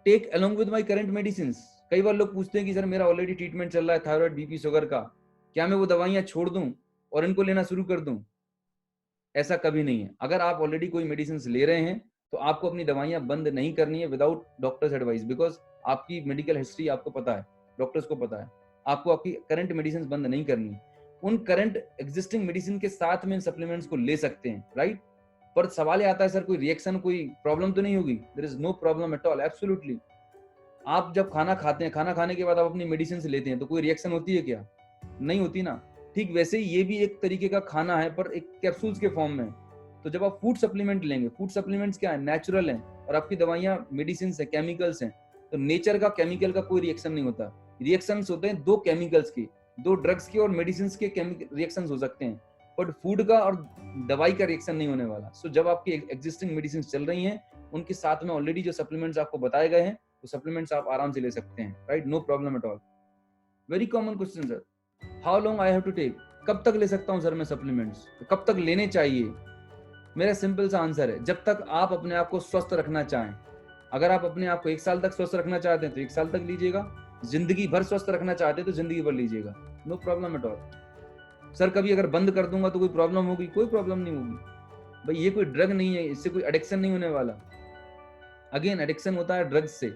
take along with my current medicine? कई बार लोग पूछते हैं कि सर मेरा ऑलरेडी ट्रीटमेंट चल रहा है थायराइड, बीपी, शुगर का, क्या मैं वो दवाइयां छोड़ दूं और इनको लेना शुरू कर दूं? ऐसा कभी नहीं है। अगर आप ऑलरेडी कोई मेडिसिन ले रहे हैं तो आपको अपनी दवाइयां बंद नहीं करनी है विदाउट डॉक्टर्स एडवाइस, बिकॉज आपकी मेडिकल हिस्ट्री आपको पता है, डॉक्टर्स को पता है, आपको आपकी करंट मेडिसिन बंद नहीं करनी है। उन करंट एग्जिस्टिंग मेडिसिन के साथ में इन सप्लीमेंट्स को ले सकते हैं, राइट? पर सवाल ये आता है, सर कोई रिएक्शन, कोई प्रॉब्लम तो नहीं होगी? There is no problem at all, absolutely. आप जब खाना खाते हैं, खाना खाने के बाद आप अपनी मेडिसिन लेते हैं, तो कोई रिएक्शन होती है क्या? नहीं होती ना। ठीक वैसे ही ये भी एक तरीके का खाना है, पर एक कैप्सूल्स के फॉर्म में। तो जब आप फूड सप्लीमेंट लेंगे, फूड सप्लीमेंट्स क्या है? नेचुरल हैं, और आपकी दवाइयां मेडिसिन है, केमिकल्स हैं, तो नेचर का केमिकल का कोई रिएक्शन नहीं होता। रिएक्शंस होते हैं दो केमिकल्स के, दो ड्रग्स के और मेडिसिन के रिएक्शंस हो सकते हैं, बट फूड का और दवाई का रिएक्शन नहीं होने वाला। सो जब आपकी एग्जिस्टिंग मेडिसिन चल रही हैं, उनके साथ में ऑलरेडी जो सप्लीमेंट्स आपको बताए गए हैं, वो सप्लीमेंट्स आप आराम से ले सकते हैं, right? No problem at all. Very common question sir, how long I have to take? कब तक ले सकता हूं सर मैं सप्लीमेंट्स? कब तक लेने चाहिए? मेरा सिंपल सा आंसर है, जब तक आप अपने आप को स्वस्थ रखना चाहें। अगर आप अपने आप को 1 साल तक स्वस्थ रखना चाहते हैं तो 1 साल तक लीजिएगा, जिंदगी भर स्वस्थ रखना चाहते हैं तो जिंदगी भर लीजिएगा, no problem at all. Sir कभी अगर बंद कर दूंगा तो कोई प्रॉब्लम होगी? कोई प्रॉब्लम नहीं होगी भाई, ये कोई ड्रग नहीं है, इससे कोई एडिक्शन नहीं होने वाला। अगेन, एडिक्शन होता है ड्रग्स से,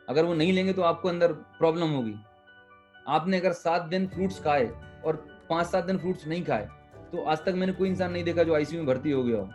अगर वो नहीं लेंगे तो आपको अंदर प्रॉब्लम होगी। आपने अगर 7 दिन फ्रूट्स खाए और 5-7 दिन फ्रूट्स नहीं खाए, तो आज तक मैंने कोई इंसान नहीं देखा जो आईसीयू में भर्ती हो गया हो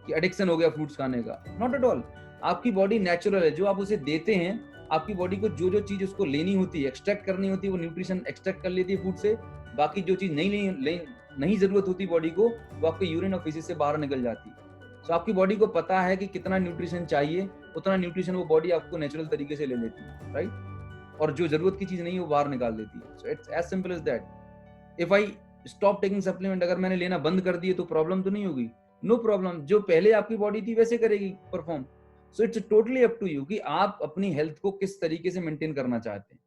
कि एडिक्शन हो गया फ्रूट्स खाने का, नॉट एट ऑल। आपकी बॉडी नेचुरल है, जो आप उसे देते हैं, आपकी बॉडी को जो जो चीज उसको लेनी होती है, एक्सट्रैक्ट करनी होती है, वो न्यूट्रिशन एक्सट्रैक्ट कर लेती है फूड से। बाकी जो चीज नहीं जरूरत होती बॉडी को, वो आपके यूरिन और फिसिस से बाहर निकल जाती है। सो आपकी बॉडी को पता है कि कितना न्यूट्रिशन चाहिए, उतना न्यूट्रिशन वो बॉडी आपको नेचुरल तरीके से ले लेती है, राइट? और जो जरूरत की चीज नहीं है वो बाहर निकाल देती है। So it's as simple as that. If I stop taking supplement, अगर मैंने लेना बंद कर दिए तो प्रॉब्लम तो नहीं होगी? नो प्रॉब्लम, जो पहले आपकी बॉडी थी वैसे करेगी perform. So it's totally up to you कि आप अपनी हेल्थ को किस तरीके से मेंटेन करना चाहते हैं।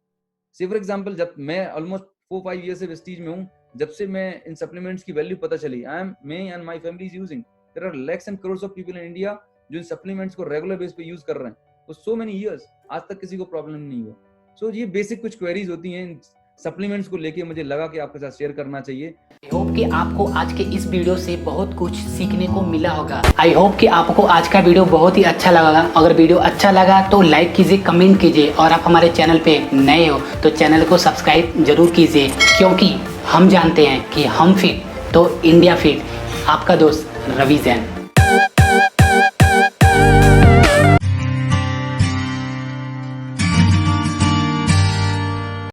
से फॉर एग्जांपल, जब मैं ऑलमोस्ट 4-5 ईयर से वेस्टीज में हूं, जब से मैं इन सप्लीमेंट्स की वैल्यू पता चली, मैं and my family is using, there are lakhs and crores of people in India जो इन सप्लीमेंट्स को रेगुलर बेस पे यूज कर रहे हैं फॉर सो मेनी इयर्स, आज तक किसी को प्रॉब्लम नहीं हुआ। सो ये बेसिक कुछ क्वेरीज होती हैं सप्लीमेंट्स को लेके, मुझे लगा कि आपके साथ शेयर करना चाहिए। आई होप कि आपको आज के इस वीडियो से बहुत कुछ सीखने को मिला होगा। आई होप कि आपको आज का वीडियो बहुत ही अच्छा लगा। अगर वीडियो अच्छा लगा तो लाइक कीजिए, कमेंट कीजिए, और आप हमारे चैनल पे नए हो तो चैनल को सब्सक्राइब जरूर कीजिए, क्योंकि हम जानते हैं कि हम फिट तो इंडिया फिट। आपका दोस्त रवि जैन।